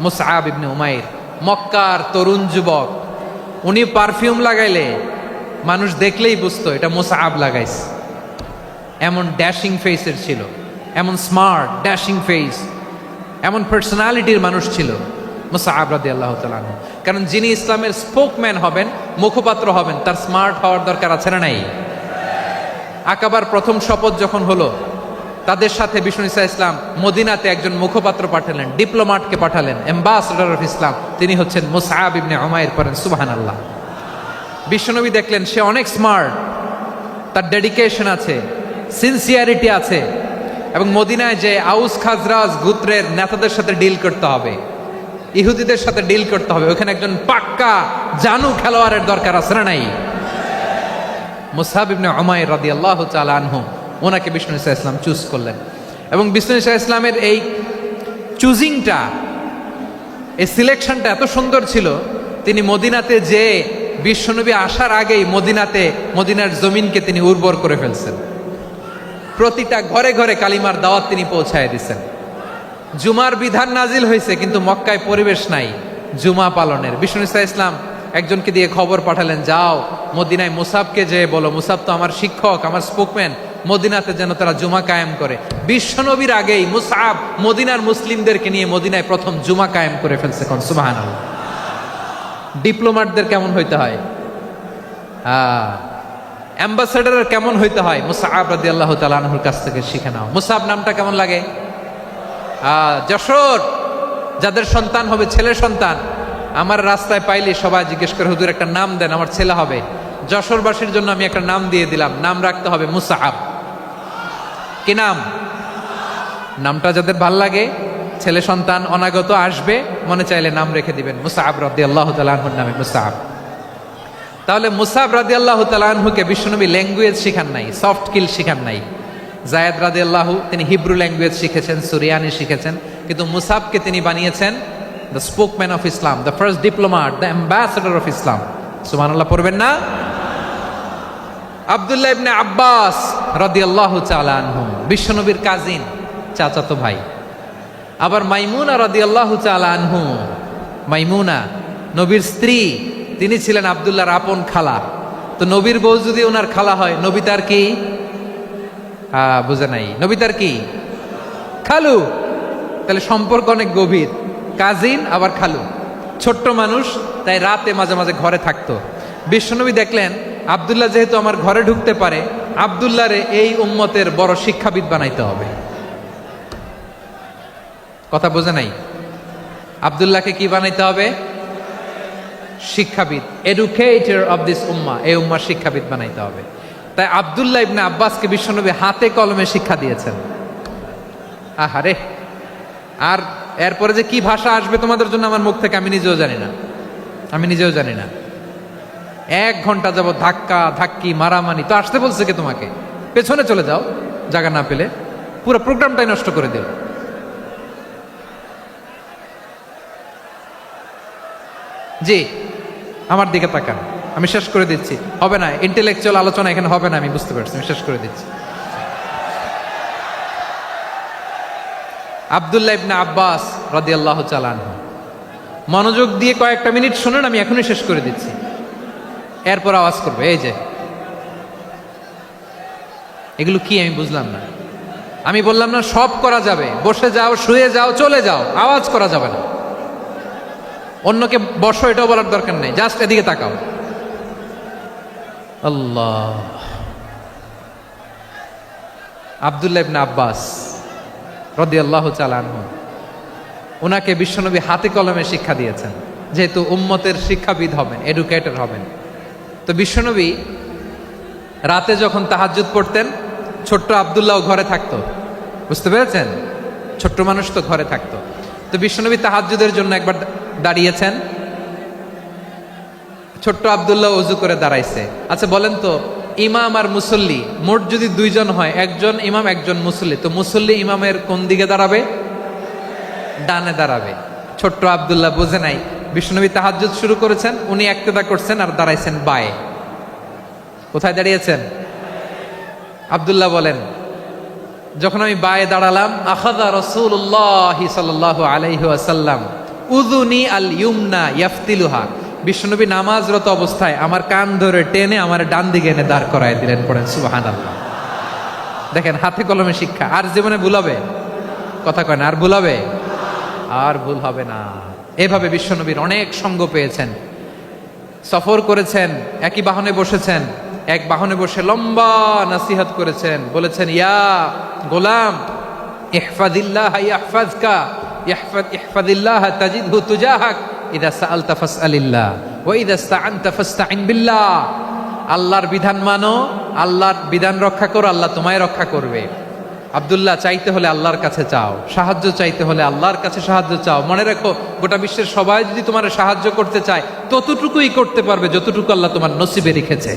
মুসআব ইবনে উমাইর। মক্কার তরুণ যুবক, উনি পারফিউম লাগাইলে মানুষ দেখলেই বুঝতো এটা মুসআব লাগাইছে। এমন ড্যাশিং ফেসের ছিল, এমন স্মার্ট ড্যাশিং ফেস, এমন পার্সোনালিটির মানুষ ছিল মুসআব রাদিয়াল্লাহু তাআলা আনহু। কারণ যিনি ইসলামের স্পোকম্যান হবেন, মুখপাত্র হবেন, তার স্মার্ট হওয়ার দরকার আছে না নাই? আকাবার প্রথম শপথ যখন হলো, তাদের সাথে বিষ্ণু ঈসা ইসলাম মদিনাতে একজন মুখপাত্র পাঠালেন, ডিপ্লোমাটকে পাঠালেন, অ্যাম্বাসেডর অফ ইসলাম, তিনি হচ্ছেন মুসআব ইবনে উমাইর। পড়েন সুবহানাল্লাহ। বিশ্বনবী দেখলেন সে অনেক স্মার্ট, তার ডেডিকেশন আছে, সিনসিয়ারিটি আছে, এবং মদিনায় যে আউস খাজরাজ গোত্রের নেতাদের সাথে ডিল করতে হবে, ইহুদিদের সাথে ডিল করতে হবে, ওখানে একজন পাক্কা জানু খেলোয়াড়ের দরকার আছে না নাই? মুসআব ইবনে উমাইর রাদিয়াল্লাহু তাআলা আনহু, ওনাকে বিষ্ণু ঈসা ইসলাম চুজ করলেন। এবং বিষ্ণু ঈসা ইসলামের এই চুজিংটা, এই সিলেকশনটা এত সুন্দর ছিল, তিনি মদিনাতে যে বিশ্বনবী আসার আগেই মদিনার জমিনকে তিনি উর্বর করে ফেলছেন। প্রতিটা ঘরে ঘরে কালিমার দাওয়াত তিনি পৌঁছায় দিচ্ছেন। জুমার বিধান নাজিল হয়েছে, কিন্তু মক্কায় পরিবেশ নাই জুমা পালনের। বিষ্ণু ঈসা ইসলাম একজনকে দিয়ে খবর পাঠালেন, যাও মদিনায় মুসাবকে যে বলো, মুসাব তো আমার শিক্ষক, আমার স্পোকম্যান, মদিনাতে যেন তারা জুমা কায়েম করে। বিশ্বনবীর আগেই মুসআব মদিনার মুসলিমদেরকে নিয়ে মদিনায় প্রথম জুমা কায়েম করে ফেলছে। কোন সুবহানাল্লাহ। ডিপ্লোমাটদের কেমন হইতে হয়, অ্যাম্বাসেডারের কেমন হইতে হয়, মুসআব রাদিয়াল্লাহু তাআলা আনহুর কাছ থেকে শিখে নাও। মুসআব নামটা কেমন লাগে? যশোর যাদের সন্তান হবে, ছেলে সন্তান, আমার রাস্তায় পাইলে সবাই জিজ্ঞেস করে, হুজুর একটা নাম দেন, আমার ছেলে হবে। যশোরবাসীর জন্য আমি একটা নাম দিয়ে দিলাম, নাম রাখতে হবে মুসআব। কি নাম? নামটা যাদের ভাল লাগে, ছেলে সন্তান অনাগত আসবে, মনে চাইলে নাম রেখে দিবেন মুসআব রাদিয়াল্লাহু তাআলা আনহুর নামে মুসআব। তাহলে মুসআব রাদিয়াল্লাহু তাআলা আনহুকে বিশ্বনবী ল্যাঙ্গুয়েজ শিখান নাই, সফট স্কিল শিখান নাই। যায়েদ রাদিয়াল্লাহু, তিনি হিব্রু ল্যাঙ্গুয়েজ শিখেছেন, সুরিয়ানি শিখেছেন, কিন্তু মুসআবকে তিনি বানিয়েছেন the spokesman of Islam, the first diplomat, the ambassador of Islam. সুবহানাল্লাহ পড়বেন না? আব্দুল্লাহ ইবনে আব্বাস রাদিয়াল্লাহু তাআলা আনহু, বিশ্বনবীর কাজিন, চাচাতো ভাই। আবার মাইমুনা রাদিয়াল্লাহু তাআলা আনহু, মাইমুনা নবীর স্ত্রী, তিনি ছিলেন আব্দুল্লাহর আপন খালা। তো নবীর বউ যদি ওনার খালা হয়, নবী তার কি? বুঝে নাই, নবী তার কি? খালু। তাহলে সম্পর্ক অনেক গভীর, কাজিন আবার খালু। ছোট্ট মানুষ, তাই রাতে মাঝে মাঝে ঘরে থাকতো। বিশ্বনবী দেখলেন আব্দুল্লাহ যেহেতু আমার ঘরে ঢুকতে পারে, আব্দুল্লাহরে এই উম্মতের বড় শিক্ষাবিদ বানাইতে হবে। কথা বোঝে নাই? আব্দুল্লাহকে কি বানাইতে হবে? শিক্ষাবিদ, এডুকেটর অফ দিস উম্মা, এই উম্মার শিক্ষাবিদ বানাইতে হবে। তাই আব্দুল্লাহ ইবনে আব্বাসকে বিশ্বনবী হাতে কলমে শিক্ষা দিয়েছেন। আহারে, আর এরপরে যে কি ভাষা আসবে তোমাদের জন্য আমার মুখ থেকে আমি নিজেও জানি না, আমি নিজেও জানি না। 1 ঘন্টা যাব ধাক্কা ধাক্কি মারামারি। তো আসতে বলছে কে তোমাকে? পেছনে চলে যাও, জায়গা না পেলে। পুরো প্রোগ্রামটাই নষ্ট করে দিল। জি, আমার দিকে তাকান, আমি শেষ করে দিচ্ছি। হবে না, ইন্টেলেকচুয়াল আলোচনা এখানে হবে না, আমি বুঝতে পারছি, আমি শেষ করে দিচ্ছি। আব্দুল্লাহ ইবনে আব্বাস রাদিয়াল্লাহু তাআলা আনহু, মনোযোগ দিয়ে কয়েকটা মিনিট শুনুন, আমি এখনই শেষ করে দিচ্ছি, এরপর আওয়াজ করবে। এই যে এগুলো কি আমি বুঝলাম না। আমি বললাম না সব করা যাবে, বসে যাও, শুয়ে যাও, চলে যাও, আওয়াজ করা যাবে না। অন্যকে বসো এটাও বলার দরকার নেই, জাস্ট এদিকে তাকাও। আল্লাহ। আব্দুল্লাহ ইবনে আব্বাস রাদিয়াল্লাহু তাআলা আনহু, ওনাকে বিশ্বনবী হাতে কলমে শিক্ষা দিয়েছেন, যেহেতু উম্মতের শিক্ষাবিদ হবেন, এডুকেটর হবেন। তো বিশ্বনবী রাতে যখন তাহাজ্জুদ পড়তেন, ছোট্ট আব্দুল্লাহ ঘরে থাকতো, বুঝতে পেরেছেন? ছোট্ট মানুষ তো ঘরে থাকতো। তো বিশ্বনবী তাহাজ্জুদের জন্য একবার দাঁড়িয়েছেন, ছোট্ট আব্দুল্লাহ ওযু করে দাঁড়াইছে। আচ্ছা বলেন তো, ইমাম আর মুসল্লি মোট যদি দুইজন হয়, একজন ইমাম একজন মুসল্লি, তো মুসল্লি ইমামের কোন দিকে দাঁড়াবে? ডানে দাঁড়াবে। ছোট্ট আব্দুল্লাহ বুঝে নাই, বিশ্বনবী তাহাজ্জুদ শুরু করেছেন, উনি ইক্তেদা করছেন আর দাঁড়াইছেন বায়ে। কোথায় দাঁড়িয়েছেন? আব্দুল্লাহ বলেন, যখন আমি বায়ে দাঁড়ালাম, আখাযা রাসূলুল্লাহ সাল্লাল্লাহু আলাইহি ওয়াসাল্লাম উযুনি আল ইউমনা ইয়াফতিলুহা, বিশ্বনবী নামাজরত অবস্থায় আমার কান ধরে টেনে আমার ডান দিকে এনে দাঁড় করায় দিলেন। পড়েন সুবহানাল্লাহ। দেখেন হাতে কলমে শিক্ষা। আর জীবনে ভুল হবে? কথা কয় না, আর ভুল হবে? আর ভুল হবে না। এভাবে বিশ্বনবীর অনেক সঙ্গ পেয়েছেন, সফর করেছেন, একই বাহনে বসেছেন, এক বাহনে বসে লম্বা নসিহত করেছেন, বলেছেন, ইয়া গোলাম ইহফাজিল্লাহ ইয়াহফাজকা, ইহফাজিল্লাহ তাজিদহু তুজাহাক, ইযা সাআলতা ফাসআলিল্লাহ ওয়া ইযা ইসতাআনতা ফাসতাইন বিল্লাহ। আল্লাহর বিধান মানো, আল্লাহর বিধান রক্ষা করো, আল্লাহ তোমায় রক্ষা করবে। আব্দুল্লাহ, চাইতে হলে আল্লাহর কাছে চাও, সাহায্য চাইতে হলে আল্লাহর কাছে সাহায্য চাও। মনে রাখো, গোটা বিশ্বের সবাই যদি তোমার সাহায্য করতে চায়, ততটুকুই করতে পারবে যতটুকু আল্লাহ তোমার নসিবে রেখেছে।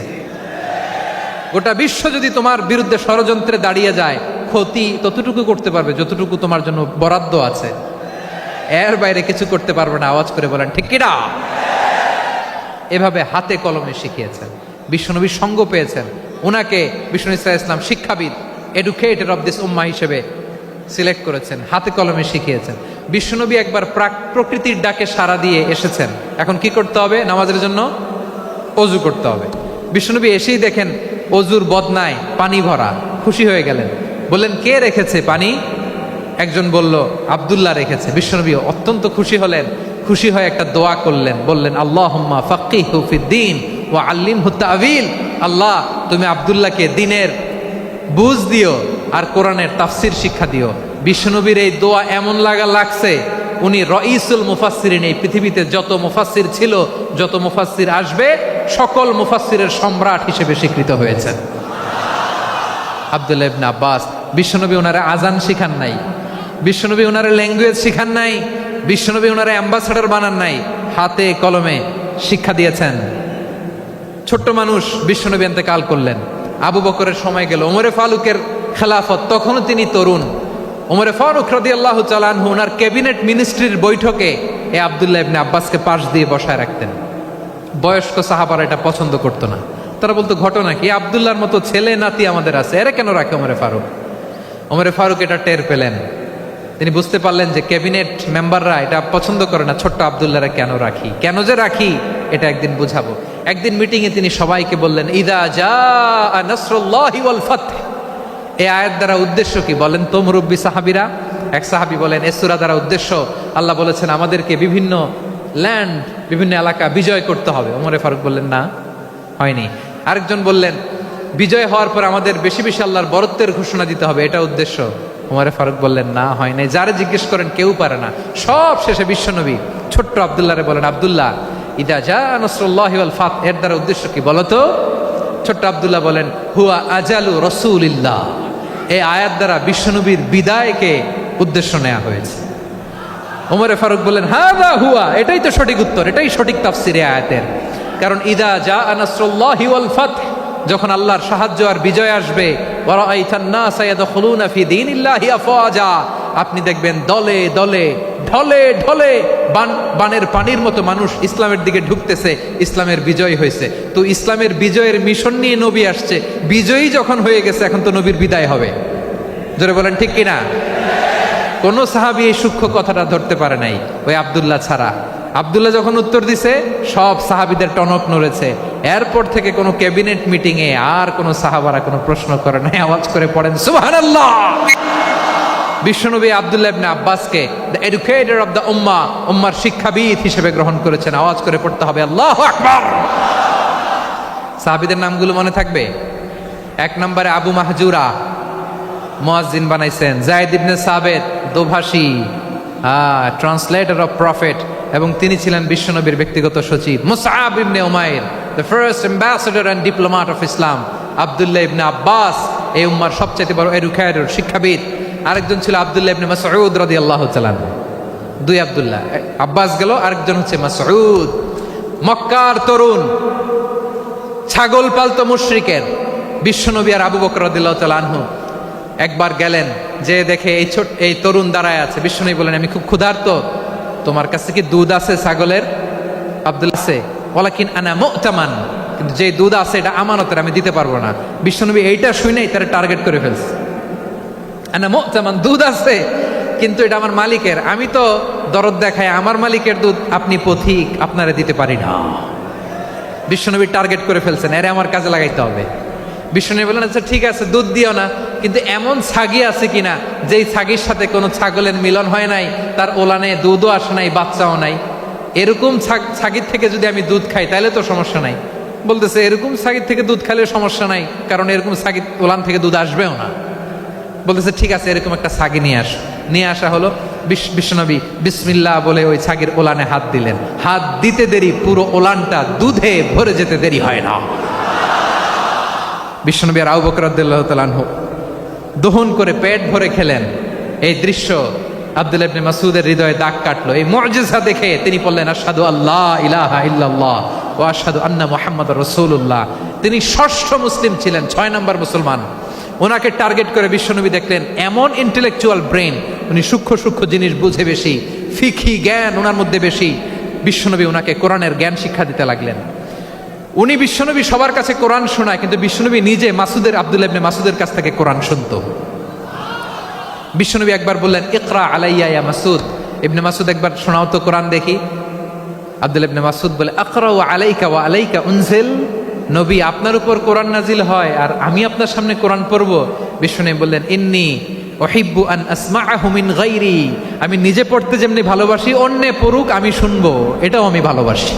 গোটা বিশ্ব যদি তোমার বিরুদ্ধে ষড়যন্ত্রে দাঁড়িয়ে যায়, ক্ষতি ততটুকু করতে পারবে যতটুকু তোমার জন্য বরাদ্দ আছে, এর বাইরে কিছু করতে পারবে না। আওয়াজ করে বলেন ঠিক কিনা? এভাবে হাতে কলমে শিখিয়েছেন, বিশ্বনবীর সঙ্গ পেয়েছেন। ওনাকে বিষ্ণু ইসলাম শিক্ষাবিদ, এডুকেটর অফ দিস উম্মাহ হিসেবে সিলেক্ট করেছেন, হাতে কলমে শিখিয়েছেন। বিশ্বনবী একবার প্রকৃতির ডাকে সাড়া দিয়ে এসেছেন, এখন কি করতে হবে? নামাজের জন্য অজু করতে হবে। বিশ্বনবী এসেই দেখেন অজুর বদনায় পানি ভরা, খুশি হয়ে গেলেন, বললেন, কে রেখেছে পানি? একজন বলল, আব্দুল্লাহ রেখেছে। বিশ্বনবী অত্যন্ত খুশি হলেন, খুশি হয়ে একটা দোয়া করলেন, বললেন, আল্লাহুম্মা ফাক্কিহু ফিদ্দীন ওয়া আল্লিমহু তা'ওয়ীল, আল্লাহ তুমি আব্দুল্লাহকে দ্বীনের বুঝ দিও আর কোরআনের তাফসির শিক্ষা দিও। বিশ্বনবীর এই দোয়া এমন লাগছে, উনি রঈসুল মুফাসসিরিন, এই পৃথিবীতে যত মুফাসসির ছিল, যত মুফাসসির আসবে, সকল মুফাসসিরের সম্রাট হিসেবে স্বীকৃত হয়েছেন আব্দুল্লাহ ইবনে আব্বাস। বিশ্বনবী ওনারে আজান শিখান নাই, বিশ্বনবী ওনারে ল্যাঙ্গুয়েজ শিখান নাই, বিশ্বনবী ওনারে অ্যাম্বাসাডার বানান নাই, হাতে কলমে শিক্ষা দিয়েছেন। ছোট্ট মানুষ, বিশ্বনবী ইন্তেকাল করলেন, আবু বকরের সময় গেল, ওমরে ফারুকের খেলাফত, তখনও তিনি তরুণ। ওমরে ফারুক রাদিয়াল্লাহু তাআলা আনহু ওনার ক্যাবিনেট মিনিস্ট্রির বৈঠকে এই আব্দুল্লাহ ইবনে আব্বাসকে পাশ দিয়ে বসায় রাখতেন। বয়স্ক সাহাবারা এটা পছন্দ করতো না, তারা বলতো, ঘটনা কি? আব্দুল্লাহর মতো ছেলে নাতি আমাদের আছে, এরা কেন রাখে ওমরে ফারুক? ওমরে ফারুক এটা টের পেলেন, তিনি বুঝতে পারলেন যে ক্যাবিনেট মেম্বাররা এটা পছন্দ করে না, ছোট্ট আব্দুল্লাহরা কেন রাখি, কেন যে রাখি, এটা একদিন বুঝাবো। একদিন মিটিংয়ে তিনি সবাইকে বললেন, ইদা জাআ নাসরুল্লাহি ওয়াল ফাতহ। এই আয়াত দ্বারা উদ্দেশ্য কি বলেন তো মুরব্বী সাহাবীরা? এক সাহাবী বলেন, এই সূরা দ্বারা উদ্দেশ্য, আল্লাহ বলেছেন আমাদেরকে বিভিন্ন ল্যান্ড, বিভিন্ন এলাকা বিজয় করতে হবে। ওমরে ফারুক বললেন, না, হয়নি। আরেকজন বললেন, বিজয় হওয়ার পর আমাদের বেশি বেশি আল্লাহর বরত্বের ঘোষণা দিতে হবে, এটা উদ্দেশ্য। ওমরে ফারুক বললেন, না, হয় নাই। যারে জিজ্ঞেস করেন কেউ পারে না। সব শেষে বিশ্বনবী ছোট্ট আব্দুল্লাহরে বলেন, আব্দুল্লাহ, ইদা জাআ নাসরুল্লাহি ওয়াল ফাতহ, এর দ্বারা উদ্দেশ্য কি বলো তো? ছোট্ট আব্দুল্লাহ বলেন, হুয়া আজালু রাসূলিল্লাহ। এই আয়াত দ্বারা বিশ্বনবীর বিদায়কে উদ্দেশ্য নেওয়া হয়েছে। ওমরে ফারুক বললেন, হাযা হুয়া, এটাই তো সঠিক উত্তর, এটাই সঠিক তাফসীর এই আয়াতের। কারণ ইদা জাআ নাসরুল্লাহি ওয়াল ফাতহ, যখন আল্লাহর সাহায্য আর বিজয় আসবে, ওয়া রাআইতান নাসা ইয়াদখুলুনা ফি দীনিল্লাহি আফওয়াজা, আপনি দেখবেন দলে দলে, ঢলে ঢলে, বানের পানির মতো মানুষ ইসলামের দিকে ঢুকতেছে, ইসলামের বিজয় হয়েছে। তো ইসলামের বিজয়ের মিশন নিয়ে নবী আসছে, বিজয়ী যখন হয়ে গেছে, এখন তো নবীর বিদায় হবে। জোরে বলেন ঠিক কিনা? কোন সাহাবী এই সূক্ষ্ম কথাটা ধরতে পারে নাই, ওই আব্দুল্লাহ ছাড়া। আব্দুল্লাহ যখন উত্তর দিছে, সব সাহাবীদের টনক নড়েছে। এরপর থেকে কোনো ক্যাবিনেট মিটিং এ আর কোনো সাহাবারা কোনো প্রশ্ন করে নাই। আওয়াজ করে পড়েন সুবহানাল্লাহ। বিশ্বনবী আব্দুল্লাহ ইবনে আব্বাসকে দ্য এডুকেটর অফ দ্য উম্মাহ, উম্মার শিক্ষাবিদ হিসেবে গ্রহণ করেছেন। আওয়াজ করে পড়তে হবে আল্লাহু আকবার। সাহাবীদের নামগুলো মনে থাকবে? 1 নম্বরে আবু মাহজুরা, মুয়াজ্জিন বানাইছেন। যায়েদ ইবনে সাবিত, দোভাষী, ট্রান্সলেটর অফ প্রফেট, এবং তিনি ছিলেন বিশ্বনবীর ব্যক্তিগত সচিব। মুসআব ইবনে উমাইর, the first ambassador and diplomat of Islam. আব্দুল্লাহ ইবনে আব্বাস, এই উম্মার সবচেয়ে বড় এডুকেটর, শিক্ষাবিদ। আরেকজন ছিল আব্দুল্লাহ ইবনে মাসউদ রাদিয়াল্লাহু তাআলা। 2 আব্দুল্লাহ, আব্বাস গেল, আরেকজন হচ্ছে মাসউদ। মক্কার তরুণ, ছাগল পালতো মুশরিকের বিশ্বনবী আর আবু বকর রাদিয়াল্লাহু তাআলা আনহু একবার গেলেন, যে দেখে এই তরুণ দাঁড়ায় আছে। বিশ্বনবী বলেন, আমি খুব ক্ষুধার্ত, তোমার কাছে কি দুধ আছে ছাগলের? আব্দুল্লাহ আছে, ওয়ালাকিন আনা মু'তামান, কিন্তু যে দুধ আছে এটা আমানতের, আমি দিতে পারবো না। বিশ্বনবী এইটা শুনেই তারা টার্গেট করে ফেলছে। আনা মু'তামান, দুধ আছে কিন্তু এটা আমার মালিকের, আমি তো দরদ দেখাই, আমার মালিকের দুধ, আপনি পথিক, আপনারে দিতে পারি না। বিশ্বনবী টার্গেট করে ফেলছেন, এরে আমার কাজে লাগাইতে হবে। বিশ্বনবী বলেন, আচ্ছা ঠিক আছে, দুধ দিও না, কিন্তু এমন ছাগি আছে কিনা যেই ছাগির সাথে কোনো ছাগলের মিলন হয় নাই, তার ওলানে দুধও আসে নাই, বাচ্চাও নাই, এরকম ছাগির থেকে যদি আমি দুধ খাই তাহলে তো সমস্যা নাই। বলতেছে, এরকম ছাগির থেকে দুধ খাইলে সমস্যা নাই, কারণ এরকম ছাগির ওলান থেকে দুধ আসবেও না। বলতেছে, ঠিক আছে, এরকম একটা ছাগি নিয়ে আস। নিয়ে আসা হলো। বিশ্বনবী বিসমিল্লাহ বলে ওই ছাগির ওলানে হাত দিলেন। হাত দিতে দেরি, পুরো ওলানটা দুধে ভরে যেতে দেরি হয় না। বিশ্বনবী আর আবু বকর রাদিয়াল্লাহু তাআলা আনহু দহন করে পেট ভরে খেলেন। এই দৃশ্য আব্দুল্লাহ ইবনে মাসউদের হৃদয়ে দাগ কাটলো। এই মুজিজা দেখে তিনি বললেন, আশহাদু আল্লা ইলাহা ইল্লাল্লাহ ওয়া আশহাদু আন্না মুহাম্মাদুর রাসূলুল্লাহ। তিনি ষষ্ঠ মুসলিম ছিলেন, 6 নম্বর মুসলমান। ওনাকে টার্গেট করে বিশ্বনবী দেখলেন এমন ইন্টেলেকচুয়াল ব্রেন, উনি সূক্ষ্ম সূক্ষ্ম জিনিস বুঝে বেশি, ফিকহি জ্ঞান ওনার মধ্যে বেশি। বিশ্বনবী ওনাকে কোরআনের জ্ঞান শিক্ষা দিতে লাগলেন। উনি বিশ্বনবী সবার কাছে কোরআন শোনায়, কিন্তু বিশ্বনবী নিজে আব্দুল্লাহ ইবনে মাসউদের কাছ থেকে কোরআন শুনতো। বিশ্বনবী একবার বললেন, ইকরা আলাইয়া ইয়া মাসউদ। ইবনে মাসউদ, একবার শোনাও তো কোরআন দেখি। আব্দুল্লাহ ইবনে মাসউদ বলে, আকরাউ আলাইকা ওয়া আলাইকা উনজিল। নবী, আপনার উপর কোরআন নাজিল হয় আর আমি আপনার সামনে কোরআন পড়ব। বিশ্বনবী বললেন, ইন্নী উহিব্বু আন আসমাআহু মিন গায়রি। আমি নিজে পড়তে যেমনি ভালোবাসি, অন্যে পড়ুক আমি শুনবো, এটাও আমি ভালোবাসি।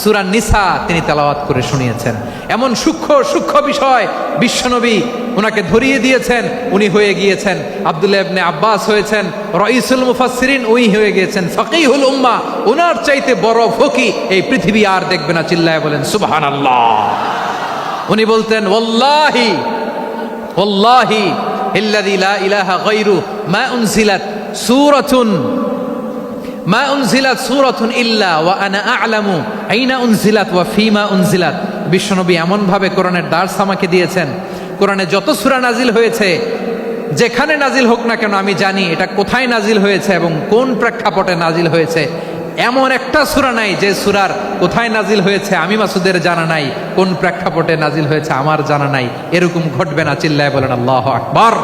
সূরা নিসা তিনি তেলাওয়াত করে শুনিয়েছেন। এমন সূক্ষ্ম সূক্ষ্ম বিষয় বিশ্বনবী ওনাকে ধরিয়ে দিয়েছেন। উনি হয়ে গিয়েছেন, আব্দুল্লাহ ইবনে আব্বাস হয়েছেন রাইসুল মুফাসসিরিন, উনি হয়ে গিয়েছেন ফাকিহুল উম্মাহ। ওনার চাইতে বড় ফকি এই পৃথিবী আর দেখবে না। চিল্লায় বলেন সুবহানাল্লাহ। উনি বলতেন, ওয়াল্লাহি ওয়াল্লাহি ইল্লাযী লা ইলাহা গায়রু মা উনজিলাত সূরাতুন ইল্লা ওয়া আনা আ'লামু আইনা উনজিলাত ওয়া ফীমা উনজিলাত। বিশ্বনবী এমন ভাবে কোরআনের দার্স আমাকে দিয়েছেন, কোরআনে যত সূরা নাজিল হয়েছে, যেখানে নাজিল হোক না কেন আমি জানি এটা কোথায় নাজিল হয়েছে এবং কোন প্রেক্ষাপটে নাজিল হয়েছে। এমন একটা সূরা নাই যে সূরার কোথায় নাজিল হয়েছে আমি মাসুদের জানা নাই, কোন প্রেক্ষাপটে নাজিল হয়েছে আমার জানা নাই। এরকম ঘটবে না। চিল্লায় বলেন আল্লাহু আকবার।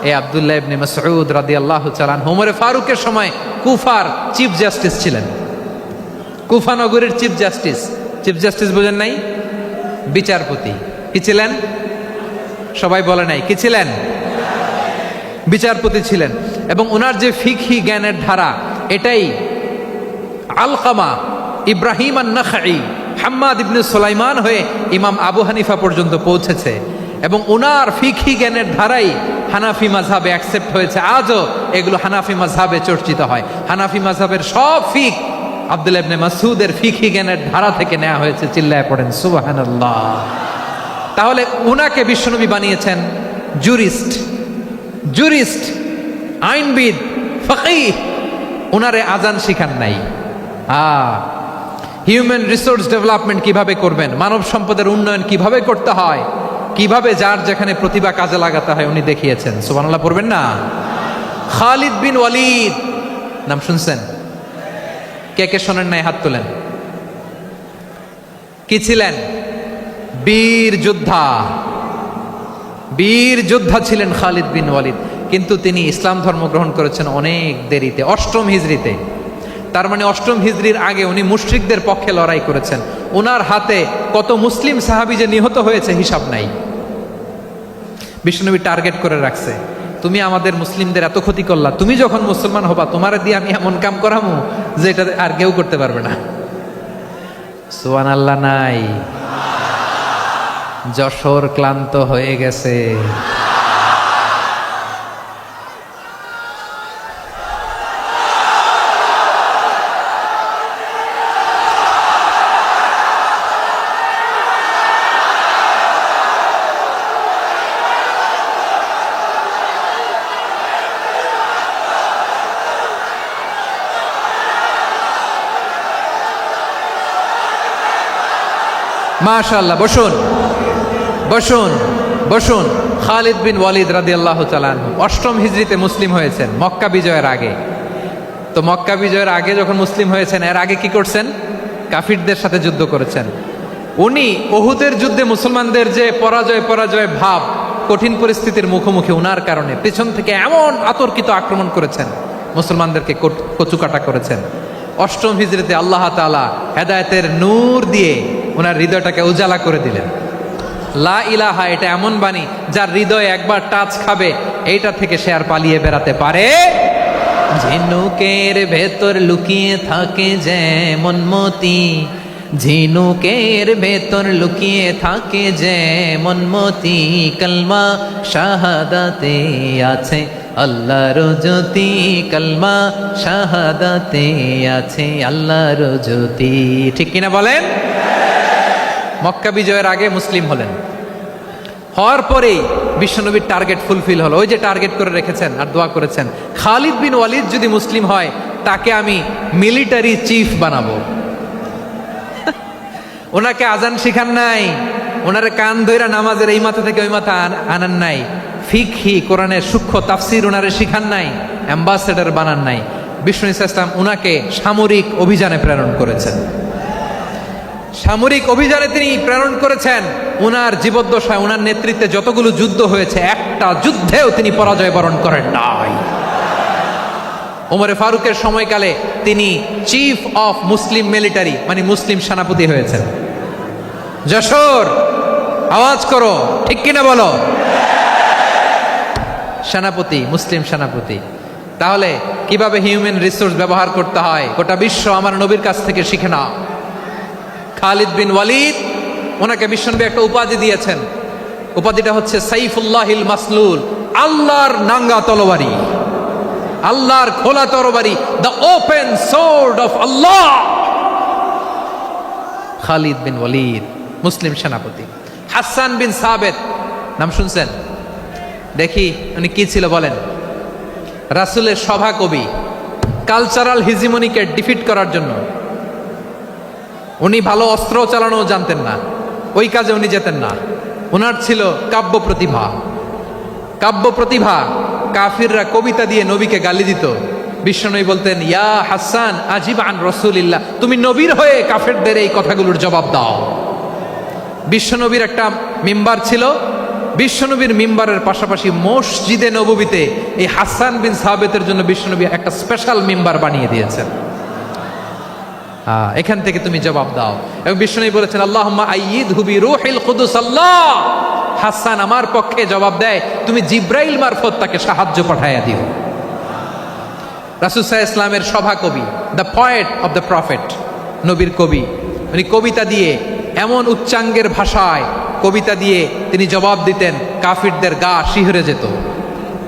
এই আব্দুল্লাহ ইবনে মাসউদ রাদিয়াল্লাহু তাআলা আনহু ওমর ফারুকের সময় কুফার চিফ জাস্টিস ছিলেন। কুফা নগরীর চিফ জাস্টিস। চিফ জাস্টিস বুঝেন নাই? বিচারপতি। কি ছিলেন? সবাই বলে নাই, কি ছিলেন? বিচারপতি ছিলেন। এবং ওনার যে ফিকহি জ্ঞানের ধারা, এটাই আলকামা, ইব্রাহিম আন-নাখাই, হাম্মাদ ইবনে সুলাইমান হয়ে ইমাম আবু হানিফা পর্যন্ত পৌঁছেছে। এবং ওনার ফিকহি জ্ঞানের ধারাই হানাফি মাযহাবে অ্যাকসেপ্ট হয়েছে। আজও এগুলো হানাফি মাযহাবে চর্চিত হয়। হানাফি মাযহাবের সব ফিক আব্দুল্লাহ ইবনে মাসউদের ফিকহি জ্ঞানের ধারা থেকে নেওয়া হয়েছে। চিল্লায় পড়েন সুবহানাল্লাহ। তাহলে ওনাকে বিশ্বনবী বানিয়েছেন জুরিস্ট, আইনবিদ, ফাকিহ। ওনারে আজান শিখান নাই। হিউম্যান রিসোর্স ডেভেলপমেন্ট কিভাবে করবেন, মানব সম্পদের উন্নয়ন কিভাবে করতে হয়, কিভাবে যার যেখানে প্রতিভা কাজে লাগাতে হয় উনি দেখিয়েছেন। সুবহানাল্লাহ পড়বেন না? খালিদ বিন ওয়ালিদ নাম শুনছেন? কে কে শোনেন নাই হাত তোলেন। কি ছিলেন? বীর যোদ্ধা ছিলেন খালিদ বিন ওয়ালিদ। কিন্তু তিনি ইসলাম ধর্ম গ্রহণ করেছেন অনেক দেরিতে, 8ম হিজরিতে। তার মানে 8ম হিজরির আগে উনি মুশরিকদের পক্ষে লড়াই করেছেন। ওনার হাতে কত মুসলিম সাহাবী যে নিহত হয়েছে হিসাব নাই। বিশ্বনবী টার্গেট করে রাখছে, তুমি আমাদের মুসলিমদের এত ক্ষতি করলা, তুমি যখন মুসলমান হবা তোমার দিয়ে আমি এমন কাম করামু যে এটা আর কেউ করতে পারবে না। সুবহানাল্লাহ নাই? যশোর ক্লান্ত হয়ে গেছে। মাশাআল্লাহ, বসুন বসুন বসুন। খালিদ বিন ওয়ালিদ রাদিয়াল্লাহু তাআলা আনহু 8ম হিজরিতে মুসলিম হয়েছেন, মক্কা বিজয়ের আগে। তো মক্কা বিজয়ের আগে যখন মুসলিম হয়েছেন, এর আগে কি করছেন? কাফিরদের সাথে যুদ্ধ করেছেন। উনি উহুদের যুদ্ধে মুসলমানদের যে পরাজয় ভাব, কঠিন পরিস্থিতির মুখোমুখি উনার কারণে পেছন থেকে এমন আতর্কিত আক্রমণ করেছেন, মুসলমানদেরকে কচুকাটা করেছেন। 8ম হিজরিতে আল্লাহ তাআলা হেদায়েতের নূর দিয়ে ওনার হৃদয়টাকে উজালা করে দিলেন। লা ইলাহা, এটা এমন বাণী যার হৃদয়ে একবার টাচ খাবে, এইটা থেকে সে আর পালিয়ে বেড়াতে পারে। ঝিনুকের ভেতর লুকিয়ে থাকে যেমন মতি, ঝিনুকের ভেতর লুকিয়ে থাকে যেমন মতি, কলমা শাহাদাতে আছে আল্লাহর জ্যোতি, কলমা শাহাদাতে আছে আল্লাহর জ্যোতি। ঠিক কিনা বলেন? মক্কা বিজয়ের আগে মুসলিম হলেন, হওয়ার পরেই বিশ্বনবীর টার্গেট ফুলফিল হলো। ওই যে টার্গেট করে রেখেছেন আর দোয়া করেছেন, খালিদ বিন ওয়ালিদ যদি মুসলিম হয় তাকে আমি মিলিটারি চিফ বানাবো। ওনাকে আজান শিখান নাই, ওনারে কান ধইরা নামাজের এই মাথা থেকে ওই মাথা আনান নাই, ফিকহি কোরআনের সূক্ষ্ম তাফসীর ওনারে শিখান নাই, অ্যাম্বাসেডর বানান নাই। বিষ্ণু ইসলাম উনাকে সামরিক অভিযানে প্রেরণ করেছেন। সামরিক অভিযানে তিনি প্রেরণ করেছেন। উনার জীবদ্দশায় উনার নেতৃত্বে যতগুলো যুদ্ধ হয়েছে, একটা যুদ্ধেও তিনি পরাজয় বরণ করেন নাই। ওমরে ফারুকের সময়কালে তিনি চিফ অফ মুসলিম মিলিটারি, মানে মুসলিম সেনাপতি হয়েছেন। যশোর আওয়াজ করো, ঠিক কিনা বলো? সেনাপতি, মুসলিম সেনাপতি। তাহলে কিভাবে হিউম্যান রিসোর্স ব্যবহার করতে হয় গোটা বিশ্ব আমার নবীর কাছ থেকে শিখে নাও। খালিদ বিন ওয়ালিদ, ওনাকে বিশ্বনবী একটা উপাধি দিয়েছেন। উপাধিটা হচ্ছে সাইফুল্লাহিল মাসলুল, আল্লাহর নাঙ্গা তরবারি, আল্লাহর খোলা তরবারি, দ্য ওপেন সোর্ড অফ আল্লাহ। খালিদ বিন ওয়ালিদ মুসলিম সেনাপতি। হাসান বিন সাবেত নাম শুনছেন? দেখি উনি কি ছিল বলেন। রাসূলের সভা কবি, কালচারাল হিজিমনিকে ডিফিট করার জন্য। উনি ভালো অস্ত্র চালানো জানতেন না, ওই কাজে উনি যেতেন না। ওনার ছিল কাব্য প্রতিভা। কাব্য প্রতিভা, কাফিররা কবিতা দিয়ে নবীকে গালি দিত। বিশ্বনবী বলতেন, ইয়া হাসান আজিব আন রাসূলিল্লাহ, তুমি নবীর হয়ে কাফেরদের এই কথাগুলোর জবাব দাও। বিশ্বনবীর একটা মিম্বার ছিল। বিশ্বনবীর মিম্বারের পাশাপাশি মসজিদে নববীতে এই হাসান বিন সাবেতের জন্য বিশ্বনবী একটা স্পেশাল মিম্বার বানিয়ে দিয়েছেন। এখান থেকে তুমি জবাব দাও। এবং বিশ্বনবী বলেছেন, আল্লাহুম্মা আইয়িদহু বিরূহিল কুদুস। আল্লাহ, হাসান আমার পক্ষে জবাব দেয়, তুমি জিব্রাইল মারফত তাকে সাহায্য পাঠাইয়া দিও। রাসূল সাল্লাল্লাহু আলাইহি ইসলামের সভা কবি, the poet of the prophet, নবীর কবি। উনি কবিতা দিয়ে, এমন উচ্চাঙ্গের ভাষায় কবিতা দিয়ে তিনি জবাব দিতেন, কাফিরদের গা শিহরে যেত,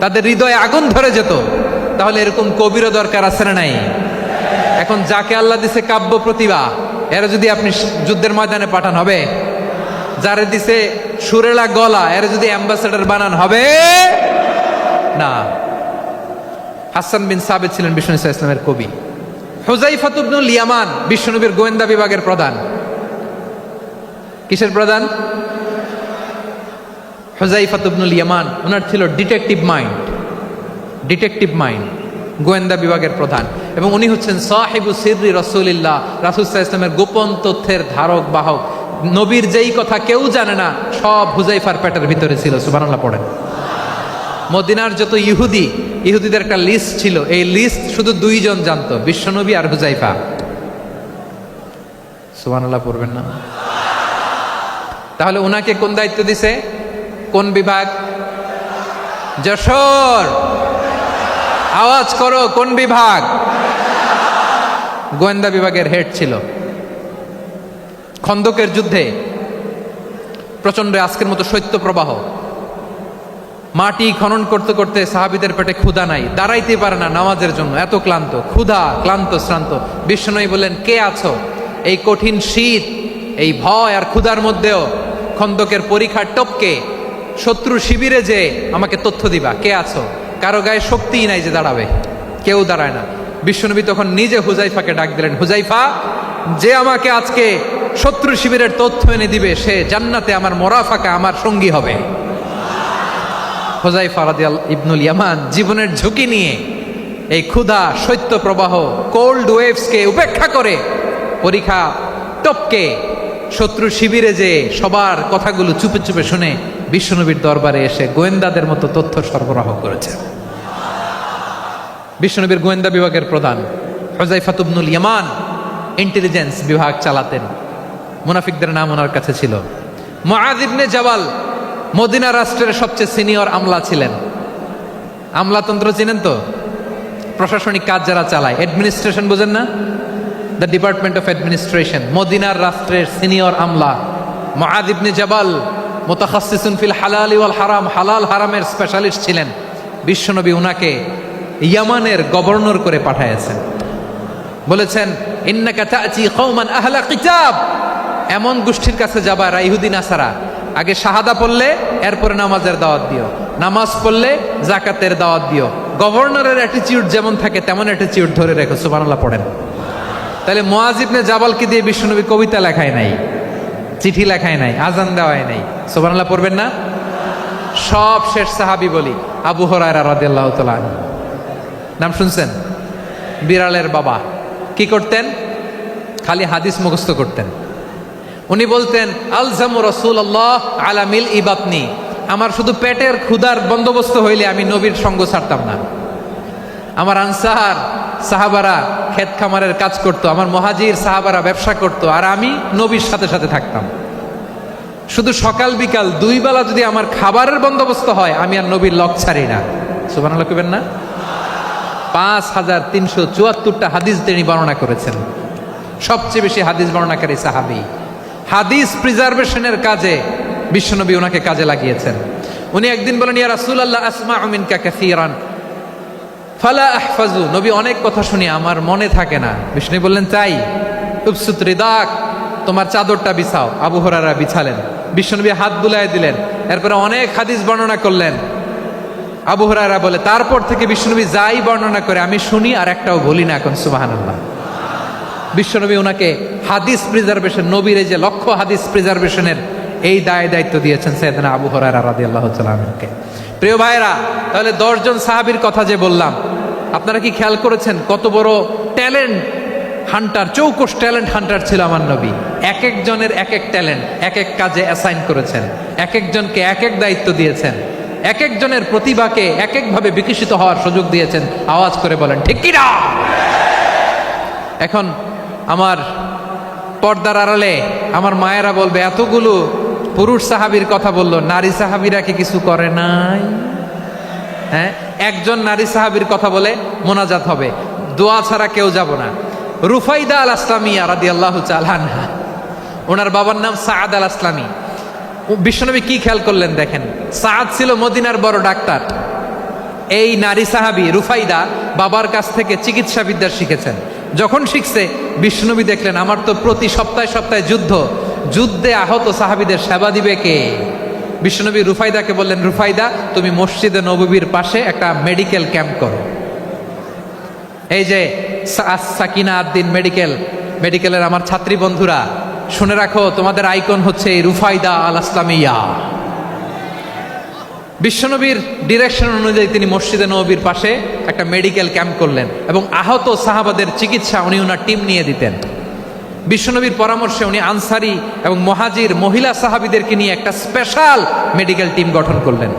তাদের হৃদয়ে আগুন ধরে যেত। তাহলে এরকম কবিরও দরকার আছে না নাই? এখন যাকে আল্লাহ দিছে কাব্য প্রতিভা, এরা যদি আপনি যুদ্ধের ময়দানে পাঠান হবে? যারে দিছে সুরেলা গলা, এরা যদি অ্যাম্বাসেডর বানান হবে না। হাসান বিন সাবেত ছিলেন বিষ্ণু ইসলামের কবি। হুযায়ফা ইবনুল ইয়ামান বিশ্বনবীর গোয়েন্দা বিভাগের প্রধান। কিসের প্রধান? হুযায়ফা ইবনুল ইয়ামান। ওনার ছিল ডিটেকটিভ মাইন্ড, ডিটেকটিভ মাইন্ড, গোয়েন্দা বিভাগের প্রধান। এবং উনি হচ্ছেন সাহিবু সিররি রাসূলিল্লাহ, রাসূল সাল্লাল্লাহু আলাইহি ওয়াসাল্লামের গোপন তথ্যের ধারক বাহক। নবীর যেই কথা কেউ জানে না, সব হুযায়ফার পেটের ভিতরে ছিল। সুবহানাল্লাহ পড়েন। মদিনার যত ইহুদিদের একটা লিস্ট ছিল, এই লিস্ট শুধু দুইজন জানতো, বিশ্বনবী আর হুযায়ফা। সুবহানাল্লাহ পড়বেন না? তাহলে ওনাকে কোন দায়িত্ব দিছে? কোন বিভাগ? যশোর, আওয়াজ করো কোন বিভাগ? গোয়েন্দা বিভাগের হেড ছিল। খন্দকের যুদ্ধে প্রচন্ড আজকের মতো শৈত্য প্রবাহ, মাটি খনন করতে করতে সাহাবীদের পেটে ক্ষুধা নাই, দাঁড়াইতে পারে না নামাজের জন্য, এত ক্লান্ত, ক্ষুধা, ক্লান্ত, শ্রান্ত। বিশ্বনবী বললেন, কে আছো? এই কঠিন শীত, এই ভয় আর ক্ষুধার মধ্যেও খন্দকের পরীক্ষার টপকে শত্রু শিবিরে যে আমাকে তথ্য দিবা, কে আছো? কারো গায়ে শক্তিই নাই যে দাঁড়াবে, কেউ দাঁড়ায় না। বিশ্বনবী তখন নিজে হুজাইফাকে ডাক দিলেন, হুজাইফা, যে আমাকে আজকে শত্রু শিবিরের তথ্য এনে দিবে সে জান্নাতে আমার মোরাফাকা, আমার সঙ্গী হবে। হুজাইফা রাদিয়াল্লাহু ইবনুল ইয়ামান জীবনের ঝুঁকি নিয়ে এই ক্ষুধা, শৈত্য প্রবাহ, কোল্ড ওয়েভসকে উপেক্ষা করে পরীক্ষা টপকে শত্রু শিবিরে যে সবার কথাগুলো চুপে চুপে শুনে বিশ্বনবীর দরবারে এসে গোয়েন্দাদের মতো তথ্য সরবরাহ করেছে। বিশ্বনবীর গোয়েন্দা বিভাগের প্রধান হুজাইফা ইবনুল ইয়ামান ইন্টেলিজেন্স বিভাগ চালাতেন। মুনাফিকদের নাম ওনার কাছে ছিল। মুআয ইবনে জাবাল মদিনা রাষ্ট্রের সবচেয়ে সিনিয়র আমলা ছিলেন। আমলাতন্ত্র চিনেন তো? প্রশাসনিক কাজ যারা চালায়, অ্যাডমিনিস্ট্রেশন বোঝেন না? The department of administration. মদিনার রাষ্ট্রের সিনিয়র আমলা মুআয ইবনে জাবাল মুতাখাসসিসুন ফিল হালাল ওয়াল হারাম, হালাল হারামের স্পেশালিস্ট ছিলেন। বিশ্বনবী উনাকে ইয়ামানের গভর্নর করে পাঠাইছেন। বলেছেন, ইন্নাকা তা'তি কওমান আহলা কিতাব, এমন গোষ্ঠীর কাছে যাবা এরা ইহুদি নাসারা, আগে শাহাদা পড়লে এরপরে নামাজের দাওয়াত দিও, নামাজ পড়লে যাকাতের দাওয়াত দিও। গভর্নরের অ্যাটিটিউড যেমন থাকে তেমন অ্যাটিটিউড ধরে রেখো। সুবহানাল্লাহ পড়েন। তাহলে মুআয ইবনে জাবালকে দিয়ে বিশ্বনবী কবিতা লেখায় নাই, চিঠি লেখায় নাই, আজান দেওয়ায় নাই। সুবহানাল্লাহ পড়বেন না? সব শেষ সাহাবী বলি আবু হুরায়রা রাদিয়াল্লাহু তাআলা আনহু, নাম শুনছেন? বিড়ালের বাবা। কি করতেন? খালি হাদিস মুখস্থ করতেন। উনি বলতেন, আলজামু রাসূলুল্লাহ আলা মিল ইবাতনি, আমার শুধু পেটের ক্ষুধার বন্দোবস্ত হইলে আমি নবীর সঙ্গ ছাড়তাম না। আমার আনসার সাহাবারা ক্ষেত খামারের কাজ করতো, আমার মুহাজির সাহাবারা ব্যবসা করতো, আর আমি নবীর সাথে সাথে থাকতাম। শুধু সকাল বিকাল দুই বেলা যদি আমার খাবারের বন্দোবস্ত হয় আমি আর নবীর লক ছাড়ি না। সুবহানাল্লাহ কইবেন না? 5374টা হাদিস তিনি বর্ণনা করেছেন। সবচেয়ে বেশি হাদিস বর্ণনাকারী সাহাবী। হাদিস প্রিজার্ভেশনের কাজে বিশ্বনবী ওনাকে কাজে লাগিয়েছেন। উনি একদিন বলেন, ইয়া রাসূলুল্লাহ আসমাউ মিনকা কাসীরান ফালা আহফাজু, নবী অনেক কথা শুনি আমার মনে থাকে না। বিষ্ণু বললেন, তাই? উবসুত রিদাক, তোমার চাদরটা বিছাও। আবু হুরায়রা বিছালেন, বিশ্বনবী হাত বুলায় দিলেন, এরপরে অনেক হাদিস বর্ণনা করলেন। আবু হুরায়রা বলে, তারপর থেকে বিশ্বনবী যাই বর্ণনা করে আমি শুনি আর একটাও ভুলি না। এখন সুবহানাল্লাহ। বিশ্বনবী ওনাকে হাদিস প্রিজার্ভেশন, নবীর এই যে লক্ষ্য হাদিস প্রিজার্ভেশনের এই দায়িত্ব দিয়েছেন সাইয়েদনা আবু হুরায়রা রাদিয়াল্লাহু তাআলা আনহুকে। প্রিয় ভাইরা, তাহলে 10 জন সাহাবীর কথা যে বললাম, আপনারা কি খেয়াল করেছেন কত বড় ট্যালেন্ট হান্টার, চৌকস ট্যালেন্ট হান্টার ছিল আমার নবী। এক একজনের এক এক ট্যালেন্ট, এক এক কাজে অ্যাসাইন করেছেন, এক একজনকে এক এক দায়িত্ব দিয়েছেন, এক একজনের প্রতিভাকে এক একভাবে বিকশিত হওয়ার সুযোগ দিয়েছেন। আওয়াজ করে বলেন ঠিক কি না? এখন আমার পর্দার আড়ালে আমার মায়েরা বলবে, এতগুলো পুরুষ সাহাবীর কথা বললো, নারী সাহাবীরা কি কিছু করে নাই? হ্যাঁ, একজন নারী সাহাবীর কথা বলে মোনাজাত হবে, দোয়া ছাড়া কেউ যাব না। রুফাইদা আল আসলামিয়া রাদিয়াল্লাহু তাআলা আনহা, ওনার বাবার নাম সাআদ আল আসলামি। বিশ্বনবী কি খেয়াল করলেন দেখেন, সাআদ ছিল মদিনার বড় ডাক্তার। এই নারী সাহাবী রুফাইদা বাবার কাছ থেকে চিকিৎসা বিদ্যা শিখেছেন। যখন শিখছে বিশ্বনবী দেখলেন, আমার তো প্রতি সপ্তাহে সপ্তাহে যুদ্ধে আহত সাহাবীদের সেবা দিবে কে? বিশ্বনবী রুফাইদাকে বললেন, রুফাইদা তুমি মসজিদে নববীর পাশে একটা মেডিকেল ক্যাম্প করো। এই যে সাকিনা আদ্দিন মেডিকেলের আমার ছাত্রী বন্ধুরা শুনে রাখো, তোমাদের আইকন হচ্ছে এই রুফাইদা আল আসলামিয়া। বিশ্বনবীর ডিরেকশন অনুযায়ী তিনি মসজিদে নববীর পাশে একটা মেডিকেল ক্যাম্প করলেন এবং আহত সাহাবাদের চিকিৎসা উনি ওনার টিম নিয়ে দিতেন। বিশ্বনবীর পরামর্শে উনি আনসারি এবং মুহাজির মহিলা সাহাবীদেরকে নিয়ে একটা স্পেশাল মেডিকেল টিম গঠন করলেন।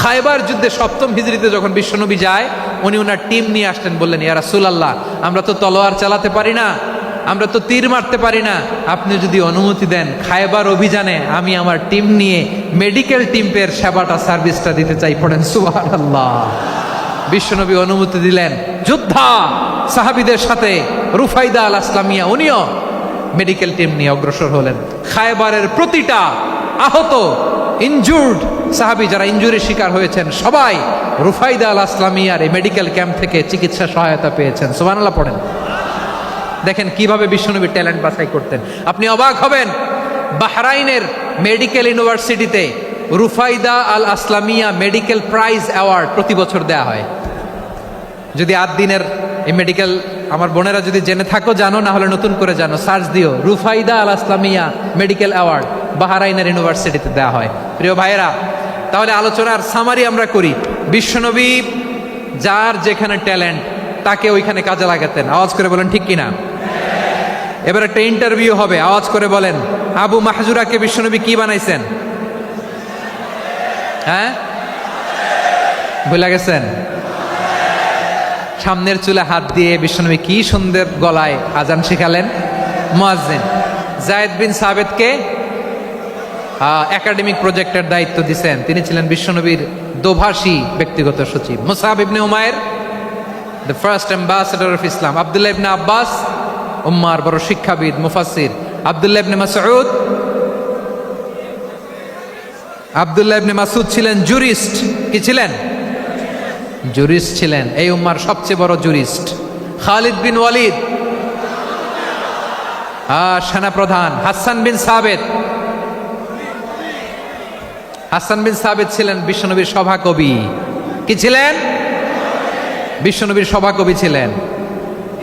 খায়বার যুদ্ধে 7ম হিজরিতে যখন বিশ্বনবী যায়, উনি ওনার টিম নিয়ে আসলেন, বললেন, ইয়া রাসূলুল্লাহ আমরা তো তলোয়ার চালাতে পারি না, আমরা তো তীর মারতে পারি না, আপনি যদি অনুমতি দেন খায়বার অভিযানে আমি আমার টিম নিয়ে মেডিকেল টিমের সেবাটা সার্ভিসটা দিতে চাই। পড়েন সুবহানাল্লাহ। বিশ্বনবী অনুমতি দিলেন, যোদ্ধা সাহাবীদের সাথে রুফাইদা আল আসলামিয়া উনিও মেডিকেল টিম নিয়ে অগ্রসর হলেন। খায়বারের প্রতিটা আহত ইনজুর্ড সাহাবী যারা ইনজুরির শিকার হয়েছেন সবাই রুফাইদা আল আসলামিয়ার এই মেডিকেল ক্যাম্প থেকে চিকিৎসা সহায়তা পেয়েছেন। সুবহানাল্লাহ পড়েন। দেখেন কিভাবে বিশ্বনবী ট্যালেন্ট বাছাই করতেন। আপনি অবাক হবেন, বাহরাইনের মেডিকেল ইউনিভার্সিটিতে রুফাইদা আল আসলামিয়া মেডিকেল প্রাইজ অ্যাওয়ার্ড প্রতি বছর দেয়া হয়। যদি 8 দিনের এই মেডিকেল আমার বোনেরা যদি জেনে থাকো জানো, না হলে নতুন করে জানো, সার্চ দিও রুফাইদা আল আসলামিয়া মেডিকেল অ্যাওয়ার্ড বাহরাইনের ইউনিভার্সিটিতে দেওয়া হয়। প্রিয় ভাইয়েরা, তাহলে আলোচনার সামারি আমরা করি। বিশ্বনবী যার যেখানে ট্যালেন্ট তাকে ওইখানে কাজে লাগাতেন। আওয়াজ করে বলেন ঠিক কিনা? এবার একটা ইন্টারভিউ হবে, আওয়াজ করে বলেন আবু মাহজুরাকে বিশ্বনবী কি বানাইছেন? হ্যাঁ, ভুলে গেছেন? সামনের চুলে হাত দিয়ে বিশ্বনবী কি সুন্দর গলায় আজান শিখালেন, মুয়াজ্জিন। যায়েদ বিন সাবেতকে একাডেমিক প্রজেক্টের দায়িত্ব দিয়েছেন, তিনি ছিলেন বিশ্বনবীর দোভাষী ব্যক্তিগত সচিব। মুসআব ইবনে উমাইর the first ambassador of Islam. আব্দুল্লাহ ইবনে আব্বাস উম্মার বড় শিক্ষাবিদ মুফাসসির। আব্দুল্লাহ ইবনে মাসউদ, আব্দুল্লাহ ইবনে মাসউদ ছিলেন জুরিস্ট। কি ছিলেন? জুরিস্ট ছিলেন, এই উম্মার সবচেয়ে বড় জুরিস্ট। খালিদ বিন ওয়ালিদ সেনাপ্রধান। হাসান বিন সাবেত, হাসান বিন সাবেত ছিলেন বিশ্বনবীর সভাকবি। কি ছিলেন? বিশ্বনবীর সভাকবি ছিলেন।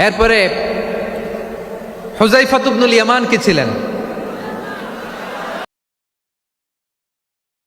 এরপরে হুযায়ফা ইবনুল ইয়ামান কি ছিলেন?